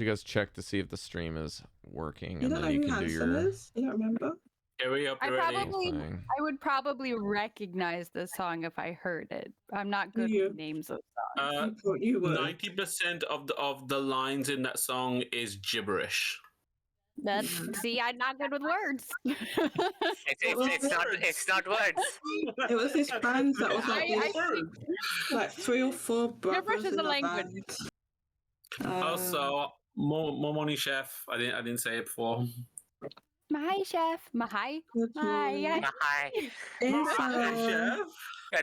You guys check to see if the stream is working, You and don't know then you who can do Handsome your is? You don't remember? Yeah, we up already. thing. I would probably recognize the song if I heard it. I'm not good You. with names of songs. I thought you were. 90% of the lines in that song is gibberish. That's see, I'm not good with words. It's not words. It was this band that was like, I like 3 or 4 brothers Gibberish is in a a language. band. Also, more money, chef. I didn't say it before. Mahai, chef. Mahai. Good morning. Mahai. It's,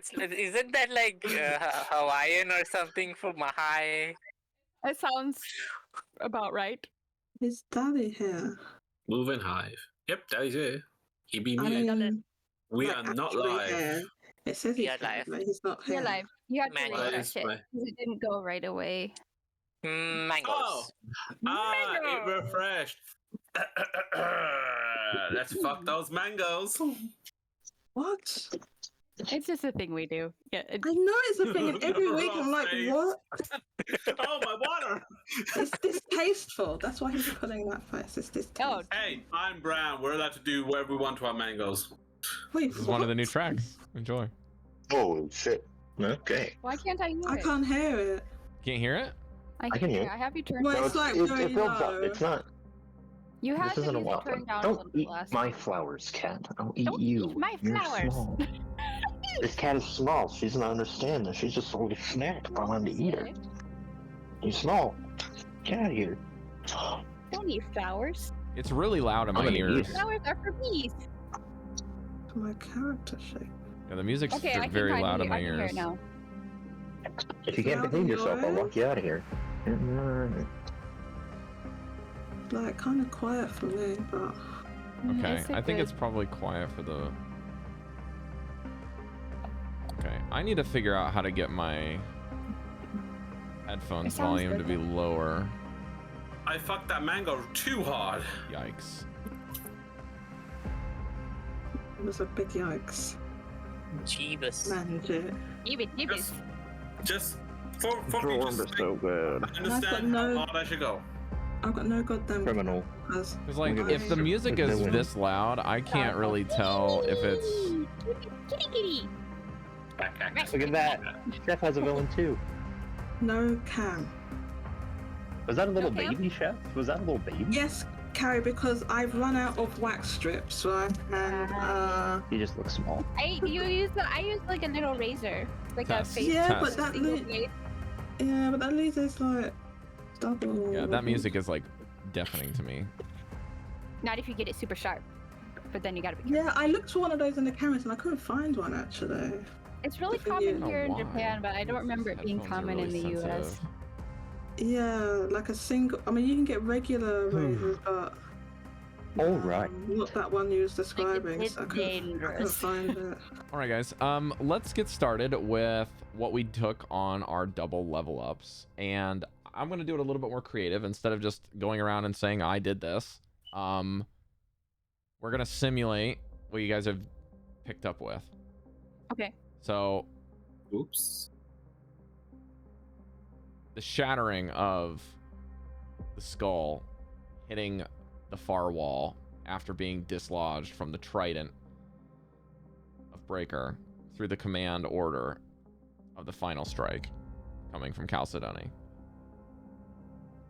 Chef. Isn't that like Hawaiian or something for Mahai? It sounds about right. Is Daddy here? Moving hive. Yep, Daddy's here. He be I muted. mean, We like, are not actually live. here. It says We he's are live. here, but he's not here. You're live. You have to Mangoes. refresh it because it didn't go right away. Mangoes. Oh, it refreshed. Let's fuck those mangoes. What? It's just a thing we do. Yeah. I know it's a thing, and every week I'm like, Face. what? Oh, my water. It's distasteful. That's why he's putting that face. It's distasteful. Hey, I'm Brown. We're allowed to do whatever we want to our mangoes. Wait, This is one of the new tracks. Enjoy. Holy shit. Okay. Why can't I hear I it? can't hear it. Can't hear it? I can hear it. I have you turned Well, down. it's like it very builds low. up. It's not. You have This to isn't a use wild it turned one. down a Don't little eat less. my flowers, cat. I'll eat Don't you. eat my You're flowers. small. This cat is small. She doesn't understand that. She's just a little snack if I wanted to eat her. You small. Get out of here. Don't eat flowers. It's really loud in my I'm gonna ears. eat it. Flowers are for bees. My character shape. Yeah, the music's Okay, I can very kinda loud in hear- my I can hear ears. it now. If you can't Loud behave in yourself, I'll yours? walk you out of here. Like, kind of quiet for me, but... Okay, It's I think good. it's probably quiet for the... Okay, I need to figure out how to get my headphones It sounds volume to good, be though. lower. I fucked that mango too hard. Yikes. It was a big yikes. Jeebus. Manage it. Just for me, Drawing just is so good. I understand no- how hard I should go. I've got no goddamn... Criminal. Because Because, like, Look at if this. the music There's is no one. this loud, I can't really tell if it's... Kitty kitty. Look at that. Chef has a villain too. no cam. Was that a little Okay. baby, Chef? Was that a little baby? Yes, Cari, because I've run out of wax strips, right? And, He just looks small. I use like a little razor, like Test. a face. Yeah, Test. but that yeah, but that leaves us like double. Yeah, that music is, like, deafening to me. Not if you get it super sharp, but then you gotta be. Yeah, I looked for one of those in the cameras and I couldn't find one actually. It's really Good for common you. here in Why? Japan, but I don't remember it being Headphones are common in really the US. sensitive. Yeah, like a single. I mean, you can get regular razors, but Alright. not that one you was describing. it's so I couldn't dangerous. find it. All right, guys. Let's get started with what we took on our double level ups, and I'm gonna do it a little bit more creative instead of just going around and saying I did this. We're gonna simulate what you guys have picked up with. Okay. So Oops. the shattering of the skull hitting the far wall after being dislodged from the trident of Breker through the command order of the final strike coming from Chalcedony.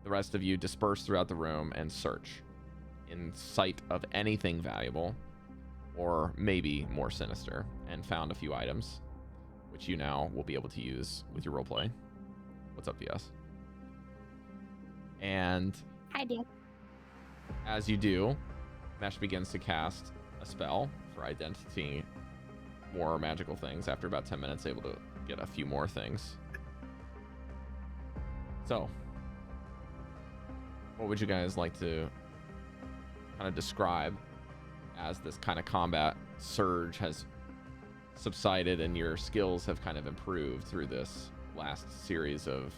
The rest of you disperse throughout the room and search in sight of anything valuable or maybe more sinister, and found a few items which you now will be able to use with your roleplay. What's up, VS? And Hi, Dan. as you do, Mesh begins to cast a spell for identity more magical things. After about 10 minutes, able to get a few more things. So, what would you guys like to kind of describe as this kind of combat surge has subsided and your skills have kind of improved through this last series of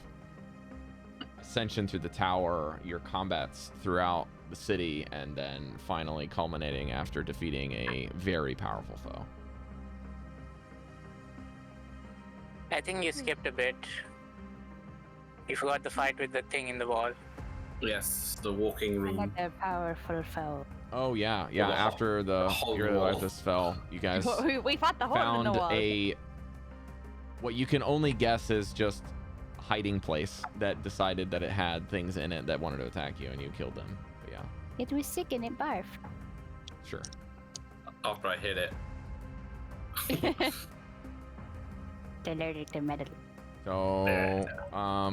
ascension through the tower, your combats throughout the city, and then finally culminating after defeating a very powerful foe? I think you skipped a bit. You forgot the fight with the thing in the wall. Yes, the walking room. Another powerful foe. Oh yeah. The wall. After the whole Fury wall. Arthas fell, you guys We fought the hole in the found wall. what you can only guess is just a hiding place that decided that it had things in it that wanted to attack you, and you killed them. But yeah, It was sick and it barfed. sure. After I hit it. Allergic to metal. So,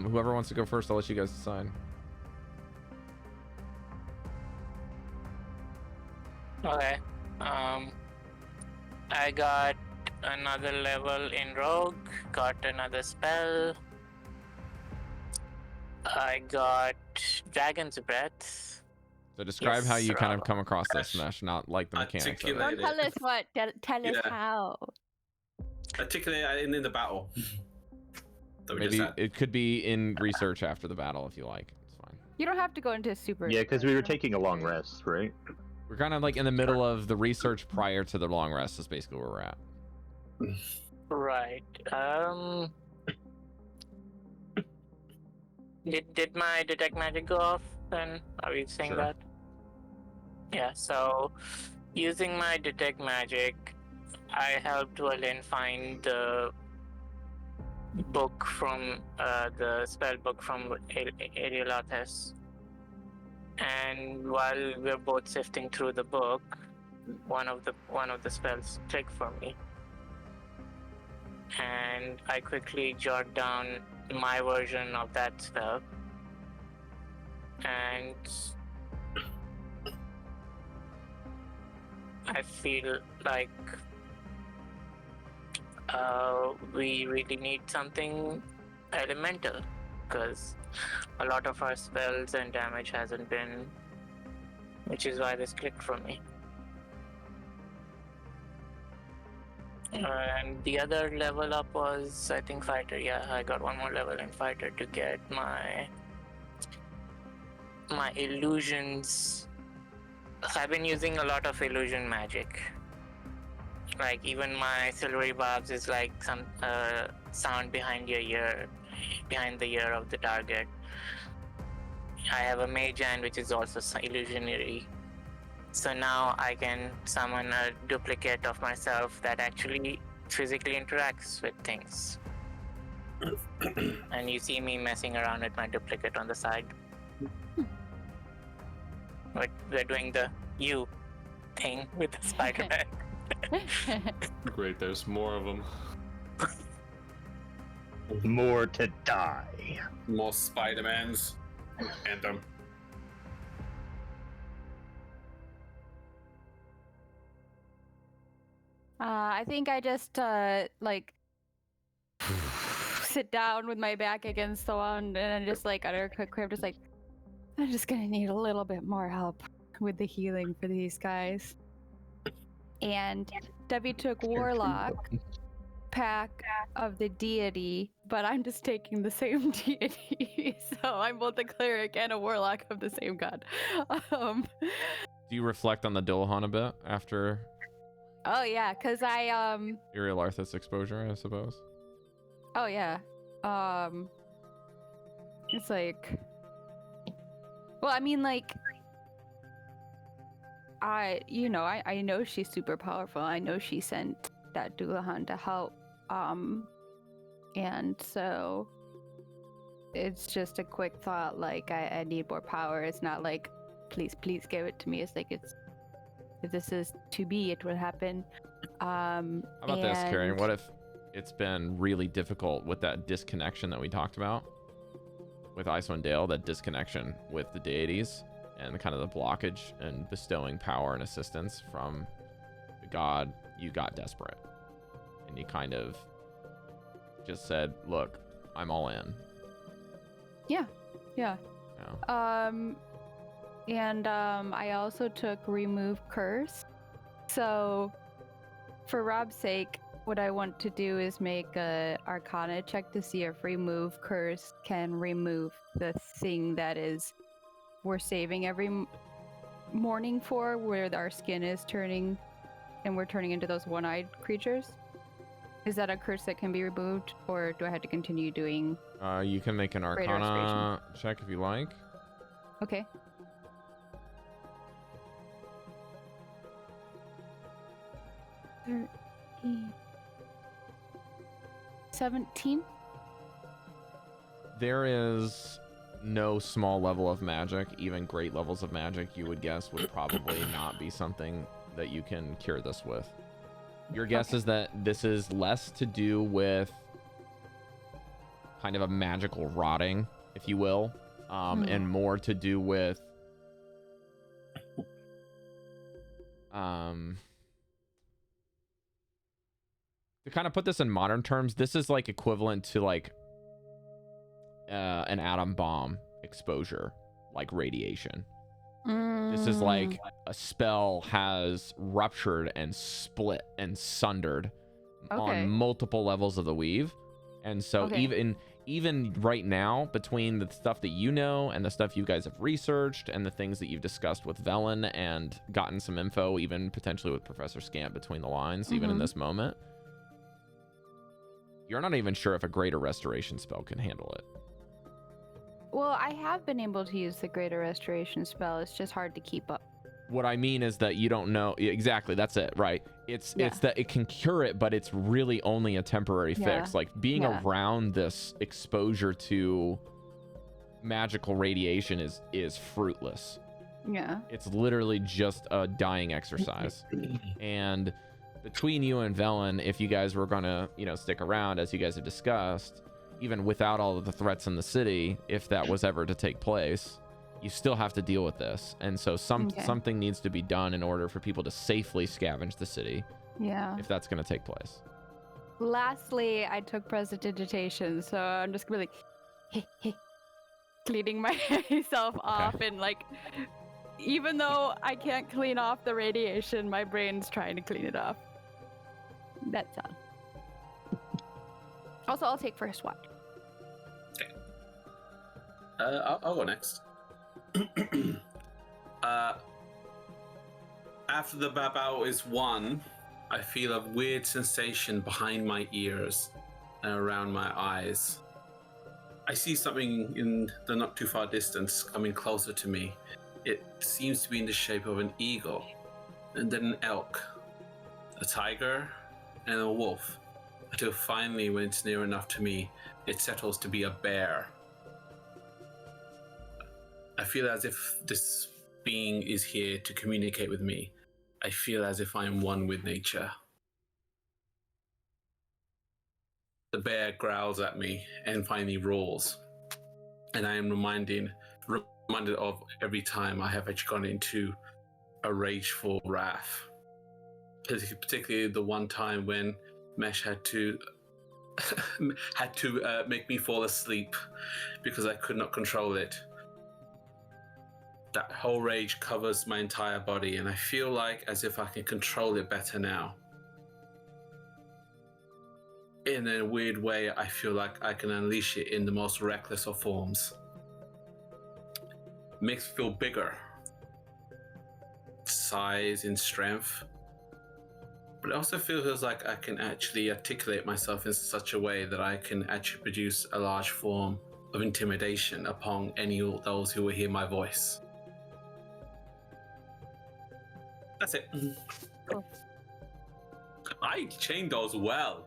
whoever wants to go first, I'll let you guys decide. Okay. I got another level in Rogue, got another spell. I got Dragon's Breath. So describe how you kind of Yes, come across this mesh, not like the mechanics of it. Articulate. Don't tell us what. Tell us Yeah. how. Articulate in the battle. That we Maybe just had. it could be in research after the battle if you like. It's fine. You don't have to go into super. Yeah, because we were taking a long rest, right? We're kind of like in the middle of the research prior to the long rest is basically where we're at. Right. Did my detect magic go off then? Are we saying Sure. that? Yeah, so using my detect magic, I helped Wallin find the book from the spell book from Ariolathus. And while we're both sifting through the book, one of the spells clicked for me. And I quickly jot down my version of that spell. And I feel like we really need something elemental, because a lot of our spells and damage hasn't been, which is why this clicked for me. And the other level up was, I think, fighter. Yeah, I got one more level in fighter to get my illusions. I've been using a lot of illusion magic. Like even my silvery barbs is like some sound behind your ear, behind the ear of the target. I have a mage hand which is also illusionary. So now I can summon a duplicate of myself that actually physically interacts with things. And you see me messing around with my duplicate on the side. But we're doing the you thing with the Spider-Man. Great, there's more of them. More to die. More Spider-Mans. And I think I just like sit down with my back against the wall and then just like utter a quick prayer, just like I'm just gonna need a little bit more help with the healing for these guys. And Devii took Warlock pack of the deity, but I'm just taking the same deity, so I'm both a cleric and a warlock of the same god. Do you reflect on the Dallan a bit after Oh yeah, cause I Uriel Arthas exposure, I suppose? Oh yeah. It's like, well, I mean, like, I know she's super powerful. I know she sent that Dallan to help. And so it's just a quick thought, like, I need more power. It's not like, please give it to me. It's like, if this is to be, it will happen. How about this, Karen? What if it's been really difficult with that disconnection that we talked about with Icewind Dale, that disconnection with the deities and the kind of the blockage and bestowing power and assistance from the god? You got desperate and you kind of just said, look, I'm all in. Yeah. Yeah. And I also took remove curse. So for Rob's sake, what I want to do is make a Arcana check to see if remove curse can remove the thing that is we're saving every morning for, where our skin is turning and we're turning into those one-eyed creatures. Is that a curse that can be removed, or do I have to continue doing? You can make an Greater Arcana check if you like. Okay. 13. 17? There is no small level of magic. Even great levels of magic, you would guess, would probably not be something that you can cure this with. Your guess is that this is less to do with kind of a magical rotting, if you will, and more to do with to kind of put this in modern terms, this is like equivalent to like an atom bomb exposure, like radiation. This is like a spell has ruptured and split and sundered on multiple levels of the weave. And so even right now, between the stuff that you know and the stuff you guys have researched and the things that you've discussed with Velen and gotten some info, even potentially with Professor Scant between the lines, even in this moment, you're not even sure if a greater restoration spell can handle it. Well, I have been able to use the greater restoration spell. It's just hard to keep up. What I mean is that you don't know exactly. That's it, right? It's that it can cure it, but it's really only a temporary fix. Like being around this exposure to magical radiation is fruitless. Yeah. It's literally just a dying exercise. And between you and Velen, if you guys were gonna, stick around as you guys have discussed, even without all of the threats in the city, if that was ever to take place, you still have to deal with this. And so something needs to be done in order for people to safely scavenge the city. Yeah. If that's going to take place. Lastly, I took prestidigitation, so I'm just going to be like, cleaning myself off. And like, even though I can't clean off the radiation, my brain's trying to clean it off. That's all. Also, I'll take first watch. Okay. I'll go next. After the babao is won, I feel a weird sensation behind my ears and around my eyes. I see something in the not too far distance coming closer to me. It seems to be in the shape of an eagle, and then an elk, a tiger, and a wolf. Until finally, when it's near enough to me, it settles to be a bear. I feel as if this being is here to communicate with me. I feel as if I am one with nature. The bear growls at me and finally roars. And I am reminded of every time I have actually gone into a rageful wrath. Particularly the one time when Mesh had to make me fall asleep because I could not control it. That whole rage covers my entire body, and I feel like as if I can control it better now. In a weird way, I feel like I can unleash it in the most reckless of forms. Makes me feel bigger. Size and strength. But it also feels like I can actually articulate myself in such a way that I can actually produce a large form of intimidation upon any of those who will hear my voice. That's it. Cool. I chained those well.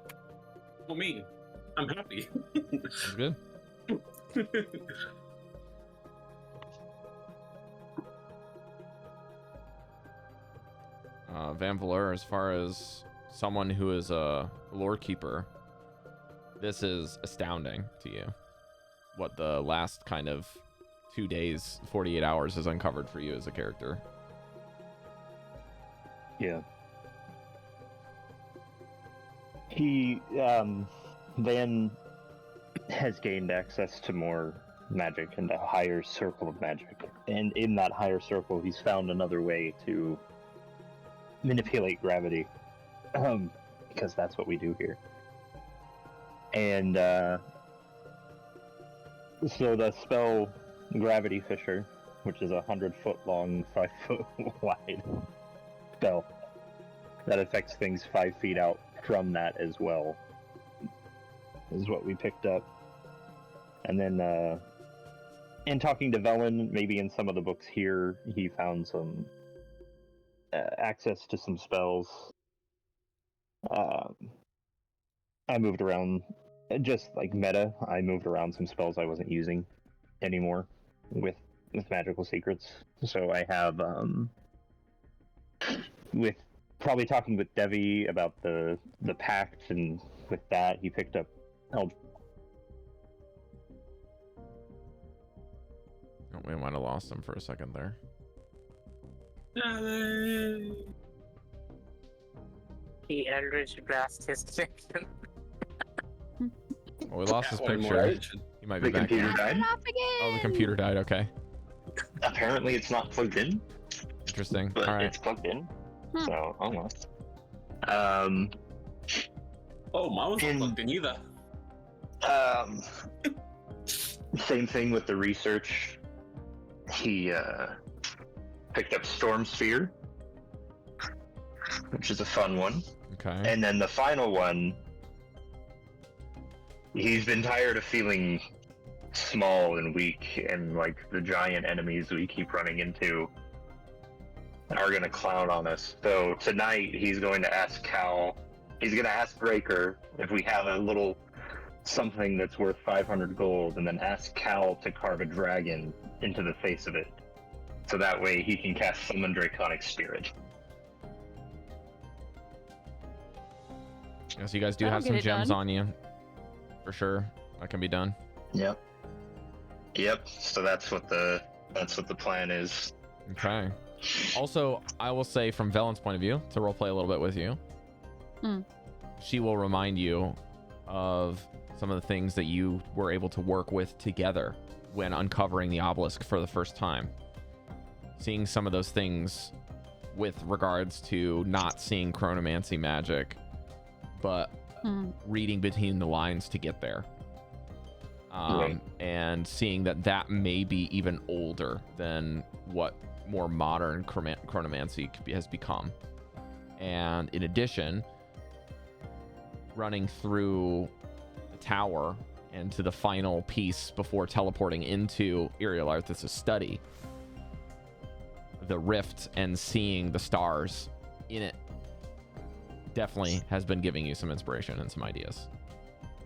For me, I'm happy. That's good. Vanvalor, as far as someone who is a lore keeper, this is astounding to you. What the last kind of 2 days, 48 hours has uncovered for you as a character. Yeah. He, Van has gained access to more magic and a higher circle of magic. And in that higher circle, he's found another way to manipulate gravity. Because that's what we do here. And, so the spell Gravity Fissure, which is 100-foot long, 5-foot wide spell that affects things 5 feet out from that as well, is what we picked up. And then in talking to Velen, maybe in some of the books here, he found some access to some spells. I moved around, just like meta. I moved around some spells I wasn't using anymore with magical secrets. So I have with probably talking with Devii about the pact, and with that he picked up Oh, we might have lost him for a second there. The Eldritch Blast his connection. Well, we lost his One more picture. agent. He might be the back. computer died. Off again! Oh, the computer died. Okay. Apparently, it's not plugged in, Interesting. but All right. it's plugged in. Hmm. So almost. Oh, mine wasn't In- plugged in either. Same thing with the research. He picked up Storm Sphere, which is a fun one. Okay. And then the final one, he's been tired of feeling small and weak, and like the giant enemies we keep running into are going to clown on us. So tonight he's going to ask he's going to ask Breker if we have a little something that's worth 500 gold, and then ask Cal to carve a dragon into the face of it. So that way he can cast Summon Draconic Spirit. Yeah, so you guys do That'll have get some it gems done. on you, for sure. That can be done. Yep. So that's what the plan is. Okay. Also, I will say from Velen's point of view, to roleplay a little bit with you, she will remind you of some of the things that you were able to work with together when uncovering the obelisk for the first time. Seeing some of those things with regards to not seeing chronomancy magic, but reading between the lines to get there. Right. And seeing that may be even older than what more modern chronomancy has become. And in addition, running through the tower and to the final piece before teleporting into Iriel Arthas' study, the rift and seeing the stars in it definitely has been giving you some inspiration and some ideas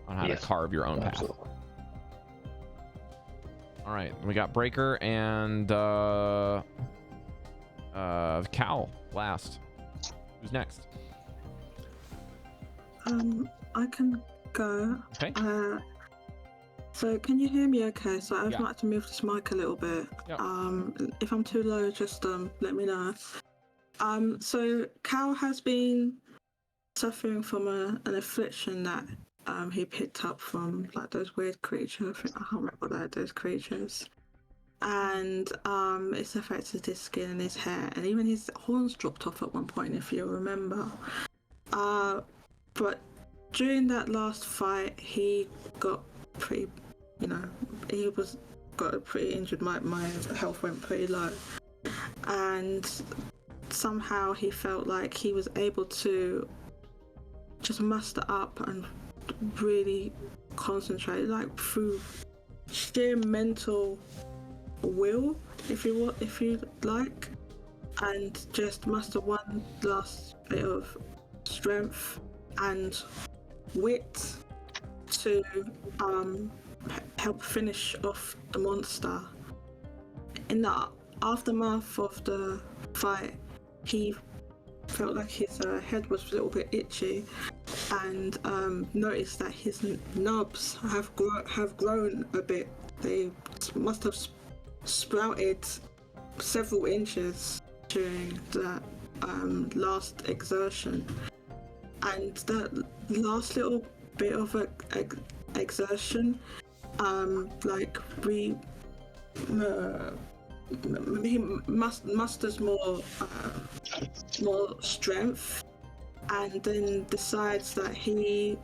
on how to carve your own path. All right, we got Breker and Cal last. Who's next? I can go. Okay. So can you hear me okay? So I'd Yeah. like to move this mic a little bit. Yep. If I'm too low, just let me know. So Cal has been suffering from an affliction that he picked up from like those weird creatures. I can't remember what those creatures. And it's affected his skin and his hair, and even his horns dropped off at one point, if you remember. But during that last fight, he got pretty, got pretty injured. My health went pretty low, and somehow he felt like he was able to just muster up and really concentrate, like through sheer mental will, if you like, and just muster one last bit of strength and wit to help finish off the monster. In the aftermath of the fight, he felt like his head was a little bit itchy, and noticed that his nubs have grown a bit. They must have sprouted several inches during that last exertion, and that last little bit of exertion, he musters more strength, and then decides that he,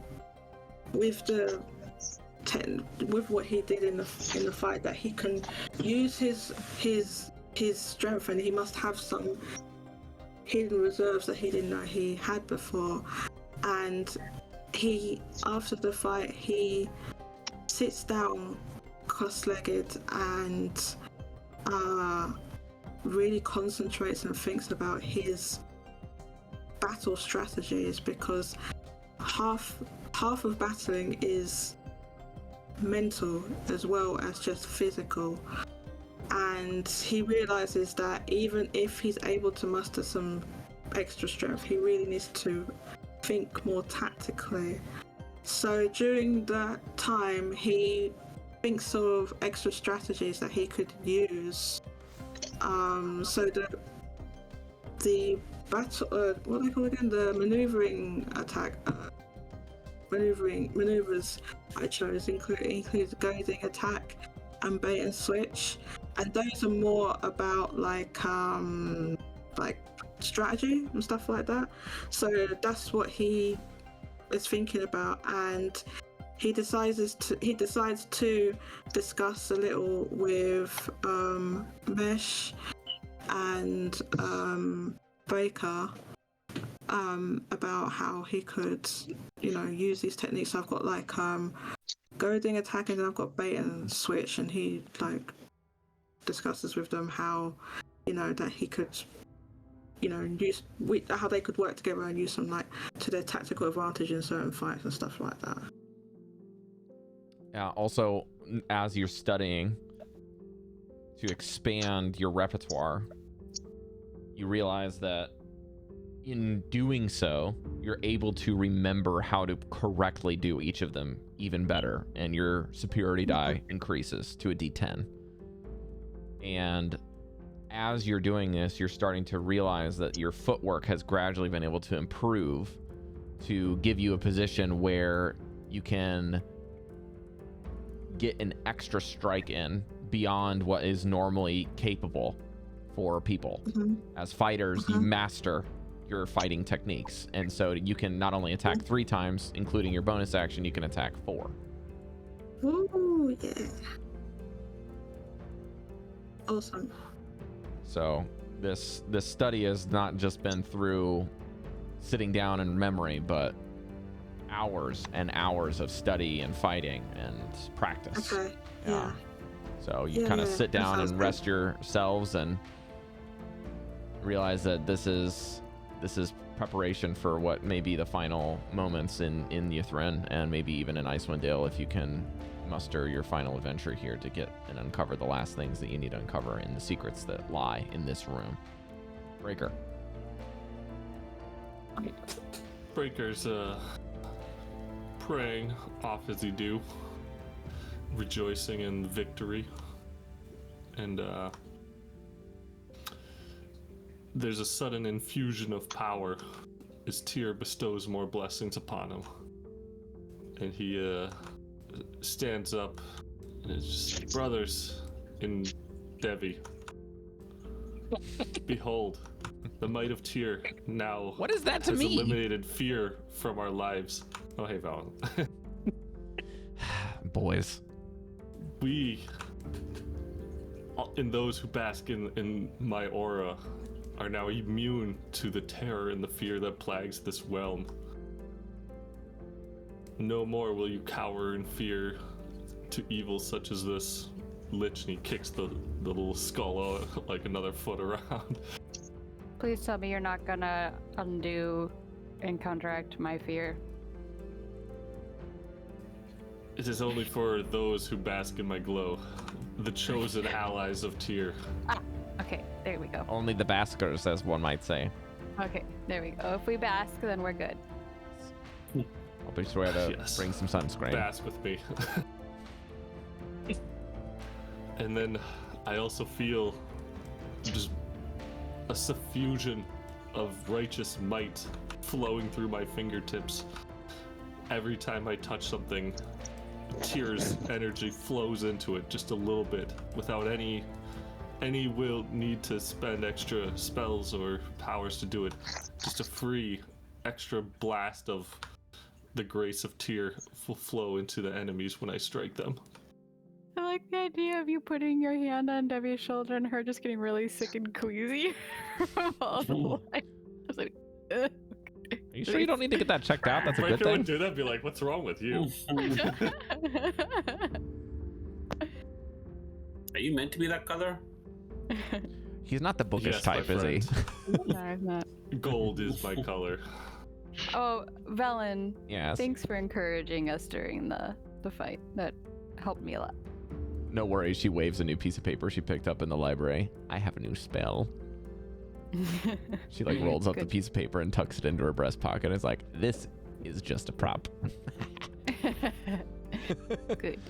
with what he did in the fight, that he can use his strength, and he must have some hidden reserves that he didn't know he had before. And he, after the fight, he sits down cross-legged and really concentrates and thinks about his battle strategies, because half of battling is mental as well as just physical. And he realizes that even if he's able to muster some extra strength, he really needs to think more tactically. So during that time, he thinks of extra strategies that he could use. So the battle, what do they call it again? The maneuvering attack, maneuvers I chose includes goading attack and bait and switch, and those are more about like strategy and stuff like that. So that's what he is thinking about, and he decides to discuss a little with Mesh and Breker about how he could, use these techniques. So I've got like goading attack, and then I've got bait and switch, and he like discusses with them how that he could use how they could work together and use them like to their tactical advantage in certain fights and stuff like that. Yeah, also, as you're studying to expand your repertoire, you realize that in doing so, you're able to remember how to correctly do each of them even better, and your superiority die increases to a D10. And as you're doing this, you're starting to realize that your footwork has gradually been able to improve to give you a position where you can get an extra strike in beyond what is normally capable for people. As fighters, you master your fighting techniques, and so you can not only attack 3 times, including your bonus action, you can attack 4. Ooh, yeah. Awesome. So this study has not just been through sitting down in memory, but hours and hours of study and fighting and practice. Okay. Yeah. So you kind of sit down and rest yourselves and realize that this is preparation for what may be the final moments in Ythrin, and maybe even in Icewind Dale, if you can muster your final adventure here to get and uncover the last things that you need to uncover in the secrets that lie in this room. Breker. Breker's praying off as he do, rejoicing in victory, and there's a sudden infusion of power as Tyr bestows more blessings upon him, and he stands up and is just, brothers in Devii, behold, the might of Tyr now What is that to has me? eliminated fear from our lives. Oh, hey, Val. Boys. We, and those who bask in my aura, are now immune to the terror and the fear that plagues this realm. No more will you cower in fear to evil such as this. Lich, and he kicks the little skull out like another foot around. Please tell me you're not gonna undo and counteract my fear. It is only for those who bask in my glow, the chosen allies of Tyr. Okay, there we go. Only the baskers, as one might say. Okay, there we go. If we bask, then we're good. I'll be sure to bring some sunscreen. Bask with me. And then I also feel just a suffusion of righteous might flowing through my fingertips. Every time I touch something, Tyr's energy flows into it just a little bit without any will need to spend extra spells or powers to do it. Just a free extra blast of the grace of Tyr will flow into the enemies when I strike them. I like the idea of you putting your hand on Devi's shoulder and her just getting really sick and queasy from all the light. I was like, ugh. Are you sure you don't need to get that checked out? That's a good Breker thing. would do that, be like, what's wrong with you? Are you meant to be that color? He's not the bookish Yes, my type, is he? No, I'm not. Gold is my color. Oh, Velen, Yes. thanks for encouraging us during the fight. That helped me a lot. No worries. She waves a new piece of paper she picked up in the library. I have a new spell. She like rolls up the Good. piece of paper and tucks it into her breast pocket. And is like, this is just a prop. Good.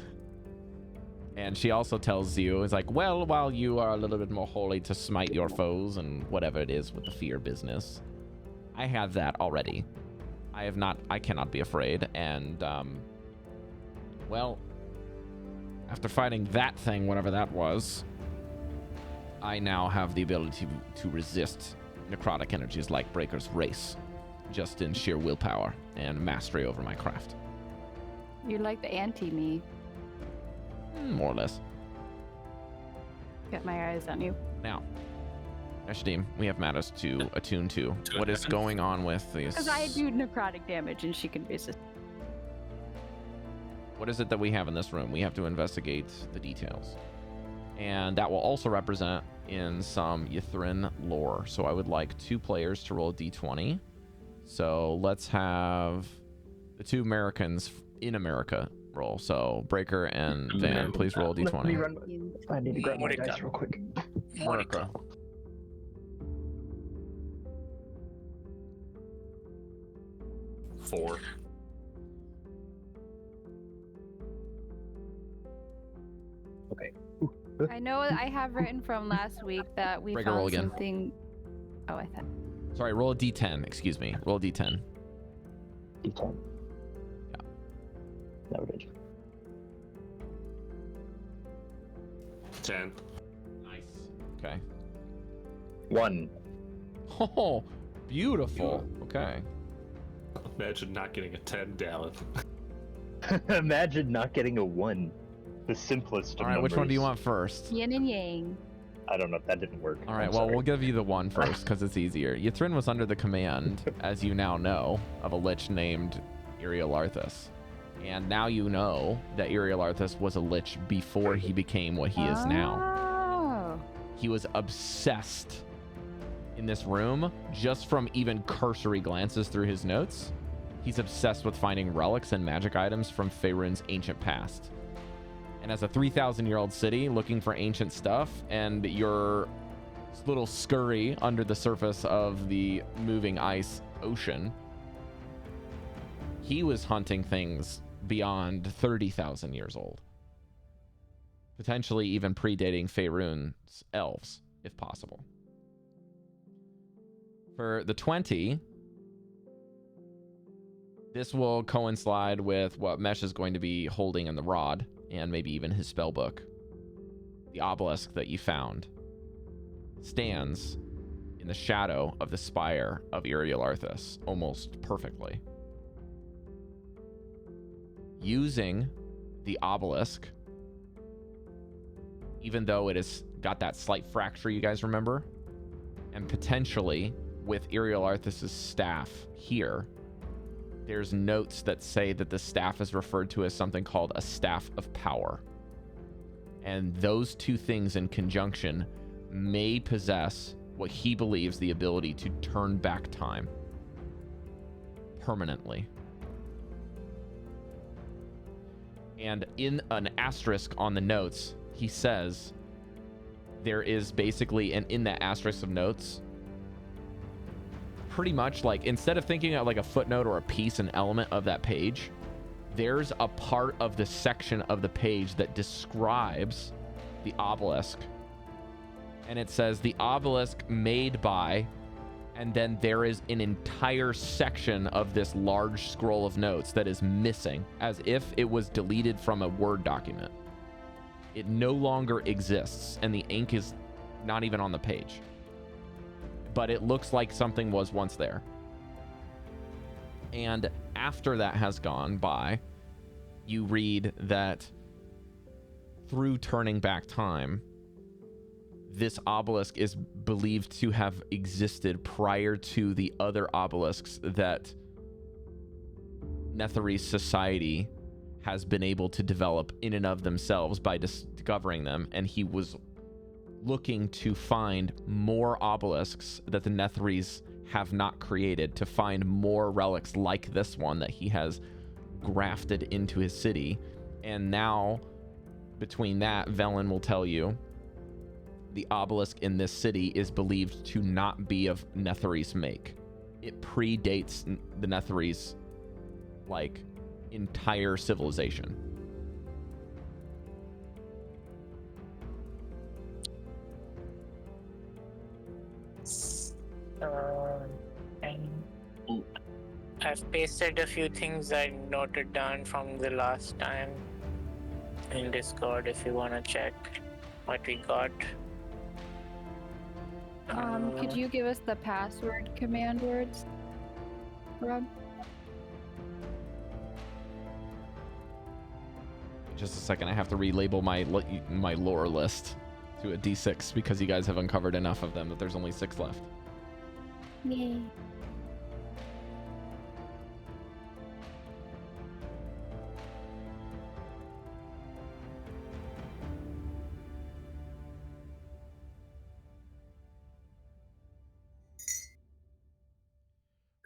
And she also tells you, is like, well, while you are a little bit more holy to smite your foes and whatever it is with the fear business, I have that already. I cannot be afraid. And, well, after fighting that thing, whatever that was, I now have the ability to resist necrotic energies like Breker's race, just in sheer willpower and mastery over my craft. You're like the anti-me. More or less. Got my eyes on you. Now, Meshadieme, we have matters to attune to. What is going on with these? Because I do necrotic damage and she can resist. What is it that we have in this room? We have to investigate the details. And that will also represent in some Ythrin lore. So I would like 2 players to roll a d20. So let's have the 2 Americans in America roll. So Breker and Van, please roll a d20. Let me run. I need to grab my dice real quick. America. Four. Okay. I know I have written from last week that we Breaker, roll found again. something. Oh, I thought. Sorry, roll a d10. Excuse me. Roll a d10. D10. Yeah. Noted. 10. Nice. Okay. 1. Oh, beautiful. Okay. Imagine not getting a 10, Dallan. Imagine not getting a 1. The simplest of All right, which one do you numbers. want first? Yin and yang. I don't know if that didn't work. All right, I'm well, sorry. we'll give you the 1 first because it's easier. Ythrin was under the command, as you now know, of a lich named Iriolarthus. And now you know that Iriolarthus was a lich before he became what he is now. Oh. He was obsessed in this room, just from even cursory glances through his notes. He's obsessed with finding relics and magic items from Faerun's ancient past. And as a 3,000-year-old city looking for ancient stuff, and your little scurry under the surface of the moving ice ocean, he was hunting things beyond 30,000 years old. Potentially even predating Faerun's elves, if possible. For the 20, this will coincide with what Mesh is going to be holding in the rod, and maybe even his spell book. The obelisk that you found stands in the shadow of the spire of Iriolarthus, almost perfectly. Using the obelisk, even though it has got that slight fracture you guys remember, and potentially with Iriolarthus's staff here, there's notes that say that the staff is referred to as something called a staff of power. And those 2 things in conjunction may possess what he believes the ability to turn back time permanently. And in an asterisk on the notes, he says there is basically, and in that asterisk of notes, pretty much like, instead of thinking of like a footnote or a piece, an element of that page, there's a part of the section of the page that describes the obelisk. And it says the obelisk made by, and then there is an entire section of this large scroll of notes that is missing, as if it was deleted from a Word document. It no longer exists, and the ink is not even on the page. But it looks like something was once there. And after that has gone by, you read that through turning back time, this obelisk is believed to have existed prior to the other obelisks that Netheri's society has been able to develop in and of themselves by discovering them, and he was looking to find more obelisks that the Netherese have not created, to find more relics like this one that he has grafted into his city. And now, between that, Velen will tell you the obelisk in this city is believed to not be of Netherese make. It predates the Netherese, like, entire civilization. I've pasted a few things I noted down from the last time in Discord if you want to check what we got. Could you give us the password command words, Rob? Just a second, I have to relabel my lore list to a D6 because you guys have uncovered enough of them that there's only 6 left. Yay.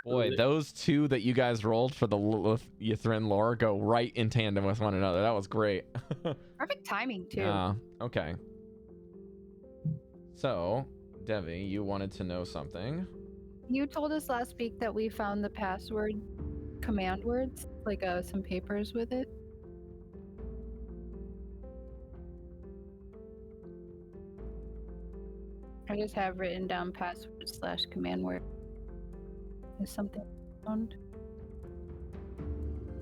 Boy, those two that you guys rolled for the Ythrin lore go right in tandem with one another. That was great. Perfect timing, too. Yeah, okay. So, Devii, you wanted to know something. You told us last week that we found the password command words, like some papers with it. I just have written down password / command word. Is something found?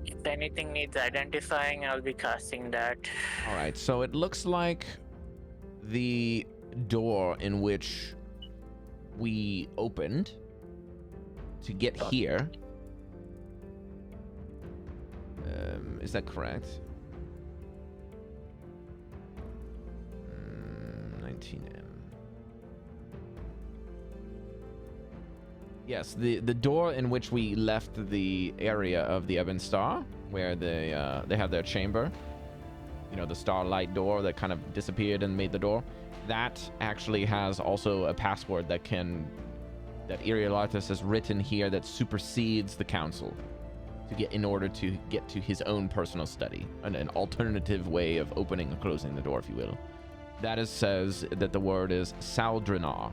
If anything needs identifying, I'll be casting that. All right, so it looks like the door in which we opened to get here. Is that correct? 19M. Yes, the door in which we left the area of the Ebon Star, where they have their chamber. You know, the starlight door that kind of disappeared and made the door. That actually has also a password that Iriolatus has written here that supersedes the council in order to get to his own personal study, an alternative way of opening and closing the door, if you will. That says that the word is Saldrenar.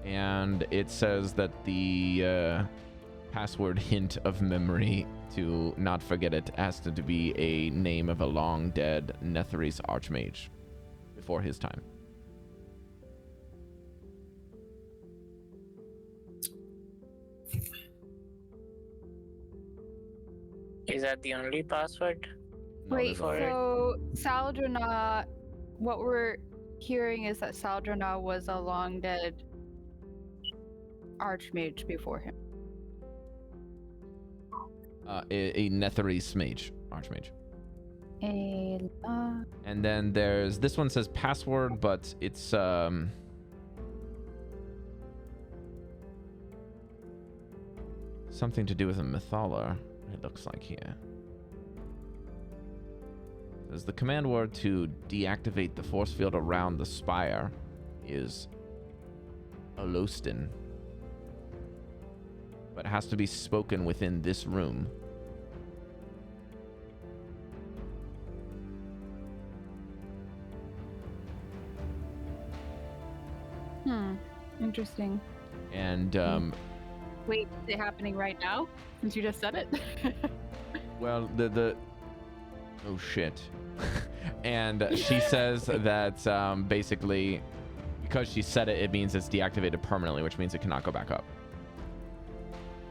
And it says that the password hint of memory, to not forget it, has to be a name of a long dead Netherese archmage before his time. Is that the only password? No, Wait, there's a- so Saldrana, what we're hearing is that Saldrana was a long dead archmage before him. A Netherese mage, archmage. And And then there's this one says password, but it's something to do with a Mythalar, it looks like here. Says the command word to deactivate the force field around the spire is Olostin, but it has to be spoken within this room. Interesting. And Wait, is it happening right now? Since you just said it? well, the oh shit. And she says that basically because she said it, it means it's deactivated permanently, which means it cannot go back up.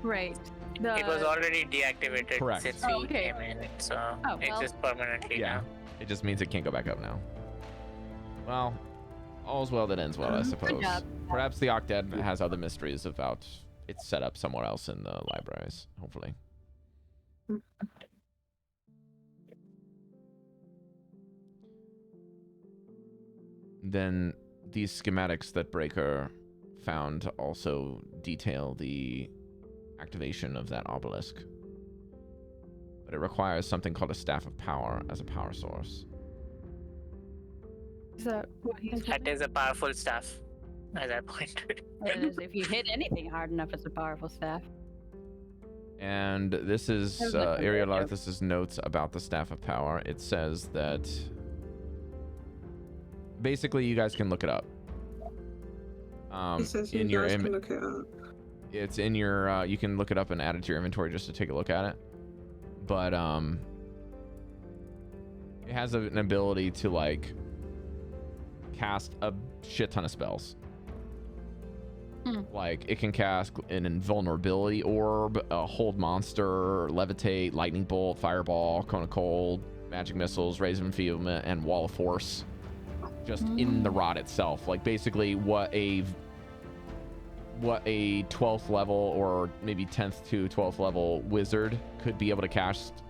Right. It was already deactivated Correct. since Oh, we okay. came in, so Oh, it's well. just permanently Yeah. now. It just means it can't go back up now. Well, all's well that ends well, I suppose. job. Perhaps the Octad has other mysteries about its set up somewhere else in the libraries, hopefully. Then these schematics that Breker found also detail the activation of that obelisk. but it requires something called a Staff of Power as a power source. Is that what he's That is a powerful staff, as I pointed. If you hit anything hard enough, it's a powerful staff. And this is Ariolathus's notes about the Staff of Power. It says that basically you guys can look it up. It says in your can look it up. It's in your you can look it up and add it to your inventory just to take a look at it. But it has an ability to like cast a shit ton of spells. Like it can cast an invulnerability orb, a hold monster, levitate, lightning bolt, fireball, cone of cold, magic missiles, raise of enfeeblement, and wall of force. Just in the rod itself, like basically what a 12th level or maybe 10th to 12th level wizard could be able to cast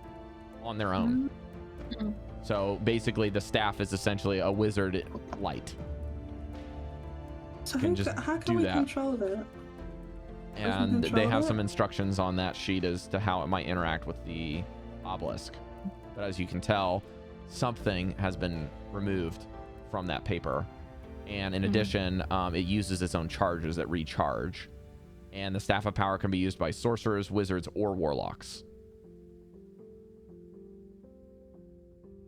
on their own. So basically the staff is essentially a wizard light. So how can do we that. control that? And they have some instructions on that sheet as to how it might interact with the obelisk. But as you can tell, something has been removed from that paper. And in addition, it uses its own charges that recharge. And the Staff of Power can be used by sorcerers, wizards, or warlocks.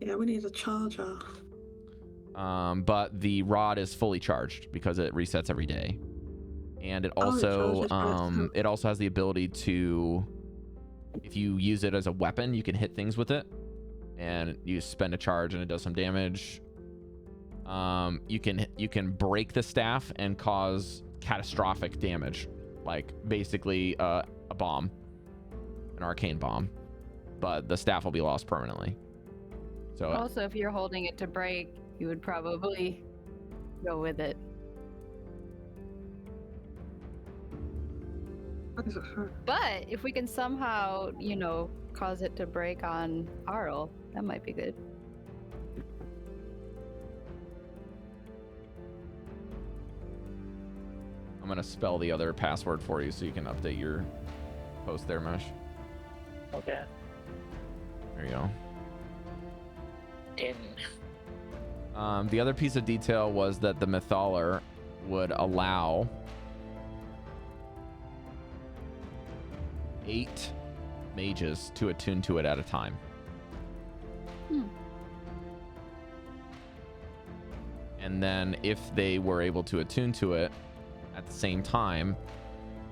Yeah, we need a charger. But the rod is fully charged because it resets every day. And it also it also has the ability to, if you use it as a weapon, you can hit things with it. And you spend a charge and it does some damage. You can break the staff and cause catastrophic damage, like basically a bomb, an arcane bomb, but the staff will be lost permanently. So Also, if you're holding it to break, you would probably go with it. But if we can somehow, cause it to break on Arl, that might be good. I'm gonna spell the other password for you so you can update your post there, Mesh. Okay. There you go. 10. The other piece of detail was that the Mythaler would allow 8 mages to attune to it at a time. And then if they were able to attune to it at the same time,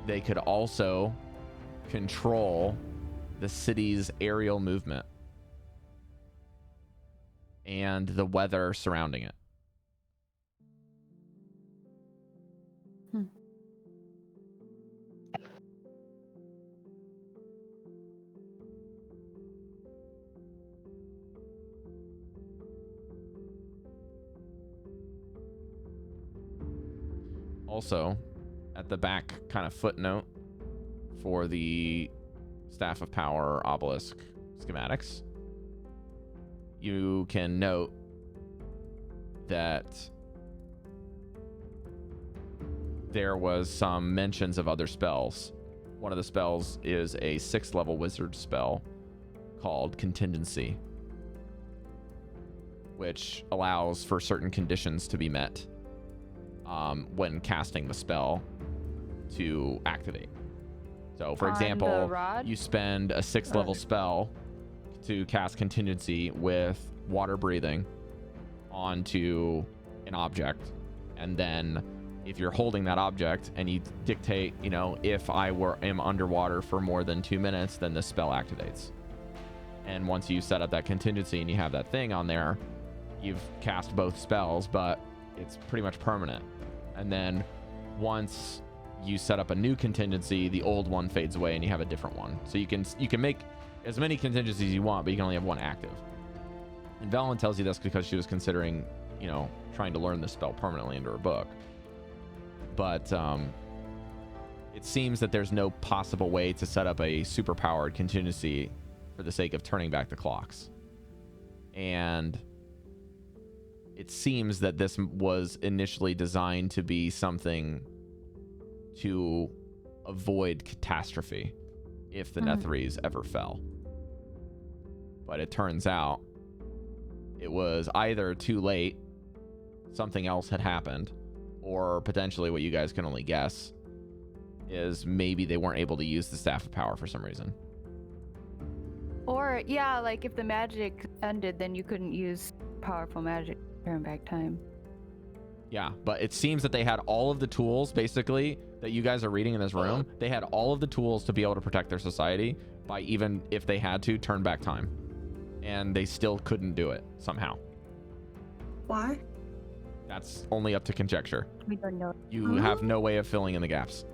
they could also control the city's aerial movement and the weather surrounding it. Also, at the back kind of footnote for the Staff of Power obelisk schematics, you can note that there was some mentions of other spells. One of the spells is a 6th level wizard spell called Contingency, which allows for certain conditions to be met when casting the spell to activate. So, for example, you spend a 6th level spell to cast Contingency with water breathing onto an object, and then if you're holding that object and you dictate, if I am underwater for more than 2 minutes, then this spell activates. And once you set up that contingency and you have that thing on there, you've cast both spells, but it's pretty much permanent. And then once you set up a new contingency, the old one fades away and you have a different one. So you can make as many contingencies as you want, but you can only have one active. And Valen tells you this because she was considering, trying to learn this spell permanently into her book. But it seems that there's no possible way to set up a super-powered contingency for the sake of turning back the clocks. And it seems that this was initially designed to be something to avoid catastrophe if the Netherese ever fell. But it turns out it was either too late, something else had happened, or potentially what you guys can only guess is maybe they weren't able to use the Staff of Power for some reason. Or, yeah, like if the magic ended, then you couldn't use powerful magic to turn back time. Yeah, but it seems that they had all of the tools, basically, that you guys are reading in this room. They had all of the tools to be able to protect their society by, even if they had to, turn back time. And they still couldn't do it, somehow. Why? That's only up to conjecture. We don't know. You have no way of filling in the gaps,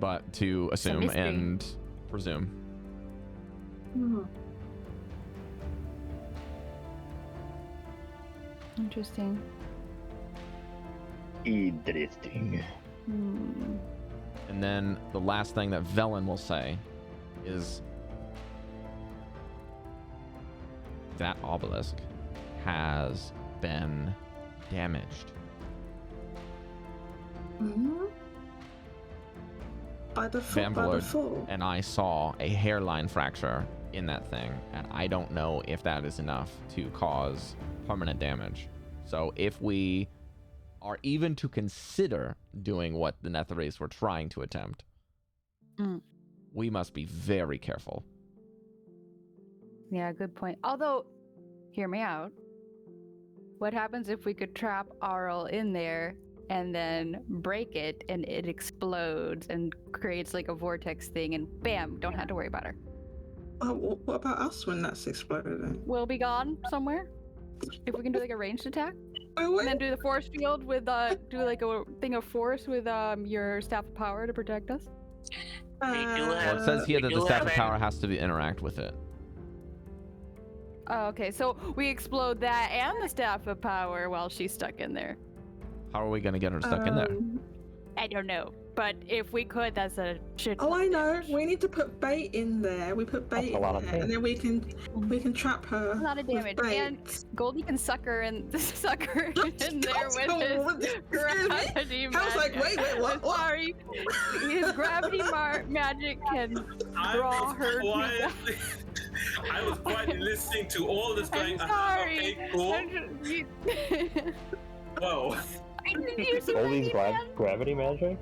but to assume mystery. and presume. Interesting. Interesting. And then the last thing that Velen will say is that obelisk has been damaged. By the Vanvalor fall. and I saw a hairline fracture in that thing, and I don't know if that is enough to cause permanent damage. So if we are even to consider doing what the Netherese were trying to attempt, we must be very careful. Yeah, good point. Although, hear me out. What happens if we could trap Arl in there and then break it and it explodes and creates like a vortex thing and bam, don't have to worry about her. What about us when that's exploded? We'll be gone somewhere. If we can do like a ranged attack. Oh, And then do the force field with do like a thing of force with your staff of power to protect us. We do Well, have. it says here that we the do Staff have of Power has to interact with it. Oh, okay, so we explode that and the staff of power while she's stuck in there. How are we going to get her stuck in there? I don't know, but if we could, that's a shit. Oh, I know. We need to put bait in there. We put bait That's a lot in of there, and then we can trap her. A lot of with damage, bait. and Goldie can suck her in there with his gravity I was like, magic. wait, what? Sorry, his gravity magic can draw her to quietly, I was quietly listening to all this going. I'm sorry. Okay, cool. Whoa. I didn't use All it, these man. gravity magic?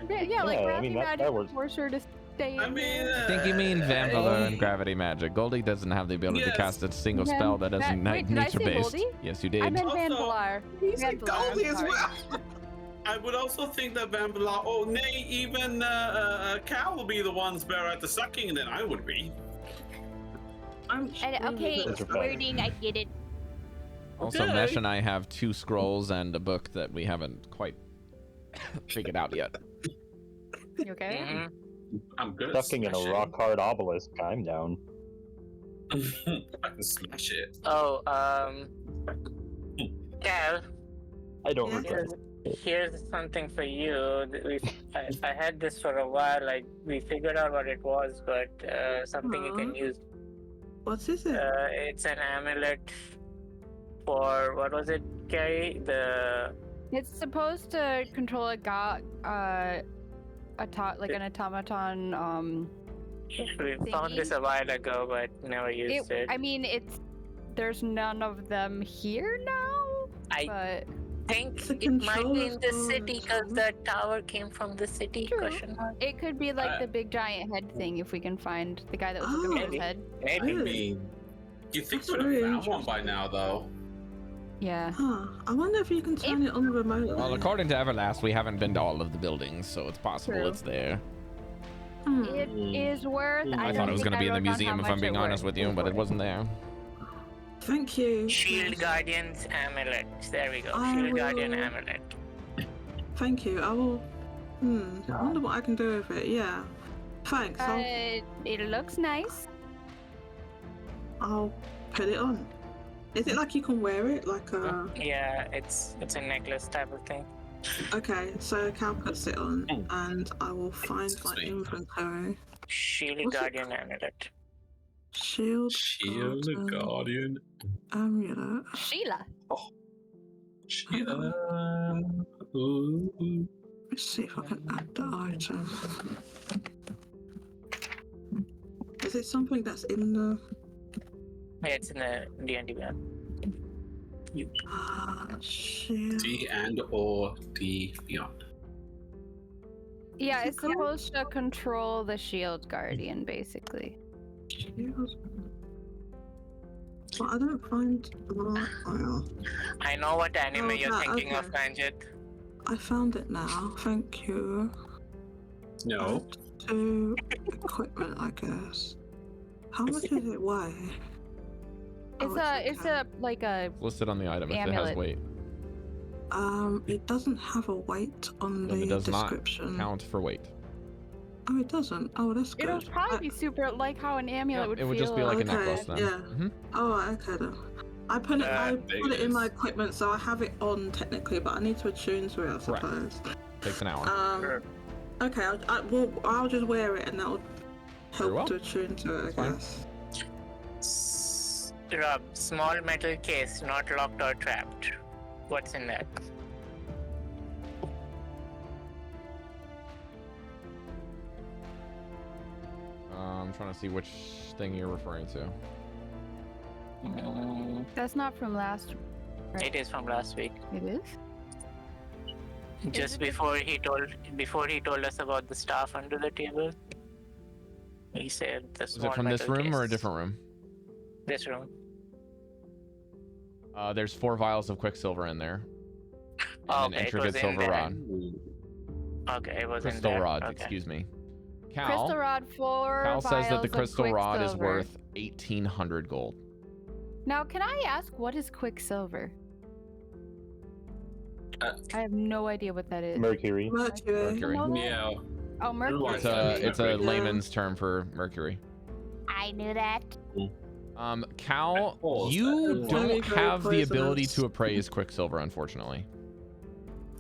Yeah, like I gravity mean, that magic works. force her to stay in I mean, there. I think you mean Vanvalor and gravity magic. Goldie doesn't have the ability to Yes. cast a single Yeah, spell that isn't wait, did I say nature-based. Goldie? Yes, you did. I meant Also, Vanvalor. He's like Vanvalor, Goldy I'm as sorry. well. I would also think that Vanvalor, or nay, even Cal will be the ones better at the sucking than I would be. I'm Okay, Those are better. wording, I get it. Also, Okay. Mesh and I have 2 scrolls and a book that we haven't quite figured out yet. You okay? Mhm. I'm good at Sucking in a smashing. rock hard obelisk. I'm down. I can smash it. Oh, Cal, I don't Yeah. regret it. here's something for you. I had this for a while. Like we figured out what it was, but something you can use. What is it? It's an amulet for what was it, Cari? It's supposed to control a god, like an automaton. We found this a while ago, but never used it. I mean, there's none of them here now. I But think It's a it might be in the controller city storage because the tower came from the city. True. Question mark. it could be like Uh, the big giant head thing if we can find the guy that was looking for his Maybe. head. I Maybe. mean, you think That's we would really have found one by now, though. Yeah. Huh. I wonder if you can turn it on remotely. Well, according to Everlast, we haven't been to all of the buildings, so it's possible True. it's there. It is worth. I thought it was going to be in the museum, if I'm being honest with you, but it wasn't there. Thank you. Shield Guardian's amulet. There we go. I Shield Guardian will- amulet. Thank you. I will. I wonder what I can do with it. Yeah. Thanks. It looks nice. I'll put it on. Is it like you can wear it? Like a. Yeah, it's a necklace type of thing. Okay, so Cal puts it on, and I will find my Sweet. inventory. Shield What's it Guardian amulet. Shield. Shield Guardian. Amulet. Sheila. Shield. Ooh. Let's see if I can add the item. Is it something that's in the Yeah, it's in the D&D map. Shit. D and or D beyond. Yeah, it's supposed to control the shield guardian, basically. Well, I don't find. I know what anime you're that, thinking of, okay. Kanjit. I found it now. Thank you. No. To equipment, I guess. How much does it weigh? It's like a Listed on the item if it has Amulet. weight. It doesn't have a weight on Then the it does description. not count for weight. Oh, it doesn't. Oh, that's good. It'll probably be super like how an amulet would it would feel. just be like a Okay, necklace then. yeah. Mhm. Oh, okay then. I put there it it in my is. equipment, so I have it on technically, but I need to attune to it, I Correct. suppose. Takes an hour. Sure. Okay, I'll just wear it and that'll Very well. help to attune to it, I Fine. guess. Rob, small metal case, not locked or trapped. What's in that? I'm trying to see which thing you're referring to. That's not from last. Right. It is from last week. It is. Just it before he told us about the staff under the table, he said the Is small it from this metal room or a case. different room? This room. There's 4 vials of quicksilver in there. Oh, And an okay, it intricate was in silver there. rod. Okay, it was in Crystal there. rod, Okay. excuse me. Crystal Cal, rod 4 Cal says that the vials of crystal rod is Quicksilver. worth 1,800 gold. Now, can I ask what is quicksilver? I have no idea what that is. Mercury. Mercury. Mercury. Yeah. Oh, mercury. It's a Yeah. layman's term for mercury. I knew that. Cal, course, you that- don't Very, very have the ability poisonous. to appraise quicksilver, unfortunately.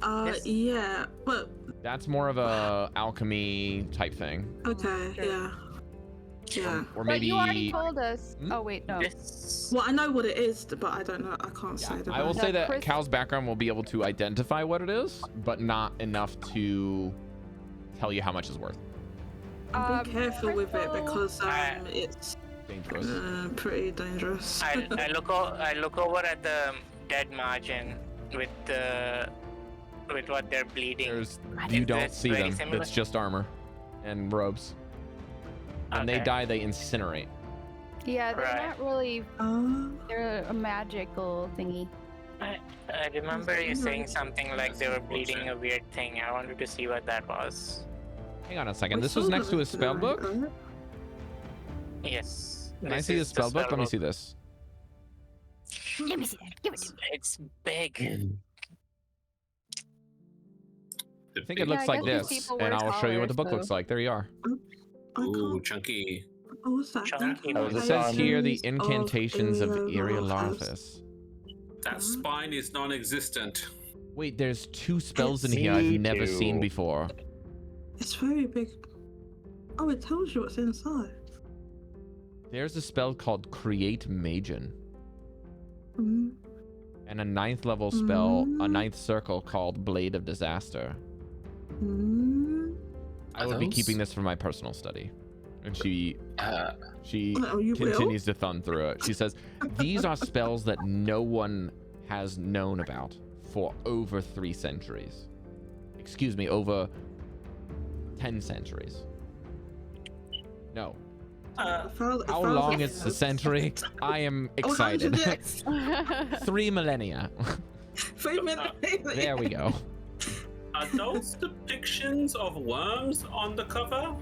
Yes. Yeah, but That's more of a alchemy type thing, okay, Sure. yeah. Yeah. or But you already maybe. told us. Hmm? Oh wait, no. This. Well, I know what it is, but I don't know. I can't say Yeah, the I will word. say that Chris- Cal's background will be able to identify what it is, but not enough to tell you how much it's worth. Be careful with it crystal- because it's Dangerous. pretty dangerous. I look over at the dead margin with what they're bleeding. You Is don't this see very them. similar? It's just armor and robes. When they Okay. die, they incinerate. Yeah, they're Right. not really. Oh, They're a magical thingy. I remember you saying something like they were bleeding a weird thing. I wanted to see what that was. Hang on a second. we This was saw next them to a spell tonight, book? right? Yes. Can I this see the is spell book? Let me see book. this. Let me see that. Give it to me. It's big. I think it looks I like guess this, these people and wear I'll show you what the book collars, looks so- like. There you are. I Ooh, can't. chunky. Oh, what's that? Chunky. Oh, is It it says on- here the Of incantations of Eriolathus. Eriolathus. That spine is non-existent. Wait, there's 2 spells in It's here I've me never too. seen before. It's very big. Oh, it tells you what's inside. There's a spell called Create Magen, Mm. and a 9th level spell, a Mm. 9th circle called Blade of Disaster. Mm. I Are would be those- keeping this for my personal study. And she Oh, you will? continues to thumb through it. She says, these are spells that no one has known about for over 3 centuries. Excuse me, over 10 centuries. No. How long is the century? I am Oh, excited. 100 years. 3 millennia. 3 minutes. There we go. Are those depictions of worms on the cover?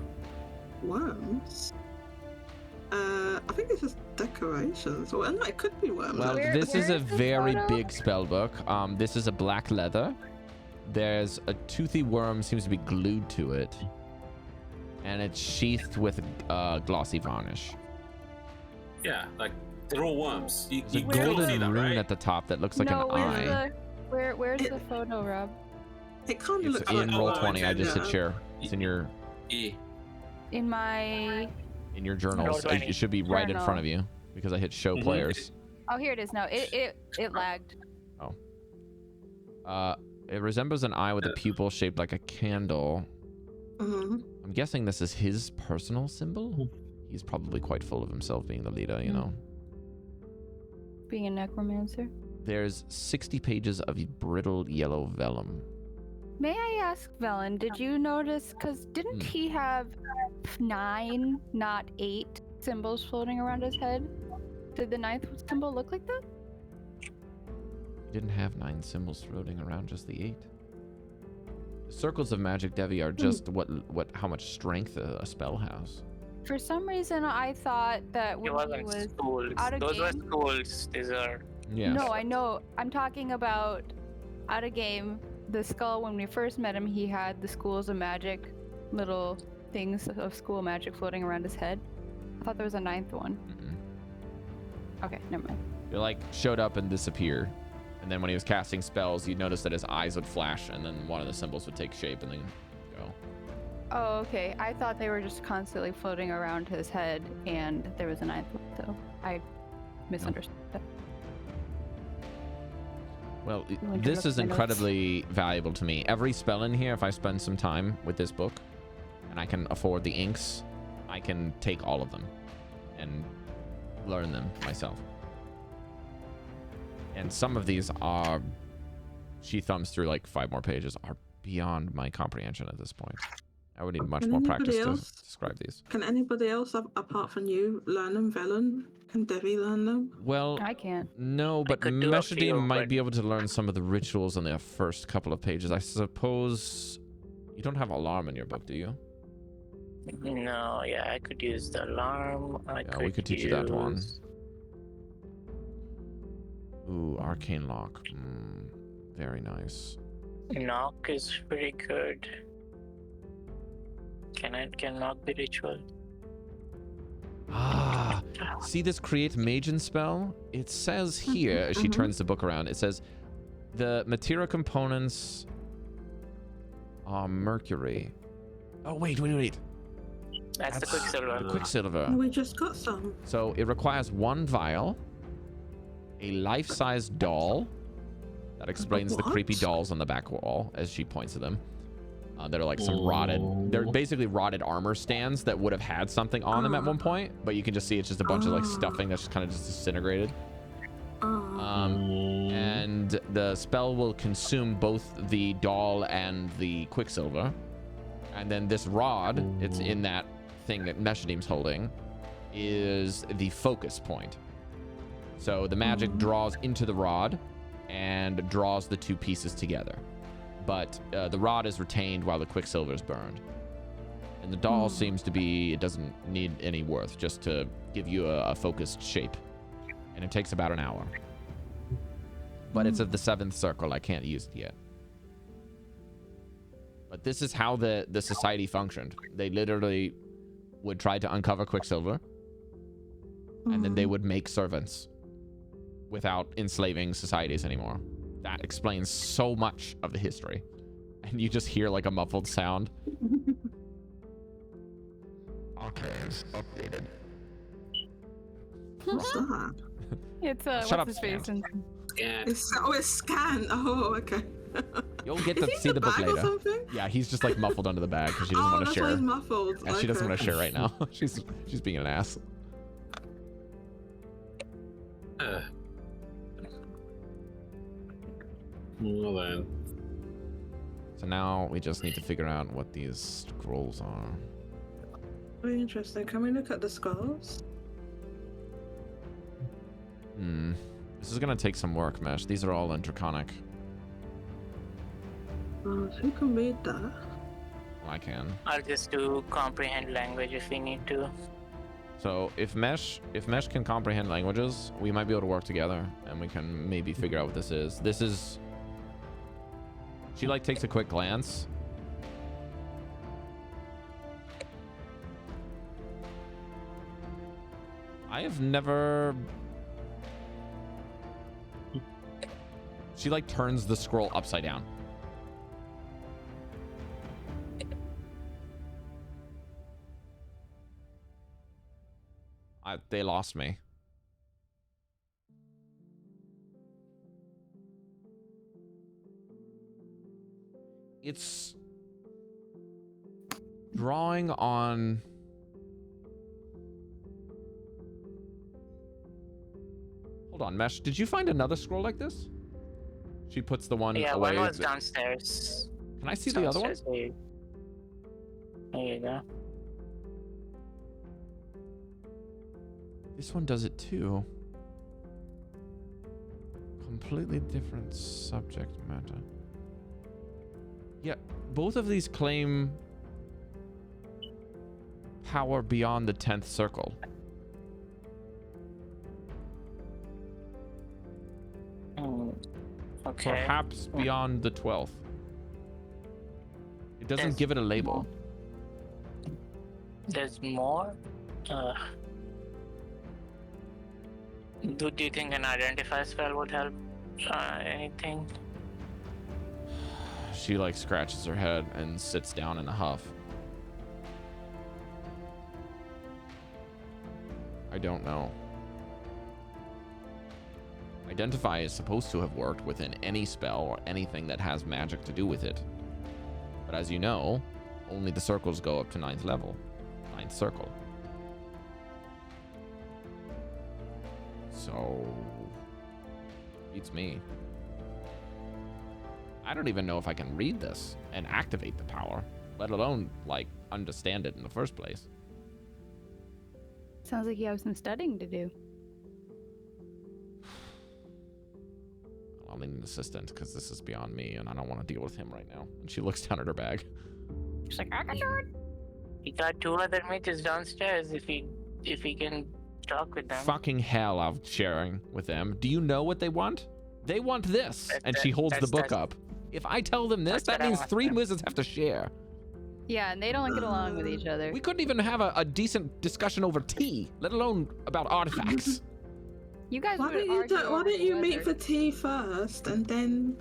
Worms? I think it's just decorations. Or no, it could be worms. Well, Where- this is where a is this very photo? big spell book. This is a black leather. There's a toothy worm seems to be glued to it, and it's sheathed with glossy varnish. Yeah, like they're all worms. You, There's a you can golden see that, rune right? at the top that looks like no, an eye. where's the photo, Rob? It kind of It's looks in like roll oh, 20. I just hit yeah. share. It's in your Yeah. In my. journals. Roll 20. It should be right in Journal. front of you because I hit show Mhm. players. Oh, here it is. No, it lagged. It resembles an eye with a pupil shaped like a candle. Mhm. I'm guessing this is his personal symbol. He's probably quite full of himself being the leader, you know. being a necromancer. There's 60 pages of brittle yellow vellum. May I ask, Velen, did you notice, because didn't he have 9, not 8 symbols floating around his head? Did the 9th symbol look like that? He didn't have 9 symbols floating around, just the 8. The circles of magic Devii are just how much strength a spell has. For some reason, I thought that It when he wasn't was schools. out of Those were game. schools. These are. Yeah. No, I know. I'm talking about out of game. The skull, when we first met him, he had the schools of magic, little things of school magic floating around his head. I thought there was a 9th one. Okay, never mind. It like showed up and disappeared. And then when he was casting spells, you'd notice that his eyes would flash and then one of the symbols would take shape and then go. Oh, okay. I thought they were just constantly floating around his head and there was a 9th one, so I misunderstood that. Well, Winter this looks is my notes. incredibly valuable to me. Every spell in here, if I spend some time with this book and I can afford the inks, I can take all of them and learn them myself. And some of these are, she thumbs through like 5 more pages, are beyond my comprehension at this point. I would need much Can more anybody practice to else? describe these. Can anybody else, apart from you, learn them? Velen? Can Devii learn them? Well, I can't. no, but could do a Meshadieme few, might but- be able to learn some of the rituals on the first couple of pages. I suppose you don't have alarm in your book, do you? No, yeah, I could use the alarm. Yeah, we could teach you that one. Ooh, arcane lock. Very nice. Knock is pretty good. Can knock be ritual? Ah, see this create magen spell? It says here, as she turns the book around, it says the material components are mercury. Oh, wait. That's the Quicksilver. The Quicksilver. We just got some. So it requires 1 vial, a life-size doll. That explains the What? creepy dolls on the back wall as she points to them. That are like some rotted, they're basically rotted armor stands that would have had something on them at one point, but you can just see it's just a bunch of like stuffing that's just kind of just disintegrated. And the spell will consume both the doll and the Quicksilver. And then this rod, it's in that thing that Meshadieme's holding, is the focus point. So the magic draws into the rod and draws the 2 pieces together. But the rod is retained while the Quicksilver is burned. And the doll seems to be, it doesn't need any worth, just to give you a focused shape. And it takes about an hour. But it's at the 7th circle, I can't use it yet. But this is how the society functioned. They literally would try to uncover Quicksilver, and then they would make servants without enslaving societies anymore. That explains so much of the history. And you just hear like a muffled sound. Archives updated. What's that? It's Shut what's up, his face? Stan. And It's scan. Oh, okay. You'll get Is to he in see the book bag or later. something? Yeah, he's just like muffled under the bag because she doesn't Oh, want to that's why share. he's muffled. And she doesn't Okay. want to share right now. she's being an ass. well then, So now we just need to figure out what these scrolls are. Very interesting. Can we look at the skulls? This is gonna take some work, Mesh. These are all in Draconic. Who can read that? I can. I'll just do comprehend language if we need to. So if Mesh can comprehend languages, we might be able to work together and we can maybe figure out what this is. This is. She like takes a quick glance. I have never. She like turns the scroll upside down. They lost me. It's drawing on. Hold Hold on, Mesh. Did you find another scroll like this? She puts the one Yeah, away. one was downstairs. Can I see the other one? Downstairs, there you go. This one does it too. Completely different subject matter. Yeah, both of these claim power beyond the 10th circle. Okay. Perhaps beyond the 12th. It doesn't There's give it a label. There's more. Do you think an identify spell would help? Anything? She like scratches her head and sits down in a huff. I don't know. Identify is supposed to have worked within any spell or anything that has magic to do with it. But as you know, only the circles go up to 9th level. 9th circle. So... beats me. I don't even know if I can read this and activate the power, let alone, like, understand it in the first place. Sounds like you have some studying to do. I'll need an assistant because this is beyond me and I don't want to deal with him right now. And she looks down at her bag. She's like, I can do it. We got 2 other mages downstairs. If we can talk with them. Fucking hell, I'm sharing with them. Do you know what they want? They want this. And she holds the book up. If I tell them this, that means 3 wizards have to share. Yeah, and they don't get along with each other. We couldn't even have a decent discussion over tea, let alone about artifacts. You guys Why don't you meet for tea first, and then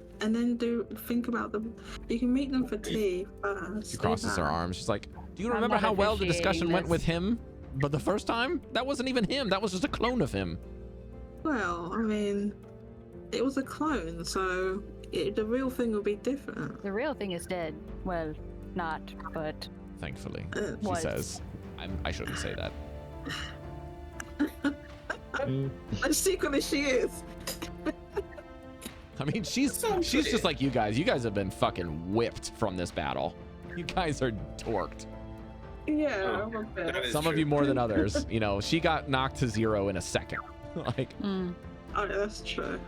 think about the. You can meet them for tea first. She crosses her arms. She's like, "Do you remember how well the discussion went with him? But the first time, that wasn't even him. That was just a clone of him." Well, I mean, it was a clone, so the real thing will be different. The real thing is dead. Well, not, but. Thankfully, she says. I shouldn't say that. As secretly she is. I mean, she's just like you guys. You guys have been fucking whipped from this battle. You guys are torqued. Yeah, some of you more than others. You know, she got knocked to 0 in a second. Like, oh, yeah, that's true.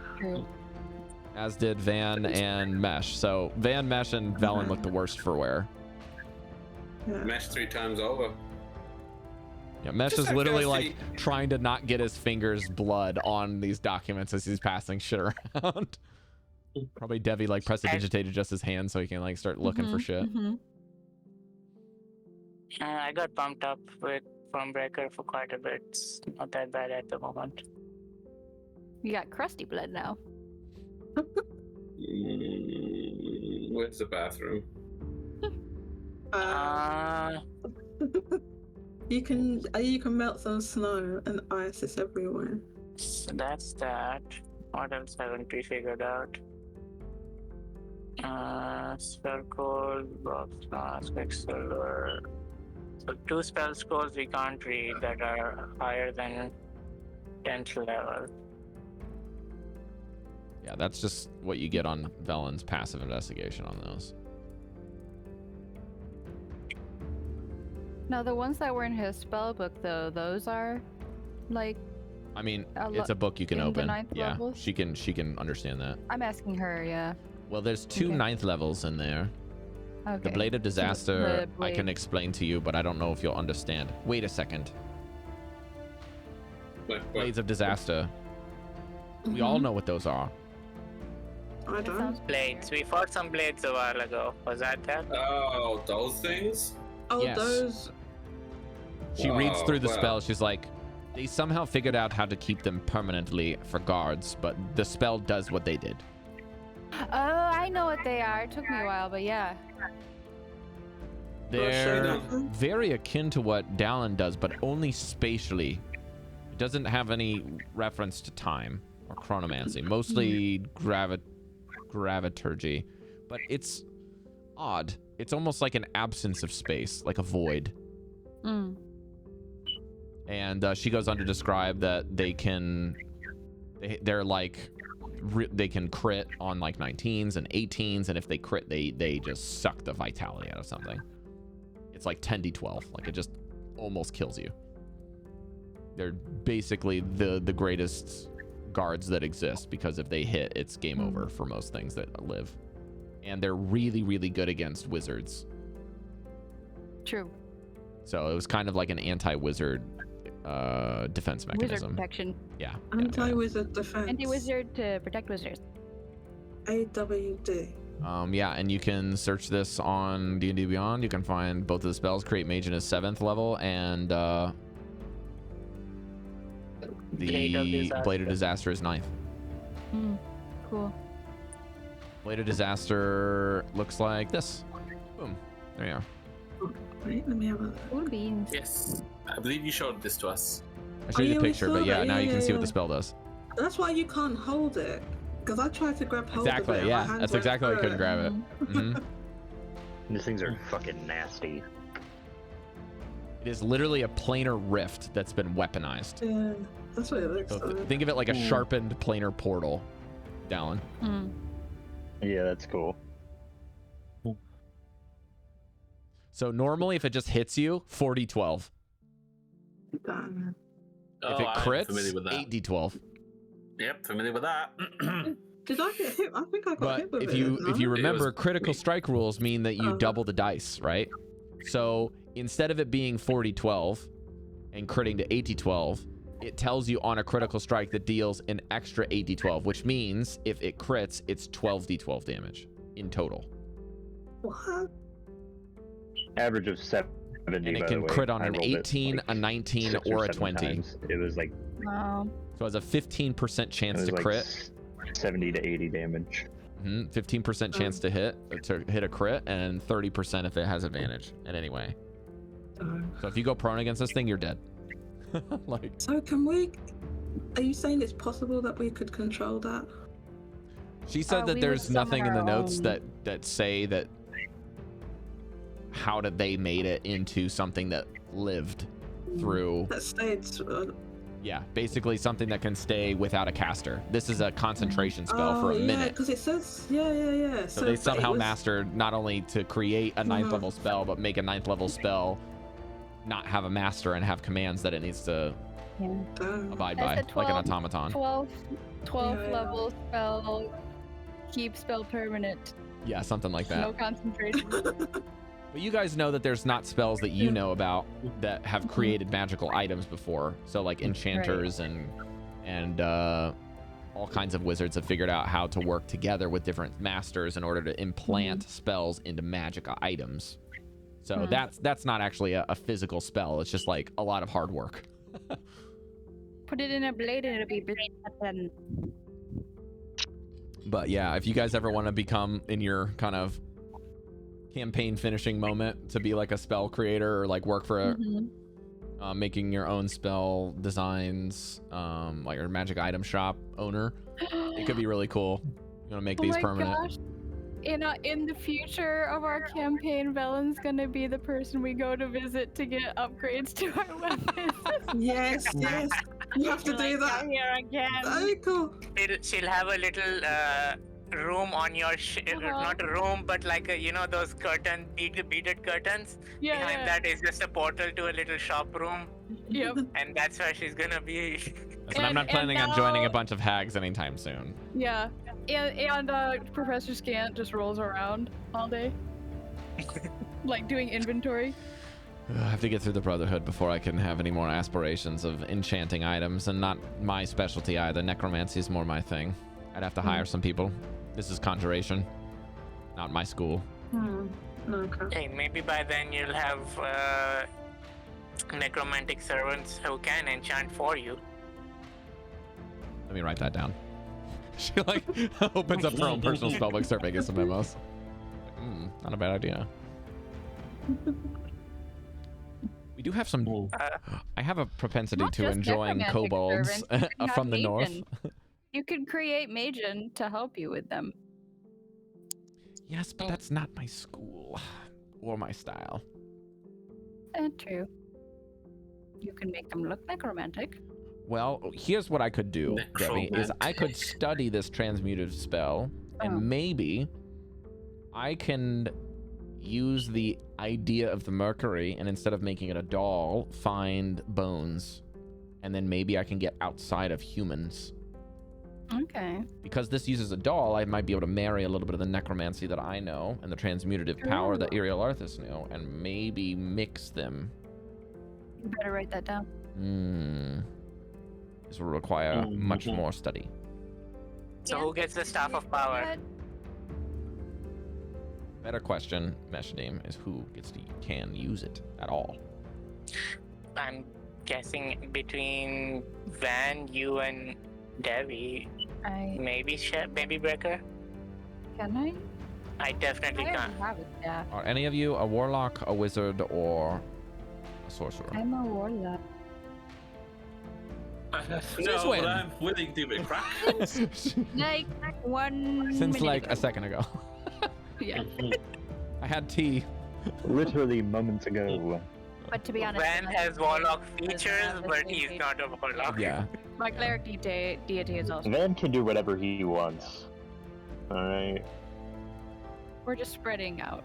As did Van and Mesh. So Van, Mesh, and Velen look the worst for wear. Yeah. Mesh 3 times over. Yeah, Mesh is literally like trying to not get his fingers blood on these documents as he's passing shit around. Probably Devii like prestidigitated just his hand so he can like start looking for shit. I got pumped up from Breker for quite a bit. It's not that bad at the moment. You got crusty blood now. Where's the bathroom? You can melt some snow and ice is everywhere. So that's that. What else haven't we figured out? Spell code, box aspect silver. So 2 spell scrolls we can't read that are higher than 10th level. Yeah, that's just what you get on Velen's passive investigation on those. Now, the ones that were in his spell book, though, those are, like... I mean, it's a book you can open. Yeah, levels? she can understand that. I'm asking her, yeah. Well, there's 2 9th levels in there. Okay. The Blade of Disaster, The I can explain to you, but I don't know if you'll understand. Wait a second. Blades of Disaster. We all know what those are. I don't. Blades. We fought some blades a while ago. Was that? Oh, those things? Oh, Yes. those. She reads through the spell. She's like, they somehow figured out how to keep them permanently for guards, but the spell does what they did. Oh, I know what they are. It took me a while, but yeah. They're very akin to what Dallan does, but only spatially. It doesn't have any reference to time or chronomancy. Mostly graviturgy. But it's odd. It's almost like an absence of space, like a void. And she goes on to describe that they can They're like they can crit on like 19s and 18s, and if they crit, they just suck the vitality out of something. It's like 10d12, like it just almost kills you. They're basically the greatest guards that exist, because if they hit, it's game over for most things that live. And they're really, really good against wizards. True. So it was kind of like an anti-wizard defense mechanism. Wizard protection. Yeah. Anti-wizard defense. Anti-wizard to protect wizards. AWD. Yeah, and you can search this on D&D Beyond. You can find both of the spells. Create Mage in his 7th level, and the Blade of Disaster is 9th. Cool. Blade of Disaster looks like this. Boom. There you are. Wait, let me have a Cool beans. Yes, I believe you showed this to us. I showed you the we picture, saw but yeah, that. now you can see what Yeah. the spell does. That's why you can't hold it. Because I tried to grab hold of it. Exactly, and my yeah. hands That's went exactly why I through couldn't grab it. Mm-hmm. These things are fucking nasty. It is literally a planar rift that's been weaponized. Yeah, that's what it looks So like. think of it like a sharpened planar portal, Dallan. Yeah, that's cool. So normally if it just hits you, 4d12. Damn. If it I'm crits, familiar with that. 8d12. Yep, familiar with that. Did I get hit? I think I got But hit with if it. you no? remember, critical strike rules mean that you Oh. double the dice, right? So instead of it being 4d12 and critting to 8d12, it tells you on a critical strike that deals an extra 8d12, which means if it crits, it's 12d12 damage in total. What? Average of 70. And it by can the way. crit on I an rolled it, 18, like, a 19, 6 or a 7 20. times. It was like Wow. So it has a 15% chance it was to like crit. 70 to 80 damage. 15% chance to hit a crit, and 30% if it has advantage in any way. So if you go prone against this thing, you're dead. Like, So can we? Are you saying it's possible that we could control that? she said that We there's would nothing in the summon our notes own. that say that how did they made it into something that lived through. That stayed. Yeah, basically something that can stay without a caster. This is a concentration spell for a yeah, minute. because it says yeah. So they but somehow it was- mastered not only to create a 9th level spell, but make a 9th level spell not have a master and have commands that it needs to abide by, That's a like an 12 automaton. 12th Yeah. level spell. Keep spell permanent. Yeah, something like No that. concentration. But you guys know that there's not spells that you know about that have created magical items before. So like enchanters and all kinds of wizards have figured out how to work together with different masters in order to implant spells into magic items. So that's not actually a physical spell. It's just like a lot of hard work. Put it in a blade and it'll be bitten. But yeah, if you guys ever want to become in your kind of campaign finishing moment to be like a spell creator or like work for a making your own spell designs, like your magic item shop owner, it could be really cool. You want to make these permanent. Gosh. In the future of our campaign, Velen's gonna be the person we go to visit to get upgrades to our weapons. Yes. You have to do that. Come here again. Very cool. She'll have a little room on your not a room, but like those beaded curtains. Yeah. Behind that is just a portal to a little shop room, Yep. and that's where she's gonna be. And I'm not And planning on joining a now- bunch of hags anytime soon. Yeah. And Professor Scant just rolls around all day. Like doing inventory. I have to get through the Brotherhood before I can have any more aspirations of enchanting items, and not my specialty either. Necromancy is more my thing. I'd have to hire some people. This is conjuration, not my school. Okay. Hey, maybe by then you'll have necromantic servants who can enchant for you. Let me write that down. She like opens up her own personal spellbook, start making some memos. Not a bad idea. We do have some. I have a propensity Not to just enjoying necromantic kobolds servants, you can from have the north. magen. You could create Magen to help you with them. Yes, but that's not my school or my style. True. You can make them look necromantic. Well, here's what I could do, Devii, is I could study this transmutive spell, and maybe I can use the idea of the mercury, and instead of making it a doll, find bones, and then maybe I can get outside of humans. Okay. Because this uses a doll, I might be able to marry a little bit of the necromancy that I know and the transmutative power that Iriel Arthas knew, and maybe mix them. You better write that down. This will require much more study. So who gets the Staff of Power? Better question, Meshadieme, is who can use it at all. I'm guessing between Van, you, and Devii. Maybe Breker. Can I? I definitely I can't. have it, yeah. Are any of you a warlock, a wizard, or a sorcerer? I'm a warlock. No, but I'm willing to be crack. Like one Since minute like ago. a second ago. Yeah. I had tea. Literally moments ago. But to be honest, Van has warlock features, but he's not a warlock. Yeah. my cleric deity is also. Van can do whatever he wants. Alright. We're just spreading out.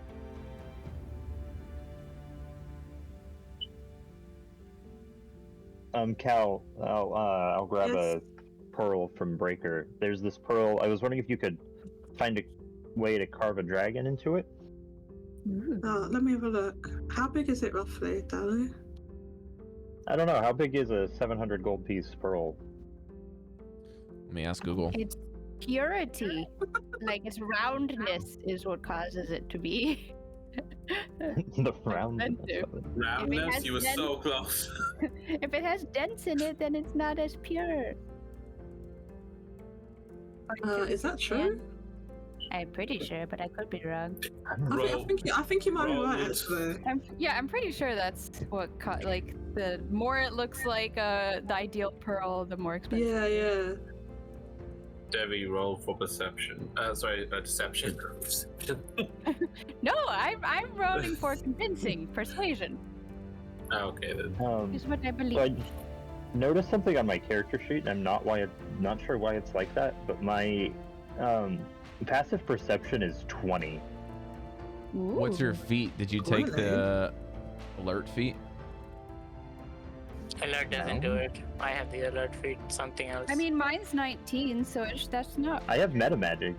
Cal, I'll grab Yes. a pearl from Breker. There's this pearl. I was wondering if you could find a way to carve a dragon into it. Oh, let me have a look. How big is it roughly, Dallan? I don't know. How big is a 700 gold piece pearl? Let me ask Google. It's purity. Like its roundness is what causes it to be. The round. Expensive. Roundness, you were so close. If it has dents in it, then it's not as pure. Is that true? I'm pretty sure, but I could be wrong. I think you might be right, actually. I'm pretty sure that's what like the more it looks like the ideal pearl, the more expensive. Yeah. Devii, roll for perception. Deception. No, I'm rolling for convincing persuasion. Okay then. Is what I believe. So I noticed something on my character sheet, and I'm not sure why it's like that, but my passive perception is 20. What's your feat? Did you take the alert feat? Alert doesn't do it. I have the alert feat. Something else. I mean, mine's 19, so that's not. I have meta magic.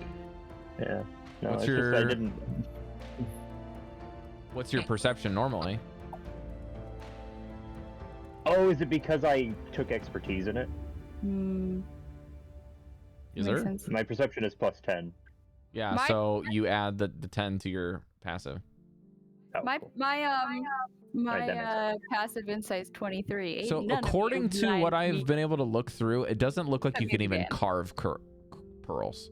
Yeah. No, What's it's your- just I didn't. What's your perception normally? Oh, is it because I took expertise in it? Is Makes there? sense. My perception is plus 10. Yeah, My- so you add the 10 to your passive. Oh, My cool. my that makes passive insight's 23. Ain't So none of you according to blind what me. I've been able to look through, it doesn't look like you can even Damn. carve pearls.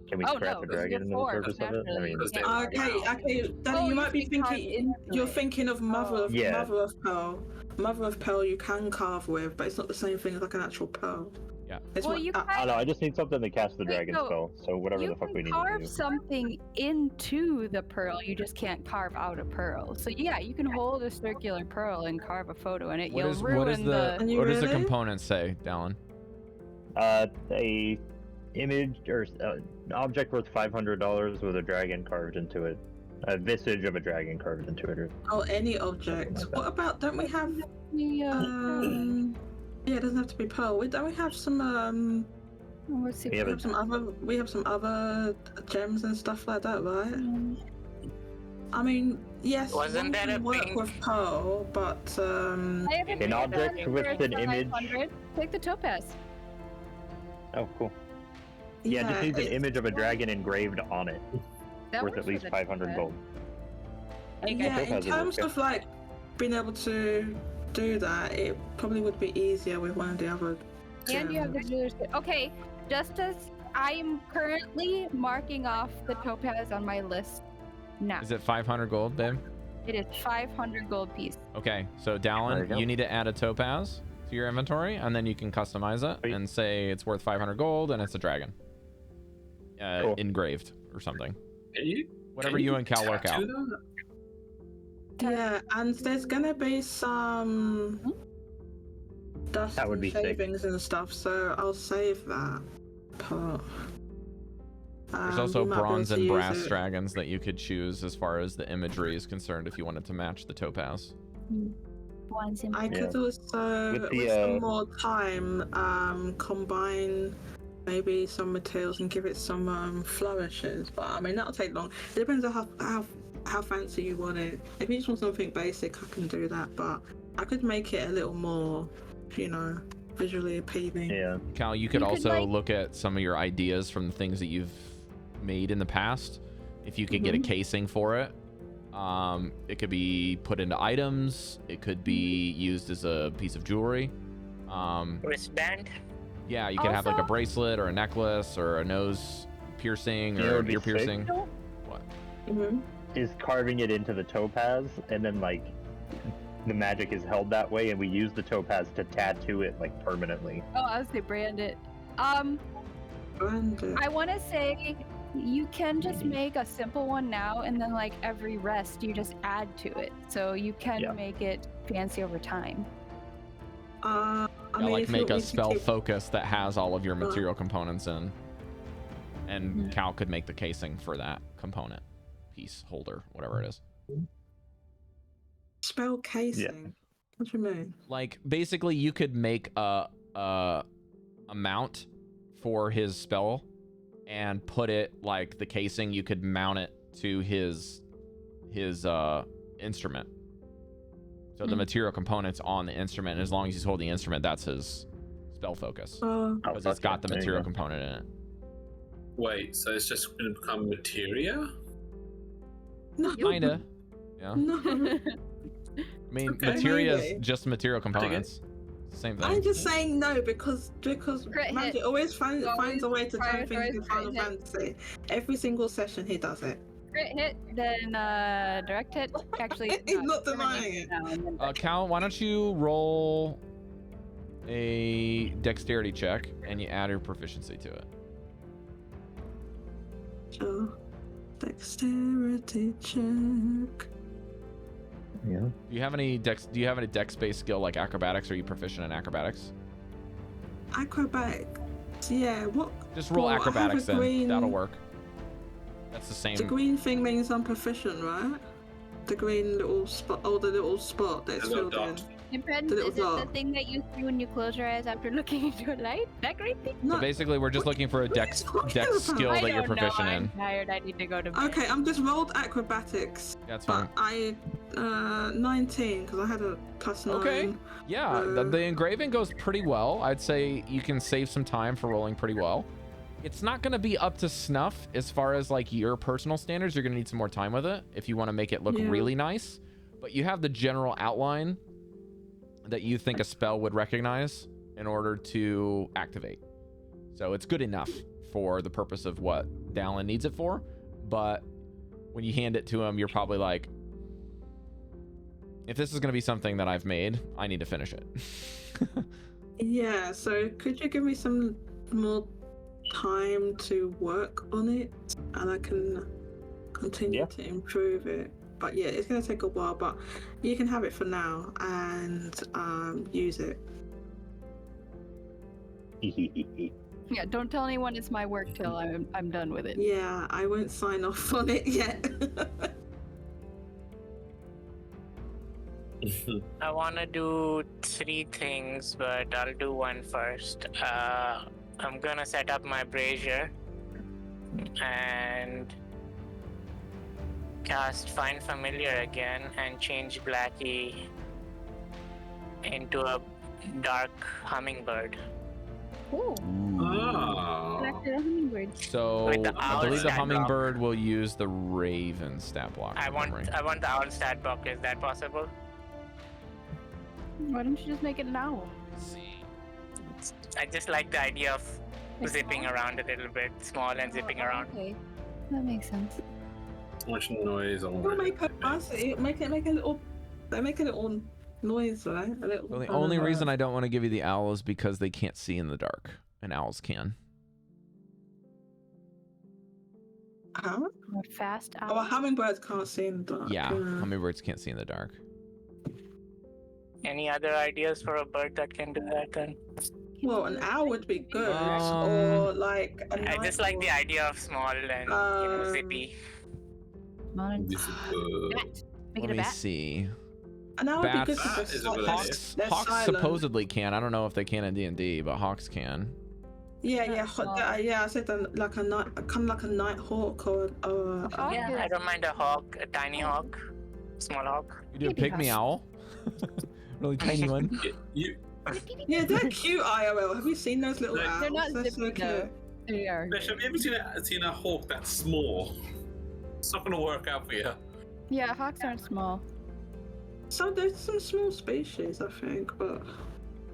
Can we Oh, scrap no, a it was dragon into the before, surface of it? I naturally. mean, Yeah. Okay, Danny, Oh, you might be can carve thinking. into You're it. thinking of Mother of Yeah. Mother of Pearl. Mother of Pearl, you can carve with, but it's not the same thing as like an actual pearl. Yeah. It's Well, what- you I don't know. I just need something to cast the Wait, dragon no. spell. So whatever You the fuck we can need carve to do. something into the pearl, you just can't carve out a pearl. So yeah, you can hold a circular pearl and carve a photo in it. What You'll is ruin the Can you what does the really? component say, Dallan? A image or an object worth $500 with a dragon carved into it. A visage of a dragon carved into it. Or Oh, any object. like that. What about? Don't we have? Yeah. Yeah, it doesn't have to be pearl. Don't we have some? Let's see. We have a- We have some other gems and stuff like that, right? I mean, yes, Wasn't one that can a work pink- with pearl, but I have An object dragon with worth an image. 500. Take the topaz. Oh, cool. Yeah, it just needs an it's- image of a dragon engraved on it, That worth works at least for the 500 topaz. gold. Yeah, in Topaz is terms okay. of like being able to do that, it probably would be easier with one of the other. And you have the gems. jeweler's kit. Okay, just as I am currently marking off the topaz on my list now. Is it 500 gold, babe? It is 500 gold piece. Okay, so There you Dallan, go. you need to add a topaz to your inventory, and then you can customize it Sweet. and say it's worth 500 gold and it's a dragon. Cool. Engraved or something. Can you? Whatever can you and Cal work out. tattoo that? Yeah, and there's gonna be some. dust That would and be sick. shavings and stuff, so I'll save that part. There's We also might be able bronze to and use brass it. dragons that you could choose as far as the imagery is concerned if you wanted to match the topaz. Ones in I could Yeah. also, With with, the, some more time, combine maybe some materials and give it some flourishes. But I mean, that'll take long. It depends on how fancy you want it. If you just want something basic, I can do that. But I could make it a little more, visually appealing. Yeah. Cal, you could You could, also like- look at some of your ideas from the things that you've made in the past. If you could get a casing for it, it could be put into items. It could be used as a piece of jewelry. Wristband. Yeah, you could have like a Also- bracelet or a necklace or a nose piercing You know or what'd be ear sick? piercing. What? Mm-hmm. Is carving it into the topaz, and then like the magic is held that way, and we use the topaz to tattoo it like permanently. Oh, I was gonna brand it. And I want to say you can just make a simple one now, and then like every rest you just add to it, so you can Yeah. make it fancy over time. I Yeah, mean, like if you make want a me to spell keep- focus that has all of your material components in. And Mhm. Cal could make the casing for that component. Piece, holder, whatever it is. spell casing. What do you mean? Like basically you could make a mount for his spell and put it like the casing, you could mount it to his instrument. So the material components on the instrument, and as long as he's holding the instrument, that's his spell focus. Oh, Because it's got the There you material go. component in it. Wait, so it's just going to become materia? no. Kinda. Yeah. No. I mean, Okay, materia is maybe. just material components. It's the same thing. I'm just saying no because Crit Magic hit. always finds Always a way to turn prioritize things into Final crit hit. Fantasy. Every single session he does it. Crit hit, then direct hit. Actually, He's not different denying names it. now, and then direct hit. Cal, why don't you roll a dexterity check and you add your proficiency to it. Sure. Dexterity check. Yeah. Do you have any dex based skill like acrobatics? Are you proficient in acrobatics? Acrobatics. Yeah. What? Just roll Well, I have a acrobatics then. green- That'll work. That's the same. The green thing means I'm proficient, right? The green little spot, or the little spot that's A little filled in. dot. Depends. The little Is it the dot. thing that you see when you close your eyes after looking into a light? That green thing? So No. basically, we're just What- looking for a what are you dex talking dex about? skill I that you're don't proficient know. I'm in. tired. I need to go to bed. Okay, I'm just rolled acrobatics, That's but fine. I 19 because I had a plus 9. Okay. Yeah, the engraving goes pretty well. I'd say you can save some time for rolling pretty well. It's not going to be up to snuff as far as like your personal standards. You're going to need some more time with it if you want to make it look Yeah. really nice. But you have the general outline that you think a spell would recognize in order to activate. So it's good enough for the purpose of what Dallan needs it for. But when you hand it to him, you're probably like, if this is going to be something that I've made, I need to finish it. Yeah, so could you give me some more time to work on it and I can continue Yeah. to improve it? But yeah, it's going to take a while, but you can have it for now and use it. Yeah, don't tell anyone it's my work till I'm done with it. Yeah, I won't sign off on it yet. I want to do 3 things, but I'll do one first. I'm gonna set up my brazier and cast Find Familiar again and change Blackie into a dark hummingbird. Cool. Oh. Back to the hummingbird. So With the I owl believe the stat block. hummingbird will use the raven stat block. I from want memory. the owl stat block. Is that possible? Why don't you just make it an owl? I just like the idea of Like zipping small? around a little bit, small and zipping around. Okay, that makes sense. So much noise all We'll around. make a buzz. Make a little. They make a little noise, right? A little. Well, the only reason I don't want to give you the owl is because they can't see in the dark, and owls can. Huh? A fast Oh, owl. hummingbirds can't see in the dark. Yeah, hummingbirds can't see in the dark. Any other ideas for a bird that can do that then? Well, an owl would be good, Um, or like a I just like the nighthawk. idea of small and zippy. This is Bat. Make Let it a me bat. see. An owl would be good Bats because is a good Hawks, they're Hawks silent. supposedly can. I don't know if they can in D&D, but Hawks can. Yeah, Small. I said like a night, kind of like a nighthawk or Hawk Yeah, is- I don't mind a hawk, a tiny hawk, small hawk. You do a Maybe pygmy Hawks. owl. Really tiny one. you. yeah, they're cute. IRL. Have you seen those little They're owls? They're not so zippy though. cute. They are. Mesh, have you ever seen a hawk that's small? It's not gonna work out for you. Yeah, hawks aren't small, So there's some small species, I think,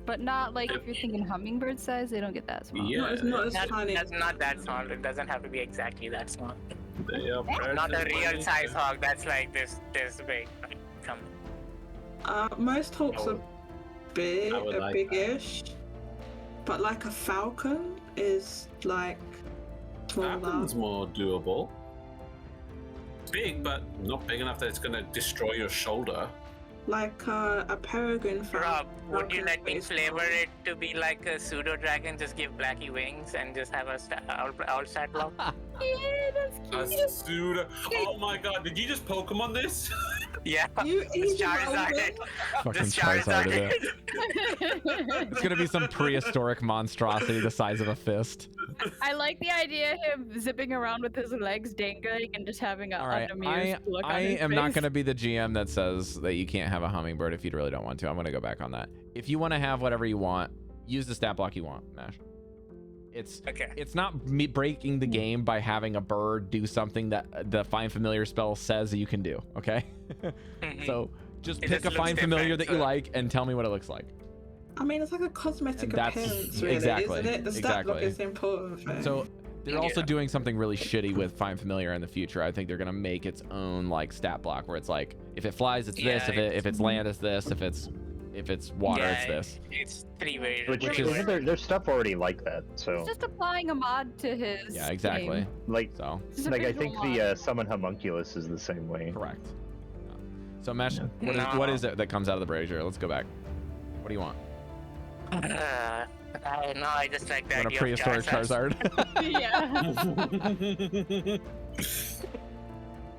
but not like if you're thinking hummingbird size. They don't get that small. Yeah, not as Not, tiny. that's not that small. It doesn't have to be exactly that small. they are Not a birds real and size hawk. That's like this big. Come. Most hawks I are big, I would are like big-ish, but like a falcon is like smaller. Falcon's more doable. Big, but not big enough that it's gonna destroy your shoulder. Like a peregrine falcon. Rob, would you falcon's let me pretty flavor small. it to be like a pseudo dragon? Just give Blackie wings and just have a owl stat block? Yeah, that's A cute. pseudo. Oh my god! Did you just Pokemon this? Yeah. You Just easy Charizard roll it. it. Fucking Just Charizard Charizard it. It's gonna be some prehistoric monstrosity the size of a fist. I like the idea of him zipping around with his legs dangling and just having an All right, unamused look on I his am not face. going to be the GM that says that you can't have a hummingbird if you really don't want to. I'm going to go back on that. If you want to have whatever you want, use the stat block you want, Mash. Okay. It's not me breaking the game by having a bird do something that the Find Familiar spell says that you can do, okay? Mhm. So just It pick just a looks Find Familiar different, that you so- like and tell me what it looks like. I mean, it's like a cosmetic And that's- appearance, really, exactly, isn't it? The stat block exactly. is the important thing. So they're also Yeah. doing something really shitty with Find Familiar in the future. I think they're gonna make its own like stat block where it's like if it flies, it's this. Yeah, If it's land, it's this. If it's water, it's this. It's three-way. Which is- isn't there's stuff already like that. So It's just applying a mod to his. Yeah, exactly. game. like So It's a like I visual think the mod. summon homunculus is the same way. correct. So Mesh, Yeah. what is it that comes out of the brazier? Let's go back. What do you want? I don't know. I just like the You want a idea of prehistoric Charizard? Yeah.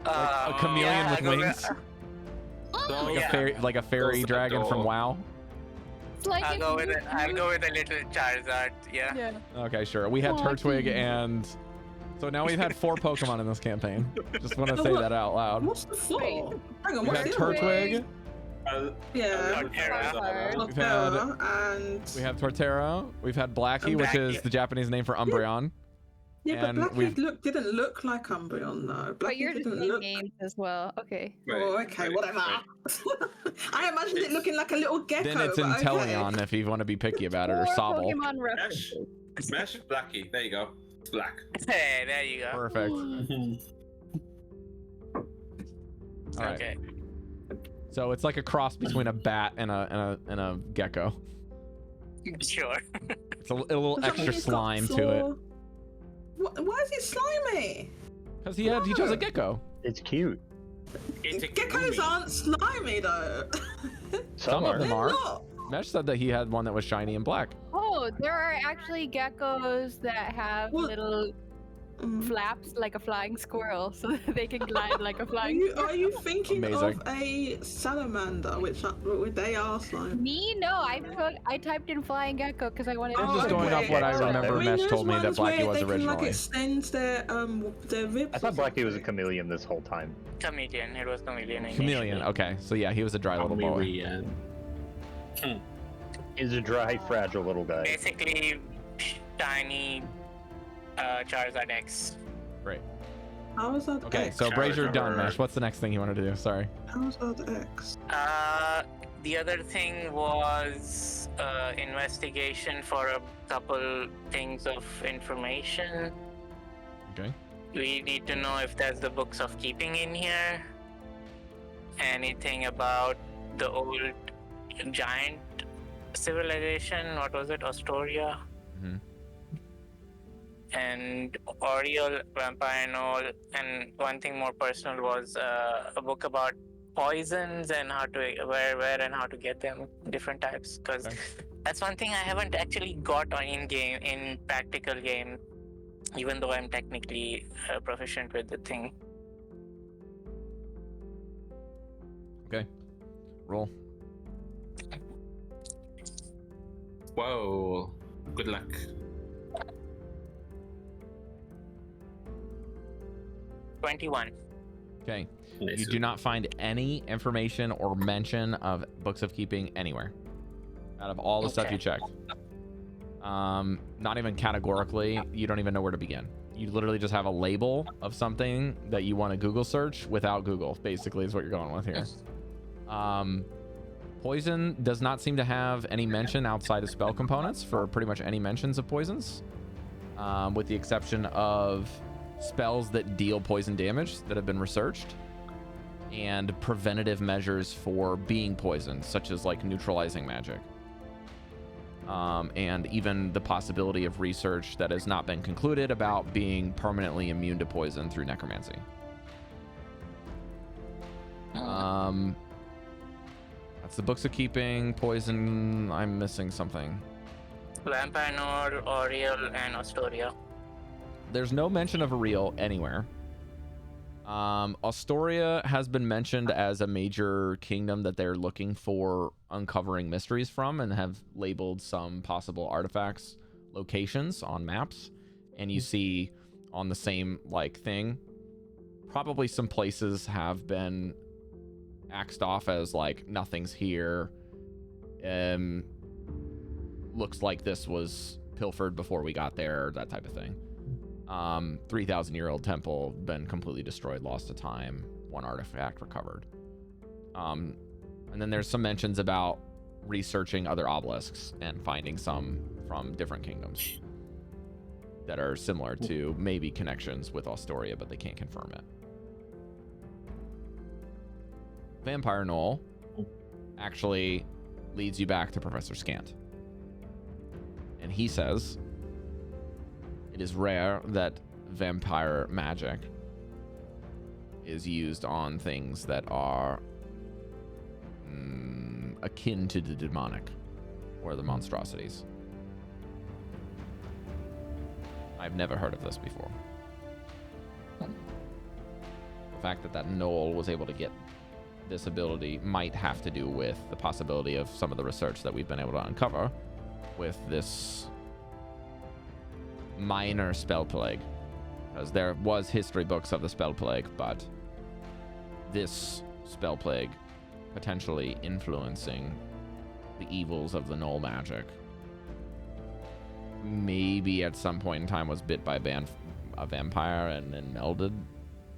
a chameleon with wings? So, Like a fairy Those are dragon from adorable. WoW? It's like I'll if go with you- it. I'll go with a little Charizard. Yeah. Yeah. Okay, sure. We had Oh, Turtwig cute. and... So now we've had 4 Pokemon in this campaign. Just want to say that out loud. What's the four? Wait. Hang on, We've what's had the other one? Turtwig, Yeah. Torterra. We've had- Torterra and we have Torterra, we've had Blackie, And which Blackie. is the Japanese name for Umbreon. yeah, and but we've- Blackie didn't look like Umbreon though. But Blackie you're just didn't saying look. names as well. Okay. Oh, okay, whatever. I imagined it looking like a little gecko. Then it's but okay. Inteleon if you want to be picky about it, or Four Sobble. Pokemon Mesh, references. Mesh, Blackie. There you go. It's black. Hey, there you go. Perfect. All right. Okay. So it's like a cross between a bat and a gecko. Sure. It's a little Does that mean extra he's got slime to it. floor? Why is he slimy? Because he chose a gecko. It's cute. It's a Geckos Gumi. aren't slimy though. Some of them They're are. not. Mesh said that he had one that was shiny and black. Oh, there are actually geckos that have What? little Mm. flaps like a flying squirrel, so that they can glide like a Are flying you, squirrel. are you thinking Amazing. of a salamander, which they are slimy? Me? No, I typed in flying gecko because I wanted I'm to just see going what off what I okay. remember. mean, Mesh there's told me that ones Blackie where was they can, like, originally. extend their ribs. I thought or Blackie was a something. chameleon this whole time. Chameleon. It was chameleon. Chameleon. initially. Okay, so yeah, he was a dry little boy. Chameleon. He's a dry, fragile little guy. Basically, tiny Charizard X. Great. How is that Okay, X? so Brazier done. Charizard. Mesh. What's the next thing you wanted to do? Sorry. How is that X? The other thing was investigation for a couple things of information. Okay. We need to know if there's the books of keeping in here. Anything about the old giant civilization. What was it? Astoria. Mhm. And Oriole, Vampire Knoll, and one thing more personal was a book about poisons and how to where and how to get them, different types, because Okay. that's one thing I haven't actually got on in practical game, even though I'm technically proficient with the thing. Okay. Roll. Whoa. Good luck. $21. Okay. Nice. You do not find any information or mention of books of keeping anywhere out of all the stuff Okay. you checked. Not even categorically. You don't even know where to begin. You literally just have a label of something that you want to Google search without Google, basically, is what you're going with here. Poison does not seem to have any mention outside of spell components for pretty much any mentions of poisons, with the exception of spells that deal poison damage that have been researched, and preventative measures for being poisoned, such as like neutralizing magic. And even the possibility of research that has not been concluded about being permanently immune to poison through necromancy. That's the books of keeping. Poison, I'm missing something. Vampire Nord, Oriel, and Astoria. There's no mention of a reel anywhere. Astoria has been mentioned as a major kingdom that they're looking for uncovering mysteries from, and have labeled some possible artifacts locations on maps. And you see on the same like thing, probably some places have been axed off as like nothing's here. Looks like this was pilfered before we got there, that type of thing. 3,000-year-old temple been completely destroyed, lost to time, one artifact recovered. And then there's some mentions about researching other obelisks and finding some from different kingdoms that are similar to maybe connections with Astoria, but they can't confirm it. Vampire Knoll actually leads you back to Professor Scant. And he says it is rare that vampire magic is used on things that are akin to the demonic or the monstrosities. I've never heard of this before. The fact that Knoll was able to get this ability might have to do with the possibility of some of the research that we've been able to uncover with this minor spell plague, because there was history books of the spell plague, but this spell plague potentially influencing the evils of the Knoll magic maybe at some point in time was bit by a vampire and then melded.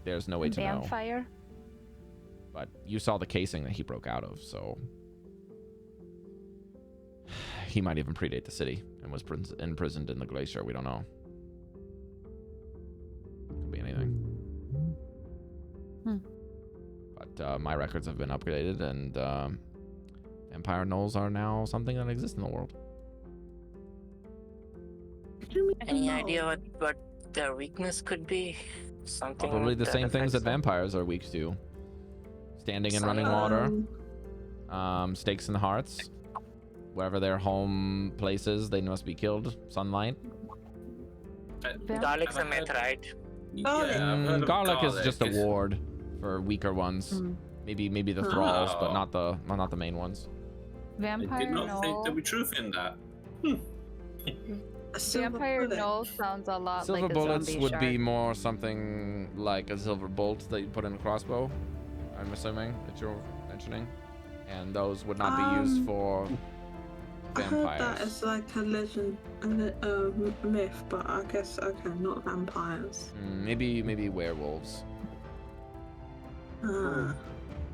There's no way to know. Vampire? But you saw the casing that he broke out of, so he might even predate the city and was imprisoned in the glacier. We don't know. Could be anything. But my records have been upgraded, and vampire gnolls are now something that exists in the world. Any idea what their weakness could be? Something Probably the that same things that affects them? vampires are weak to. Standing in running water, stakes in the hearts, wherever their home places, they must be killed. Sunlight. Garlic's a myth, right? Garlic. Yeah, I've heard of Garlic is just a It's- ward for weaker ones. Maybe the thralls, but Oh. not the main ones. I Vampire did not think Knoll. there'd be truth in that. A silver Vampire bullet. Knoll sounds a lot Silver like a bullets zombie would shark. be more something like a silver bolt that you put in a crossbow, I'm assuming that you're mentioning. And those would not be used for I heard that vampires. as like a legend, a myth, but I guess not vampires. Maybe werewolves. Ah,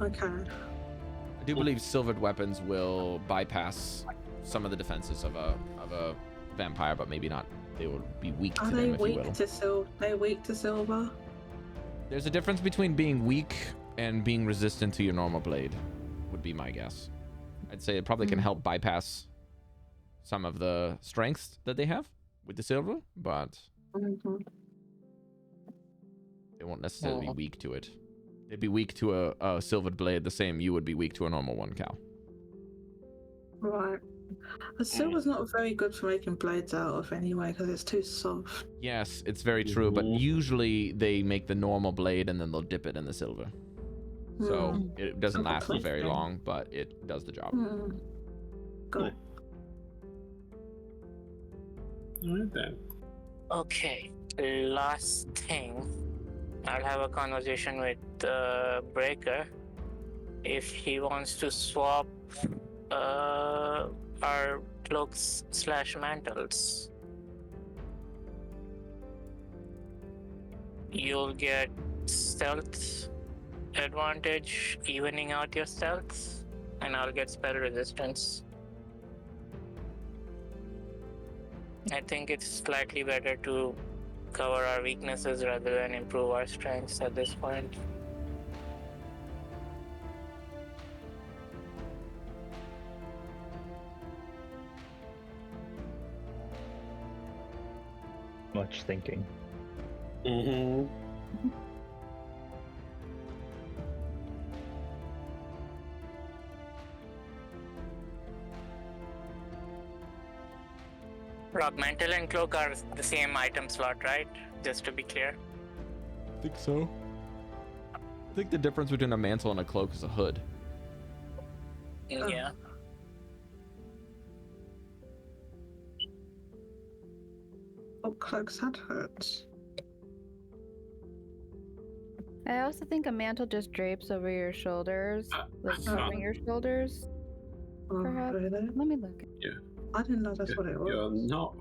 okay. I do believe silvered weapons will bypass some of the defenses of a vampire, but maybe not. They will be weak to Are them, they if you will. weak to silver? They weak to silver? There's a difference between being weak and being resistant to your normal blade, would be my guess. I'd say it probably can help bypass some of the strengths that they have with the silver, but Mhm. they won't necessarily be weak to it. They'd be weak to a silvered blade the same you would be weak to a normal one, Cal. Right. A silver's not very good for making blades out of anyway, because it's too soft. Yes, it's very true, but usually they make the normal blade and then they'll dip it in the silver. So it doesn't last for very long, but it does the job. Got it. Alright then. Okay, last thing. I'll have a conversation with Breker if he wants to swap our cloaks / mantles. You'll get stealth advantage, evening out your stealth, and I'll get spell resistance. I think it's slightly better to cover our weaknesses rather than improve our strengths at this point. Much thinking. Rob, mantle and cloak are the same item slot, right? Just to be clear. I think so. I think the difference between a mantle and a cloak is a hood. Yeah. Oh, cloaks had hoods. I also think a mantle just drapes over your shoulders, like covering your shoulders. Perhaps. Really? Let me look. I didn't know that's what it was. You're not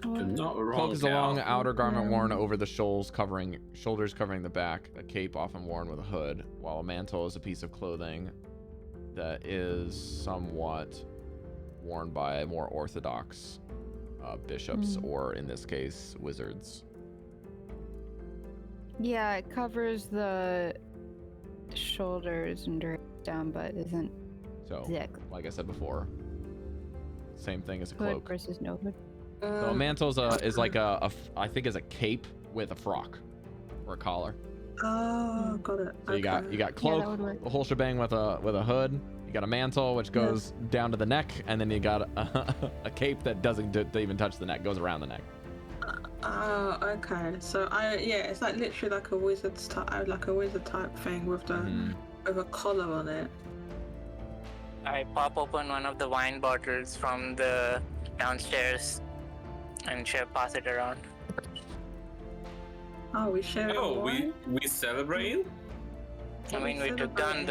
wrong. Cloak is a long Cal. outer garment worn over the shoulders covering the back. A cape often worn with a hood, while a mantle is a piece of clothing that is somewhat worn by more orthodox bishops, or in this case, wizards. Yeah, it covers the shoulders and drapes down, but isn't So, exactly. like I said before, same thing as a Hood cloak. versus no hood. So a mantle is like I think is a cape with a frock or a collar. Oh, got it. So you got cloak, would work. the whole shebang with a hood. You got a mantle which goes down to the neck, and then you got a cape that doesn't even touch the neck, goes around the neck. Oh, okay. So it's like literally like a wizard type thing with the with a collar on it. I pop open one of the wine bottles from the downstairs and pass it around. Oh, we share. Oh, we celebrating? I mean, we took down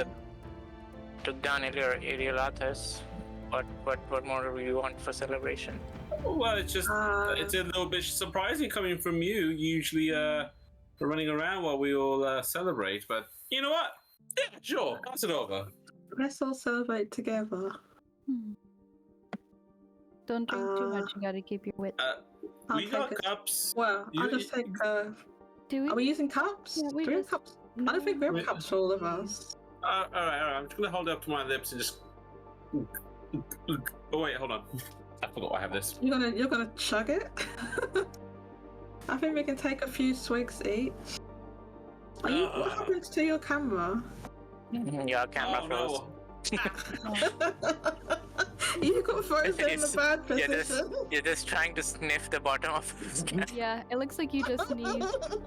Eliolathus. What more do you want for celebration? Well, it's just it's a little bit surprising coming from you. Usually, running around while we all celebrate. But you know what? Yeah, sure. Pass it over. Let's all celebrate together. Don't drink too much. You gotta keep your wit. We got cups. Well, I'll just take. Do we? Are we using cups? Yeah, we Do we have just- cups? I don't think we have cups for all of us. All right. I'm just gonna hold it up to my lips and just. Oh wait, hold on. I forgot I have this. You're gonna chug it? I think we can take a few swigs each. What happened to your camera? Your camera froze. You got frozen in a bad position. You're just trying to sniff the bottom of his camera. Yeah, it looks like you just sneezed.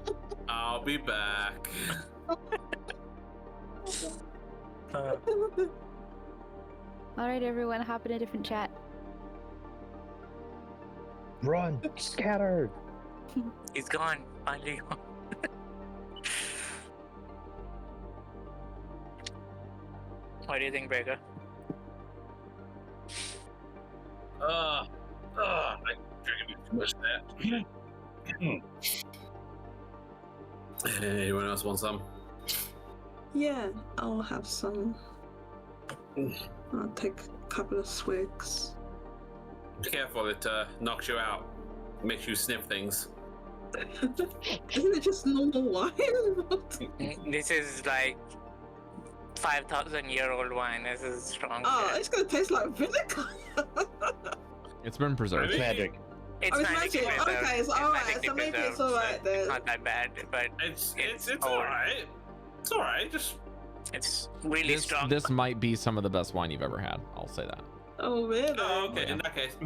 I'll be back. Alright, everyone, hop in a different chat. Run! Scatter! He's gone. Finally gone. What do you think, Breker? I drinking too much there. Anyone else want some? Yeah, I'll have some. I'll take a couple of swigs. Be careful, it knocks you out. Makes you sniff things. Isn't it just normal wine? This is like 5,000-year-old wine. This is strong. Oh, it's gonna taste like vinegar. It's been preserved. Really? Magic. It's Oh, it's magically magic. preserved. Okay, it's alright. So maybe it's alright then. It's not that bad, but It's old. alright. It's all right. Just It's really strong. This might be some of the best wine you've ever had. I'll say that. Oh, really? oh, okay. In that case,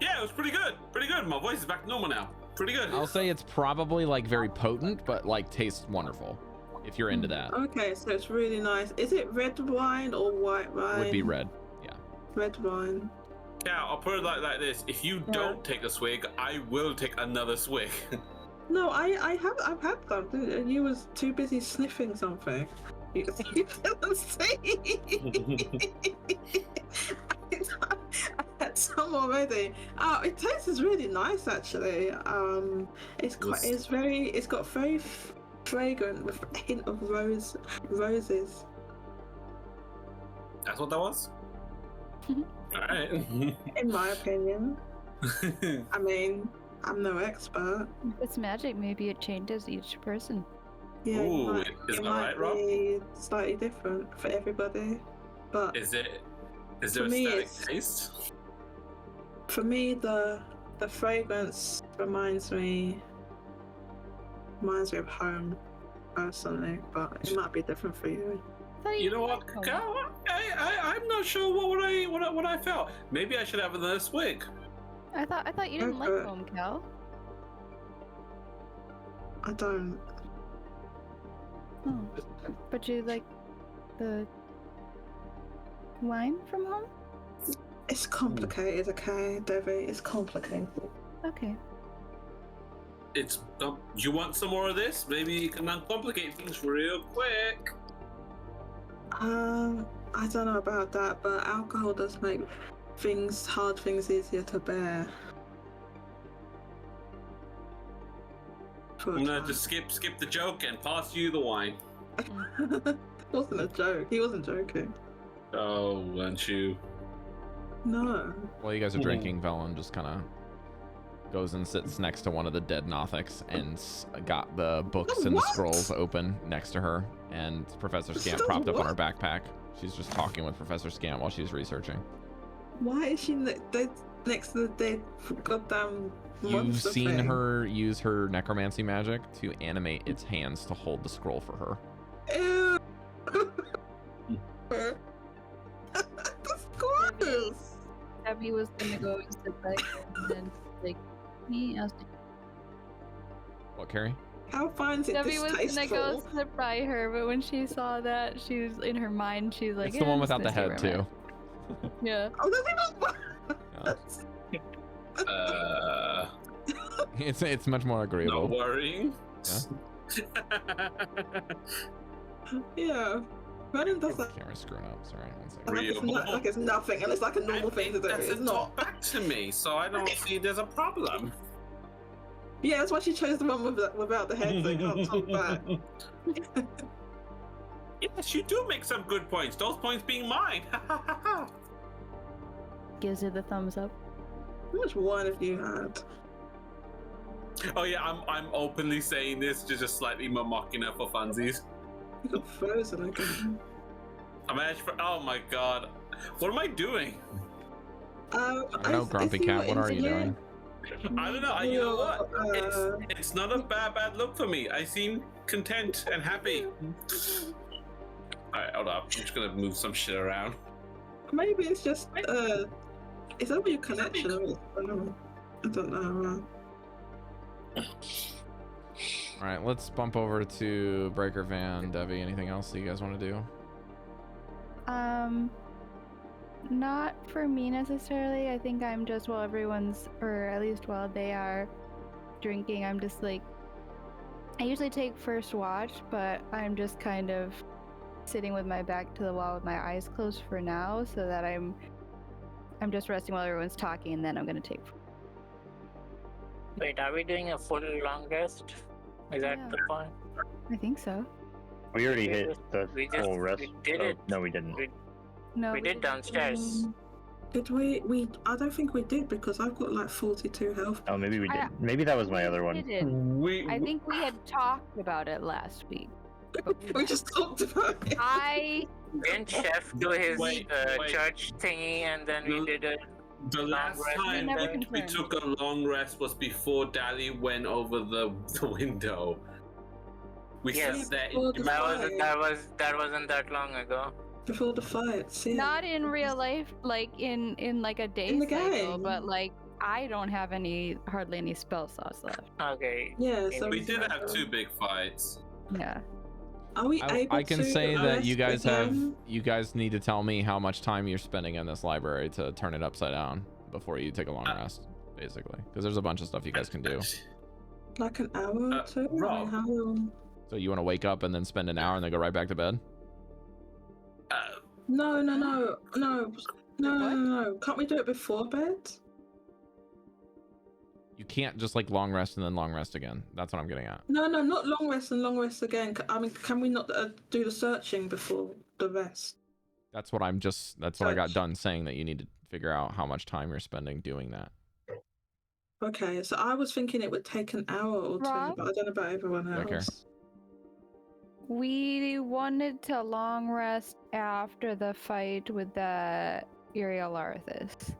yeah, it was pretty good. Pretty good. My voice is back to normal now. Pretty good. I'll say it's probably like very potent, but like tastes wonderful. If you're into that, Okay, so it's really nice. Is it red wine or white wine? would be red. Yeah. Red wine. Yeah, I'll put it like this. If you don't take a swig, I will take another swig. No, I've had some. And you was too busy sniffing something. You didn't see. I had some already. Oh, it tastes really nice actually. It's got very fragrant with a hint of roses. That's what that was? Alright. In my opinion. I mean, I'm no expert. If it's magic, maybe it changes each person. Yeah, Ooh, it is that might right, Rob? be slightly different for everybody. But Is there For a me, static it's- taste? for me, the fragrance reminds me of home, personally. But it might be different for you. I thought You know what? liked home. Cal, I'm not sure what I felt. Maybe I should have another swig. I thought you didn't like Okay. home, Cal. I don't. Oh. But you like the wine from home? It's complicated, okay, Devii. It's complicated. Okay. It's you want some more of this? Maybe you can uncomplicate things real quick. I don't know about that, but alcohol does make hard things easier to bear. For a I'm gonna time. just skip the joke and pass you the wine. It wasn't a joke. He wasn't joking. Oh, weren't you? No. While you guys are drinking, Velen just kind of goes and sits next to one of the dead Nothics and got the books and the What? scrolls open next to her, and Professor Scant Still propped up on her what? backpack. She's just talking with Professor Scant while she's researching. Why is she next to the dead goddamn You've monster seen thing? her use her necromancy magic to animate its hands to hold the scroll for her. Ew. That's gross. Abby was gonna go and sit back and then like me as What, Cari? How finds it Debbie was gonna go distasteful? sit by her, but when she saw that, she was in her mind. She's like, It's the one I'm without the just gonna head, stay where too. I'm at. Yeah. Oh, does he not? It's much more Not agreeable. worrying. Yeah. Vernon does that Camera's screwing up. Sorry, one second. like it's nothing, and it's like a normal thing to do. That's It's a not. talk back to me, so I don't see there's a problem. Yeah, that's why she chose the one without the head, so you can't talk back. Yes, you do make some good points. Those points being mine. Gives her the thumbs up. How much wine have you had? Oh yeah, I'm openly saying this, just slightly mocking her for funsies. You got frozen again. I'm actually. Oh my god, what am I doing? I don't know, Grumpy Cat. What are you doing? I don't know. You know what? It's not a bad look for me. I seem content and happy. Alright, hold up. I'm just gonna move some shit around. Maybe it's just is that your connection? I don't know. All right, let's bump over to Breker, Van, Devii. Anything else that you guys want to do? Not for me necessarily. I think I'm just while everyone's, or at least while they are drinking, I'm just like, I usually take first watch, but I'm just kind of sitting with my back to the wall with my eyes closed for now, so that I'm just resting while everyone's talking, and then I'm gonna take. Wait, are we doing a full long rest? Is that Yeah. the point? I think so. We already hit the we just- full rest. we did oh, it. No, we didn't. No, We did downstairs. Did we? I don't think we did because I've got like 42 health. Oh, maybe we did. I- Maybe that was my other We one. didn't. I think we had talked about it last week. We just talked about it. Didn't Chef do his Wait. church thingy, and then we did it? The last rest time never we confirmed. took a long rest was before Dally went over the window. We Yes. said that Before in the That wasn't that long ago. Before the fights, yeah. Not in real life, like in like a day In the cycle, game. but like I don't have hardly any spell slots left. Okay. Yeah, so we did have 2 big fights. Yeah. Are we able I can to say that you rest guys again? you guys need to tell me how much time you're spending in this library to turn it upside down before you take a long rest, basically, because there's a bunch of stuff you guys can do. Like an hour or 2? I mean, Rob. how long? So you want to wake up and then spend an hour and then go right back to bed? No. Can't we do it before bed? You can't just like long rest and then long rest again. That's what I'm getting at. No, not long rest and long rest again. I mean, can we not do the searching before the rest? That's what I got done saying, that you need to figure out how much time you're spending doing that. Okay, so I was thinking it would take an hour or 2, Rob? but I don't know about everyone Breker. else. We wanted to long rest after the fight with the Uriel Arthas.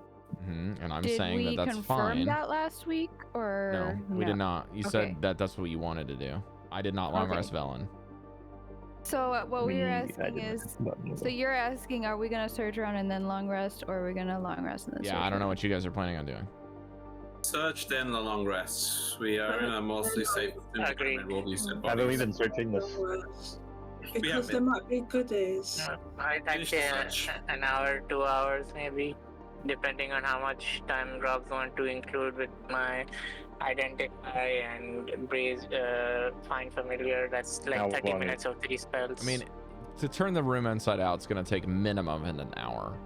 And I'm Did saying we that that's confirm fine. that last week, or No, we did not. You Okay. said that that's what you wanted to do. I did not long Okay. rest Velen. So what we were I asking didn't is, have a button. so you're asking, are we gonna search around and then long rest, or are we gonna long rest and then Yeah, search I don't know around? what you guys are planning on doing. Search then the long rest. We are in a mostly safe Agreed. environment. Will be said Haven't we bodies. been searching this? Long rest. We Because have there been. might be goodies. I'd Finish say the search. an hour, 2 hours maybe, depending on how much time Robs want to include with my identify and breeze, find familiar. That's like How 30 long minutes of 3 spells. I mean, to turn the room inside out, it's going to take minimum in an hour.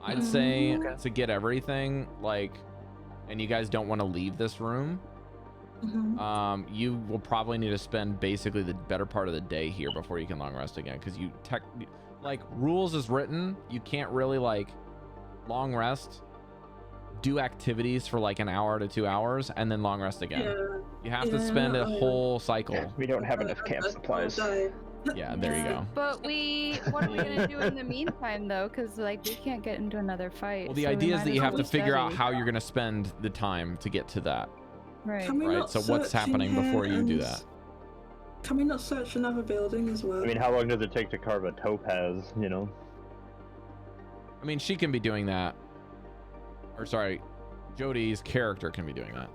I'd say Okay. to get everything, like, and you guys don't want to leave this room, Mhm. you will probably need to spend basically the better part of the day here before you can long rest again, because like, rules is written, you can't really like long rest, do activities for like an hour to 2 hours, and then long rest again. Yeah. You have to Yeah, spend a oh, yeah. whole cycle. We don't have enough camp supplies. Yeah, there you go. But what are we gonna do in the meantime, though? Because like we can't get into another fight. Well, the so we idea is might that as you have well to figure out study. how you're going to spend the time to get to that, Right. Can we right? not So what's search in happening before here you do and- that? Can we not search another building as well? I mean, how long does it take to carve a topaz, you know? I mean, she can be doing that. Or sorry, Jodie's character can be doing that.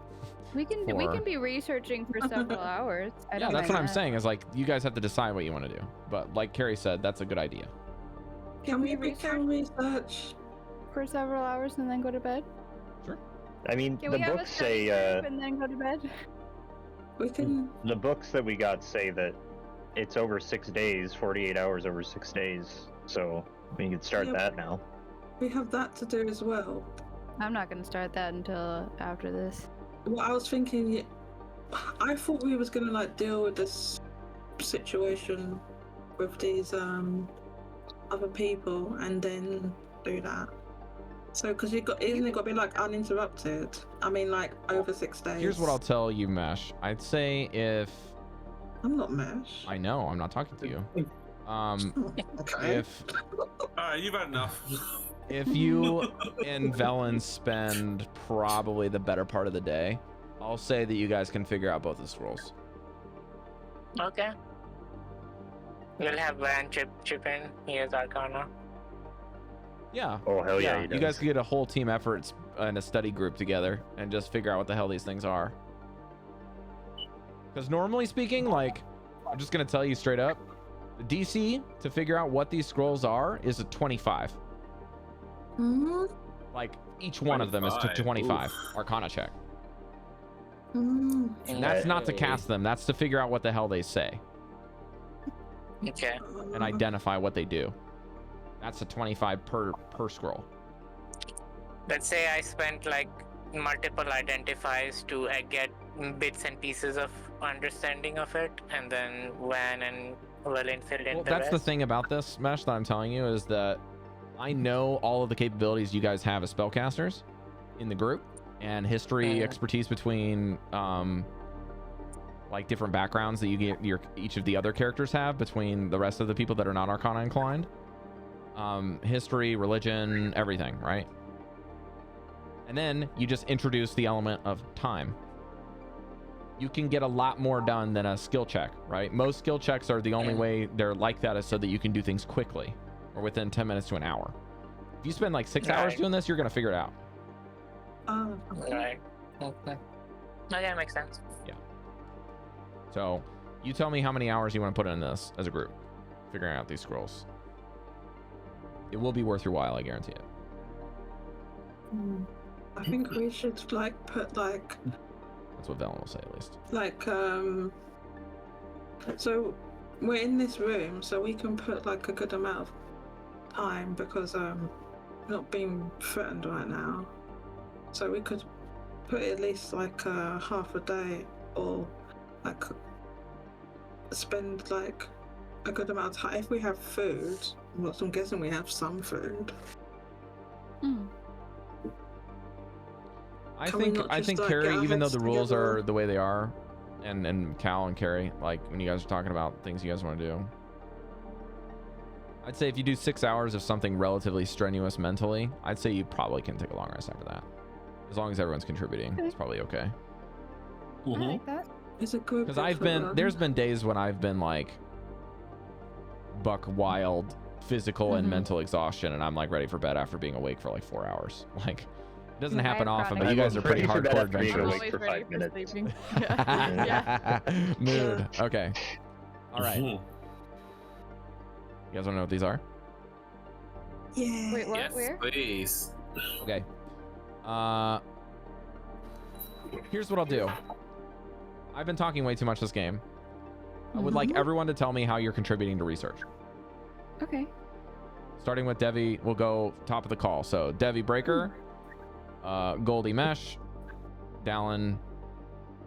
We can be researching for several hours. I Yeah, don't that's mind what I'm that. saying, is like, you guys have to decide what you want to do. But like Cari said, that's a good idea. Can we research research? for several hours and then go to bed? I mean, Can the we have a books study say, group and then go to bed? We can. the books that we got say that it's over 6 days, 48 hours over 6 days. So we can start Yeah. that now. We have that to do as well. I'm not gonna start that until after this. Well, I was thinking, I thought we was gonna like deal with this situation with these other people and then do that. So, because isn't it got to be like uninterrupted? I mean, like over 6 days. Here's what I'll tell you, Mesh. I'd say if I'm not Mesh. I know I'm not talking to you. Okay. If Alright, you've had enough. if you and Velen spend probably the better part of the day, I'll say that you guys can figure out both the scrolls. Okay. We'll have Van chip in. He has Arcana. Yeah. Oh, hell yeah, he You does. guys can get a whole team effort and a study group together and just figure out what the hell these things are. Because normally speaking, like, I'm just gonna tell you straight up, the DC to figure out what these scrolls are is a 25. Mm, Like, each one of them is to 25. 25 Arcana check. mm, And that's not to cast them, that's to figure out what the hell they say Okay. and identify what they do. That's a 25 per scroll. Let's say I spent like multiple identifies to get bits and pieces of understanding of it, and then Van and Wellen filled in Well, the that's the rest. thing about this, Mesh, that I'm telling you, is that I know all of the capabilities you guys have as spellcasters in the group, and history expertise between like different backgrounds that you get each of the other characters have between the rest of the people that are not Arcana inclined. History, religion, everything, right? And then you just introduce the element of time. you can get a lot more done than a skill check, right? Most skill checks are the only way they're like that is so that you can do things quickly or within 10 minutes to an hour. If you spend like 6 hours doing this, you're going to figure it out. Right. Okay. Okay, makes sense. Yeah. So you tell me how many hours you want to put in this as a group, figuring out these scrolls. It will be worth your while, I guarantee it. I think we should like put like That's what Dallan will say, at least. like so we're in this room, so we can put like a good amount of time because not being threatened right now. So we could put at least like half a day or like spend like a good amount of time if we have food. Well, I'm guessing we have some food. I Can we think not I just, think like, Cari, get our even though heads the rules together? are the way they are, and Cal and Cari, like when you guys are talking about things you guys want to do, I'd say if you do 6 hours of something relatively strenuous mentally, I'd say you probably can take a long rest after that. As long as everyone's contributing, it's probably okay. I like that. It's a good Because there's been days when I've been like buck wild physical and mental exhaustion, and I'm like ready for bed after being awake for like 4 hours. Like, it doesn't happen often, but you guys are pretty hardcore adventurers. Awake for 5 minutes. Yeah. Mood. Okay. All right. You guys want to know what these are? Yeah. Wait, what? Yes, Where? please. Okay. Here's what I'll do. I've been talking way too much this game. I would like everyone to tell me how you're contributing to research. Okay. Starting with Devii, we'll go top of the call. So Devii Breker, Goldy Mesh, Dallan,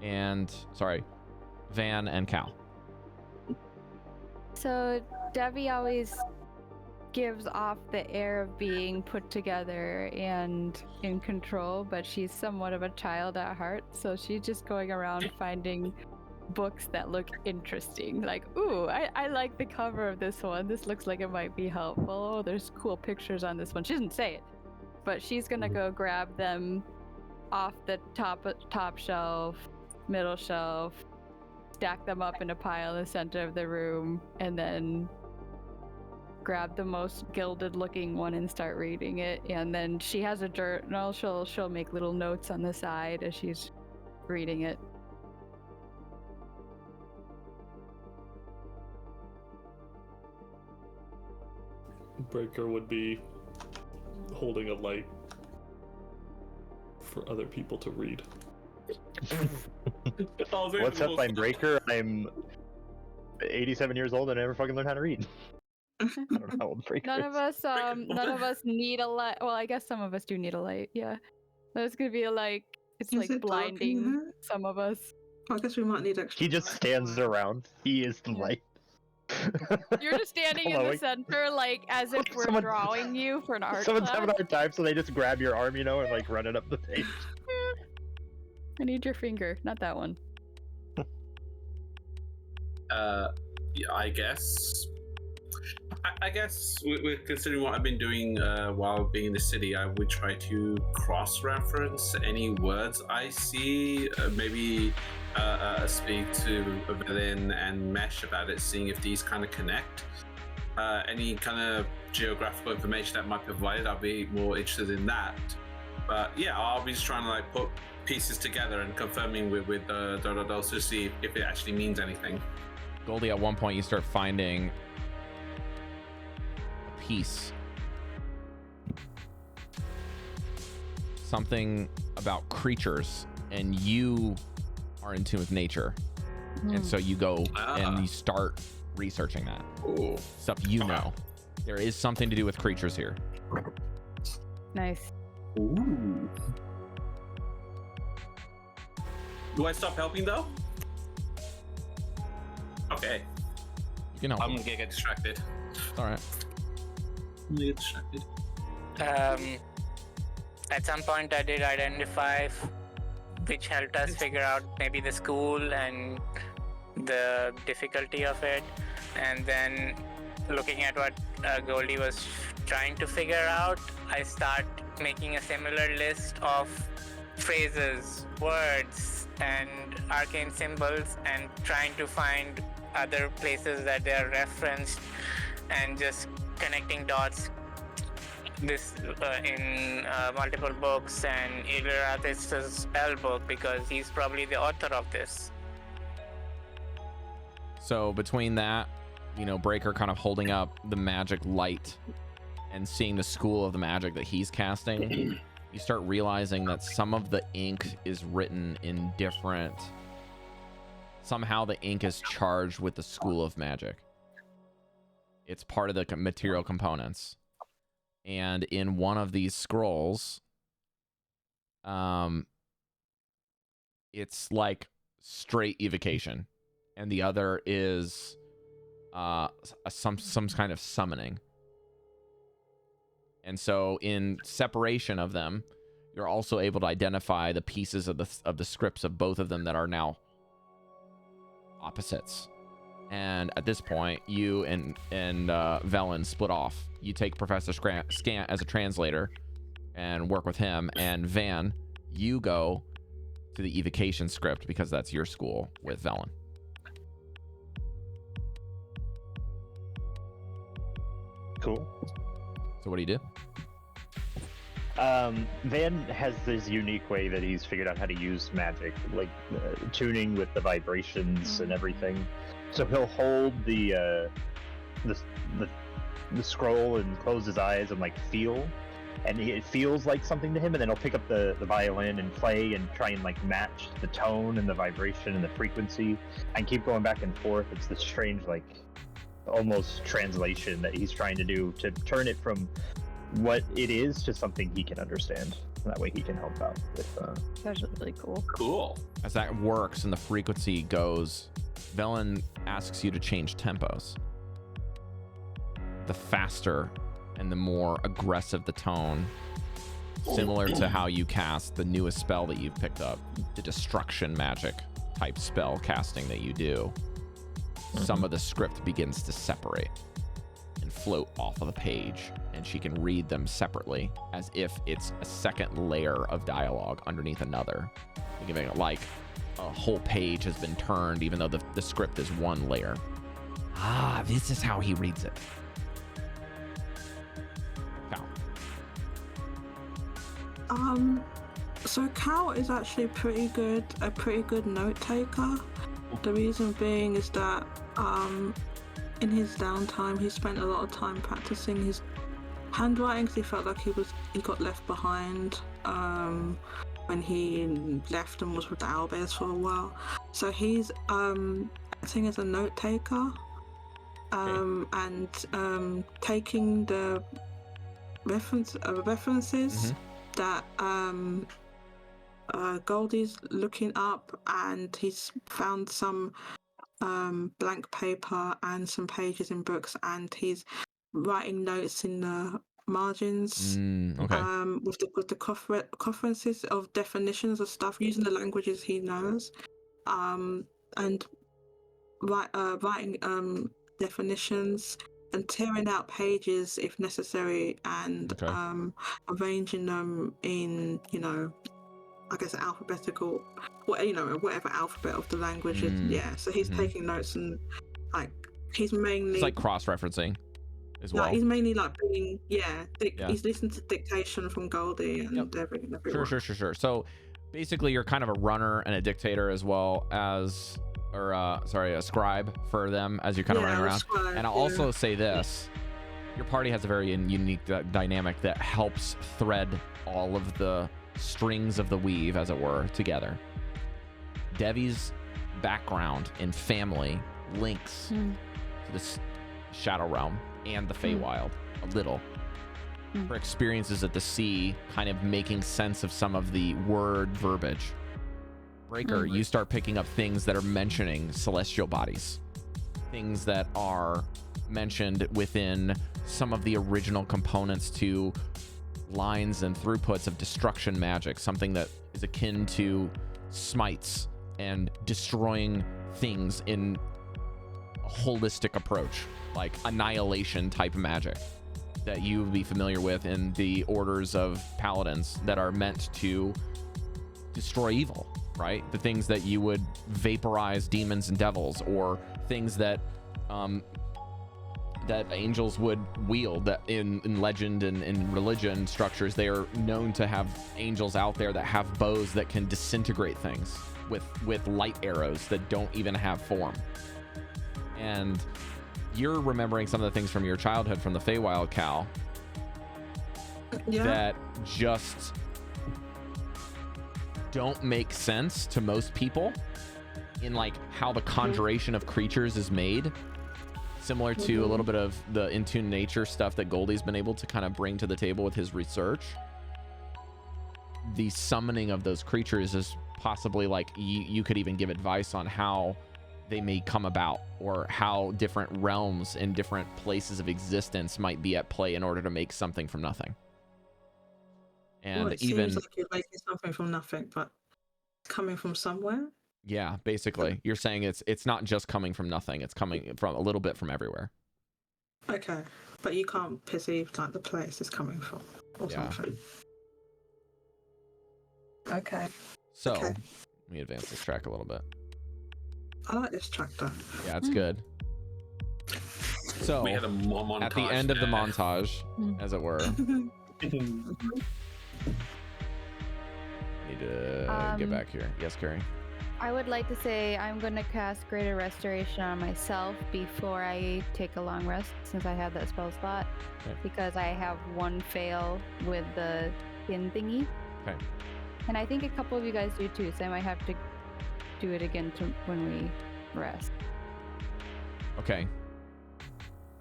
and Van and Cal. So Devii always gives off the air of being put together and in control, but she's somewhat of a child at heart, so she's just going around finding books that look interesting. Like, ooh, I like the cover of this one. This looks like it might be helpful. Oh, there's cool pictures on this one. She doesn't say it, but she's gonna go grab them off the top shelf, middle shelf, stack them up in a pile in the center of the room, and then grab the most gilded looking one and start reading it. And then she has a journal. She'll make little notes on the side as she's reading it. Breker would be holding a light for other people to read. What's up, I'm Breker. I'm 87 years old and I never fucking learned how to read. I don't know how old Breker None is. of us need a light. Well, I guess some of us do need a light. Yeah, that's gonna be like it's Is like it dark in blinding here? some of us. I guess we might need extra. He just stands around. He is the light. You're just standing Hold in on, the center, like as if we're Someone- drawing you for an art Someone's class. having a hard time, so they just grab your arm, you know, and like run it up the page. I need your finger, not that one. Yeah, I guess. I guess we're considering what I've been doing while being in the city. I would try to cross-reference any words I see. Maybe speak to Evelyn and Mesh about it, seeing if these kind of connect. Any kind of geographical information that might be provided, I'll be more interested in that. But yeah, I'll be just trying to like put pieces together and confirming with Dodos to see if it actually means anything. Goldy, at one point you start finding a piece. Something about creatures, and you are in tune with nature. And so you go and you start researching that. Ooh. Stuff you know. There is something to do with creatures here. Nice. Ooh. Do I stop helping though? Okay. You can help. I'm gonna get distracted. All right. I'm gonna get distracted. At some point I did identify which helped us figure out maybe the school and the difficulty of it, and then looking at what Goldy was trying to figure out, I start making a similar list of phrases, words, and arcane symbols, and trying to find other places that they are referenced, and just connecting dots. This in multiple books, and Ilirathis' spell book, because he's probably the author of this. So between that, you know, Breker kind of holding up the magic light and seeing the school of the magic that he's casting, you start realizing that some of the ink is written in different... Somehow the ink is charged with the school of magic. It's part of the material components. And in one of these scrolls, it's like straight evocation, and the other is some kind of summoning. And so in separation of them, you're also able to identify the pieces of the scripts of both of them that are now opposites. And at this point, you and Velen split off. You take Professor Scant as a translator and work with him, and Van, you go to the evocation script because that's your school with Velen. Cool. So what do you do? Van has this unique way that he's figured out how to use magic, like tuning with the vibrations and everything. So he'll hold the scroll and close his eyes and like feel, and it feels like something to him, and then he'll pick up the violin and play and try and like match the tone and the vibration and the frequency and keep going back and forth. It's this strange like almost translation that he's trying to do to turn it from what it is to something he can understand. That way he can help out with That's really cool. Cool. As that works and the frequency goes, Velen asks you to change tempos. The faster and the more aggressive the tone, similar to how you cast the newest spell that you've picked up, the destruction magic type spell casting that you do, some of the script begins to separate and float off of the page, and she can read them separately as if it's a second layer of dialogue underneath another. Think of it like a whole page has been turned, even though the script is one layer. Ah, this is how he reads it. Cal. So Cal is actually a pretty good note taker. The reason being is that in his downtime he spent a lot of time practicing his handwriting, because he felt like he got left behind when he left and was with the owlbears for a while. So he's acting as a note taker and taking the references that Goldy's looking up, and he's found some blank paper and some pages in books, and he's writing notes in the margins with the conferences of definitions of stuff, using the languages he knows, and writing definitions and tearing out pages if necessary, and arranging them in, I guess alphabetical, whatever alphabet of the language is. Yeah, so he's taking notes, and like he's mainly it's like cross-referencing as well. He's mainly like being he's listening to dictation from Goldy and everything. Sure. So basically you're kind of a runner and a dictator as well as, a scribe for them as you're kind of running around. Scribe, and I'll also say this, your party has a very unique dynamic that helps thread all of the strings of the weave, as it were, together. Devi's background and family links to this Shadow Realm and the Feywild a little. Her experiences at the sea kind of making sense of some of the word verbiage. Breker, you start picking up things that are mentioning celestial bodies, things that are mentioned within some of the original components to lines and throughputs of destruction magic, something that is akin to smites and destroying things in a holistic approach, like annihilation type magic that you would be familiar with in the orders of paladins that are meant to destroy evil, right? The things that you would vaporize demons and devils, or things that that angels would wield. That in legend and in religion structures, they are known to have angels out there that have bows that can disintegrate things with light arrows that don't even have form. And you're remembering some of the things from your childhood from the Feywild, Cal, that just don't make sense to most people in like how the conjuration of creatures is made. Similar to a little bit of the in tune nature stuff that Goldy's been able to kind of bring to the table with his research. The summoning of those creatures is possibly like you could even give advice on how they may come about, or how different realms and different places of existence might be at play in order to make something from nothing. And well, it even seems like you're making something from nothing, but it's coming from somewhere. yeah, basically you're saying it's not just coming from nothing, it's coming from a little bit from everywhere. Okay, but you can't perceive like the place it's coming from or something. Okay. So let me advance this track a little bit. I like this track though. Yeah, it's good. So We had a montage at the end of the there. montage, as it were, need to get back here. Yes, Cari. I would like to say I'm going to cast Greater Restoration on myself before I take a long rest, since I have that spell slot. Okay. Because I have one fail with the skin thingy. Okay. And I think a couple of you guys do too, so I might have to do it again when we rest. Okay.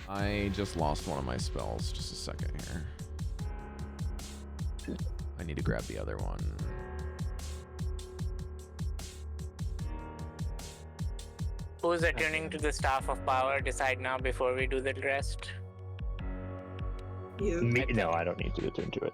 I just lost one of my spells. Just a second here. I need to grab the other one. Who's attuning to the Staff of Power? Decide now before we do the rest. No, I don't need to attune to it.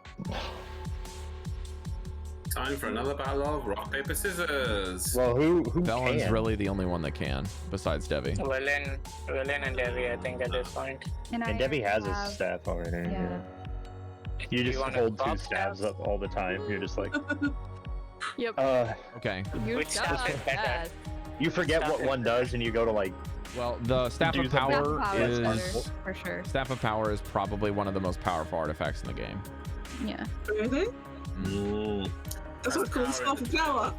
Time for another battle of rock, paper, scissors. Well, who Dallan's can? really the only one that can, besides Devii. Willen and Devii, I think, at this point. And Devii has his staff already. Yeah. You Do just wanna hold two swap stabs up all the time. You're just like, Yep. Okay. Your Which staff stuff is better? best. you forget what one does, and you go to like. Well, the Staff of Do something. Power Staff of Power is is better, for sure. Staff of Power is probably one of the most powerful artifacts in the game. Yeah. Really? Mm. That's what's called Staff of Power.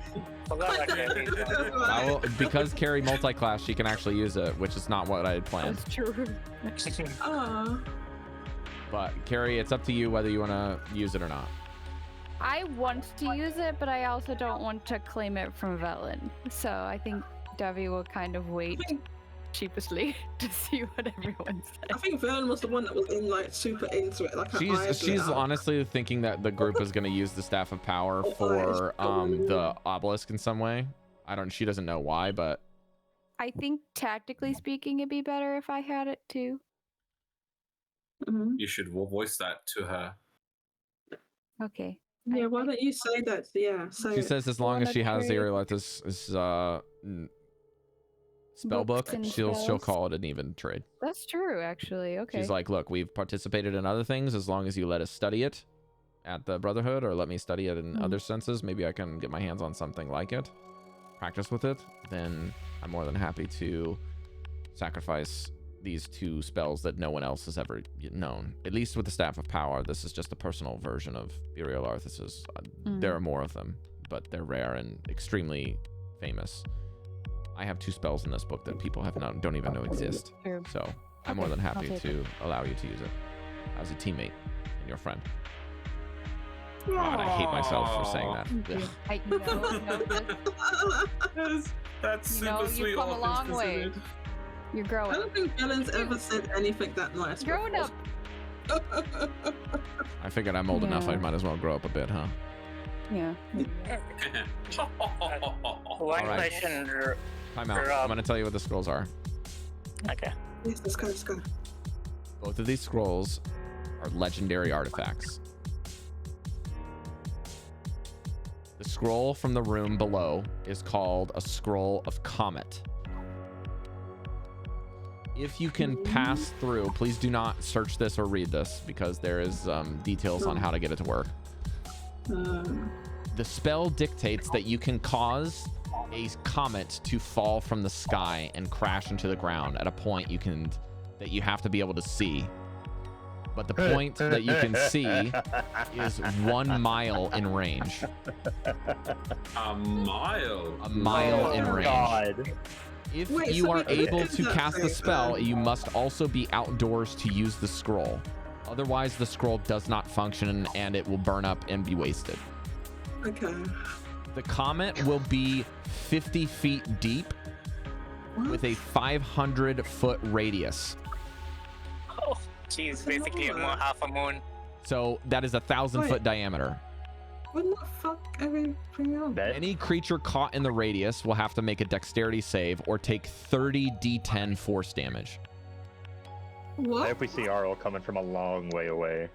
Forgot what Devii. I will, because Cari multi-class, she can actually use it, which is not what I had planned. That's true. Oh. But Cari, it's up to you whether you want to use it or not. I want to use it, but I also don't want to claim it from Velen. So I think Devii will kind of wait sheepishly to see what everyone I says. think Vern was the one that was in like super into it. Like her eyes She's lit up. honestly thinking that the group is going to use the Staff of Power for the obelisk in some way. She doesn't know why, but I think tactically speaking, it'd be better if I had it too. Mhm. You should voice that to her. Okay. Yeah, why don't you say that? Yeah, say she it. says as long as she has the Wanna Aerolith's spell book, Books and she'll spells. call it an even trade. That's true, actually. Okay. She's like, look, we've participated in other things. As long as you let us study it at the Brotherhood, or let me study it in other senses, maybe I can get my hands on something like it, practice with it, then I'm more than happy to sacrifice these two spells that no one else has ever known. At least with the Staff of Power, this is just a personal version of Burial Arthas's. There are more of them, but they're rare and extremely famous. I have two spells in this book that people don't even know exist. True. So I'm more Okay, than I'll happy take to allow you to use it as a teammate and your friend. God, I hate myself for saying that. Ugh. I know, That's You know, super you've sweet. come a long way. authenticity. you're I growing. don't think Dylan's ever said anything that nice. Growing up. I figured I'm old enough. I Yeah. might as well grow up a bit, huh? Yeah. One Alright. question. Time out. I'm Rob. going to tell you what the scrolls are. Okay. Yes, let's go, let's go. Both of these scrolls are legendary artifacts. The scroll from the room below is called a Scroll of Comet. If you can pass through, please do not search this or read this, because there is details on how to get it to work. The spell dictates that you can cause a comet to fall from the sky and crash into the ground at a point that you have to be able to see. But the point that you can see is 1 mile in range. A mile? A mile in range. God. If Wait, you so are what able is to that cast the thing, spell, then? you must also be outdoors to use the scroll. Otherwise, the scroll does not function and it will burn up and be wasted. Okay. The comet will be 50 feet deep What? with a 500-foot radius. Oh, jeez, That's basically enormous. half a moon. So that is a 1,000-foot Wait. diameter. Wouldn't that fuck everything up? Bet. Any creature caught in the radius will have to make a dexterity save or take 30 d10 force damage. I What? hope we see Arl coming from a long way away.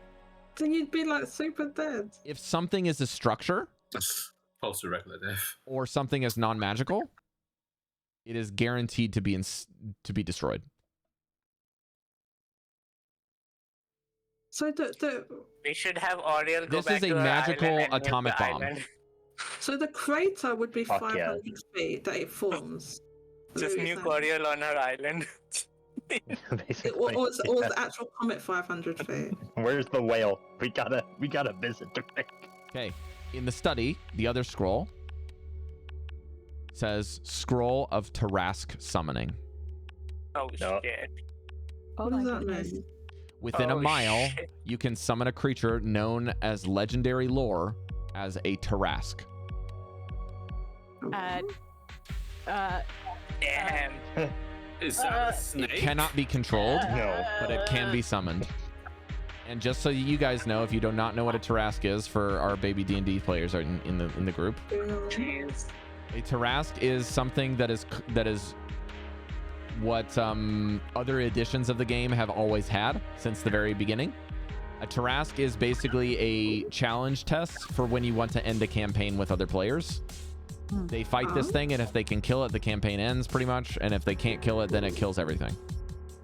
Then you'd be like super dead. If something is a structure That's close to regular death. or something is non-magical, it is guaranteed to be destroyed. So We should have Oriel go This back is a to her magical island and nuke atomic the bomb. island. so the crater would be Fuck 500 yeah. feet that it forms. Just Maybe nuke so. Oriel on her island. Basically, Or yeah. the actual comet 500 feet. Where's the whale? We gotta visit the whale. Okay. In the study, the other scroll says Scroll of Tarask Summoning. Oh No. shit. Oh What my does that goodness. mean? Within a Oh, mile, shit. you can summon a creature known as legendary lore as a Tarask. Damn. Is that a snake? Cannot be controlled, No. but it can be summoned. And just so you guys know, if you do not know what a Tarask is, for our baby D&D players are in the group, Jeez. a Tarask is something that is what other editions of the game have always had since the very beginning. A Tarask is basically a challenge test for when you want to end a campaign with other players. They fight this thing, and if they can kill it, the campaign ends pretty much. And if they can't kill it, then it kills everything.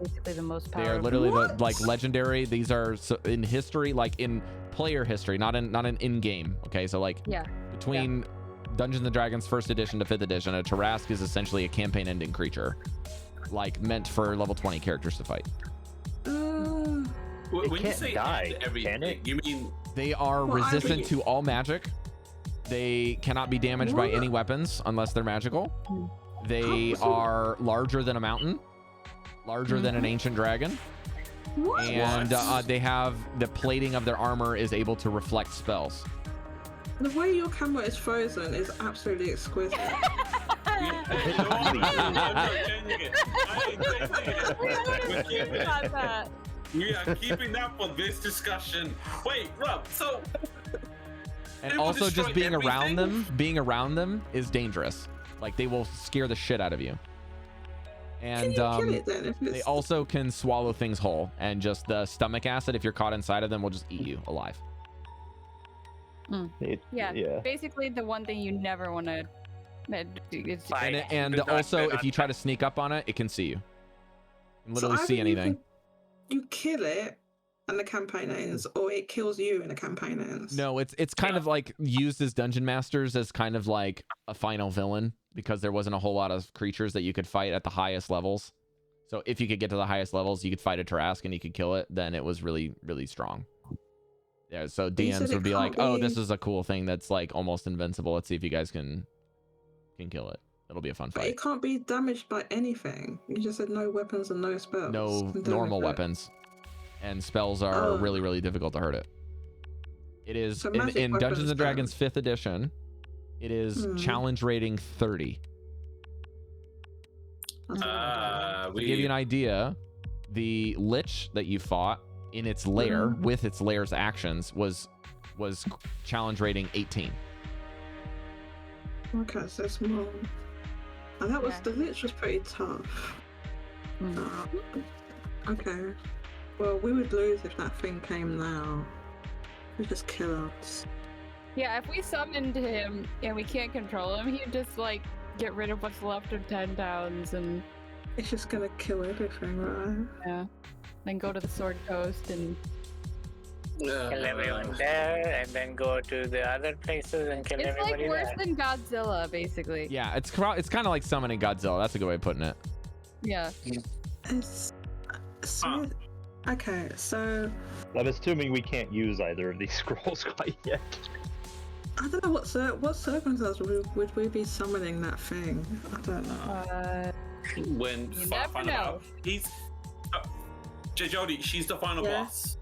Basically the most They are powerful. literally What? like legendary. These are in history, like in player history, not in game. Okay, so like Yeah. between Dungeons and Dragons 1st edition to 5th edition, a Tarask is essentially a campaign-ending creature, like meant for level 20 characters to fight. When you can't say die, end everything, can it? you mean They are Well, I resistant mean- to all magic. They cannot be damaged by any weapons unless they're magical. They How- are larger than a mountain, larger than an ancient dragon, What? and What? they have the plating of their armor is able to reflect spells. The way your camera is frozen is absolutely exquisite. I'm not changing it. I ain't changing it. We're keeping it. About that. We are keeping that for this discussion. Wait, Rob, so And It will also just destroy being around them is dangerous. Like they will scare the shit out of you. Can And you kill it then? If they it's... also can swallow things whole, and just the stomach acid, if you're caught inside of them, will just eat you alive. Yeah. Basically the one thing you never want to. Fine. And Do not also, do if you not try to sneak up on it, it can see you. It can So literally see either you anything. can- You kill it and the campaign ends, or it kills you and the campaign ends. No, it's kind of like used as dungeon masters as kind of like a final villain, because there wasn't a whole lot of creatures that you could fight at the highest levels. So if you could get to the highest levels, you could fight a Tarask and you could kill it, then it was really, really strong. Yeah, so But you said DMs it would be like, can't oh, be- this is a cool thing that's like almost invincible. Let's see if you guys can kill it. It'll be a fun But fight. it can't be damaged by anything. You just said no weapons and no spells. No can damage normal it. weapons. And spells are Oh. really, really difficult to hurt it. It is So in magic Dungeons weapons and Dragons then. 5th edition. It is Hmm. challenge rating 30. That's To give you an idea, the Lich that you fought in its lair Mhm. with its lair's actions was challenge rating 18. Okay, so it's more. And that was Yeah. the Lich was pretty tough. Okay. Well, we would lose if that thing came now. It'd just kill us. Yeah, if we summoned him and we can't control him, he'd just like get rid of what's left of 10 towns and It's just gonna kill everything, right? then go to the Sword Coast and kill everyone there, and then go to the other places and kill It's everybody like worse there. than Godzilla, basically. Yeah, it's kind of like summoning Godzilla. That's a good way of putting it. Yeah. It's, so, okay, so I'm assuming we can't use either of these scrolls quite yet. I don't know what circumstances would we be summoning that thing. I don't know. When You final never know. boss, he's Jodie. She's the final Yeah. boss.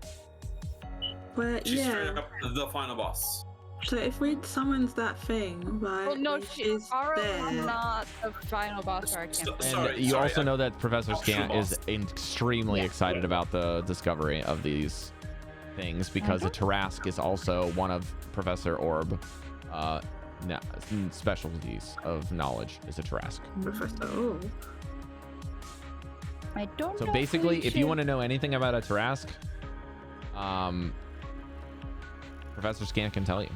Where She's straight yeah. up the final boss. So if we summons that thing, right? Well, no, when she's Aro there. is not the final boss for our campaign. And Sorry, you also I- know that Professor Scant Optional is extremely excited about the discovery of these things because a Tarask is also one of Professor Orb specialties of knowledge is a Tarask. Professor. Oh. I don't So know basically, we if you should- want to know anything about a Tarask, Professor Scant can tell you.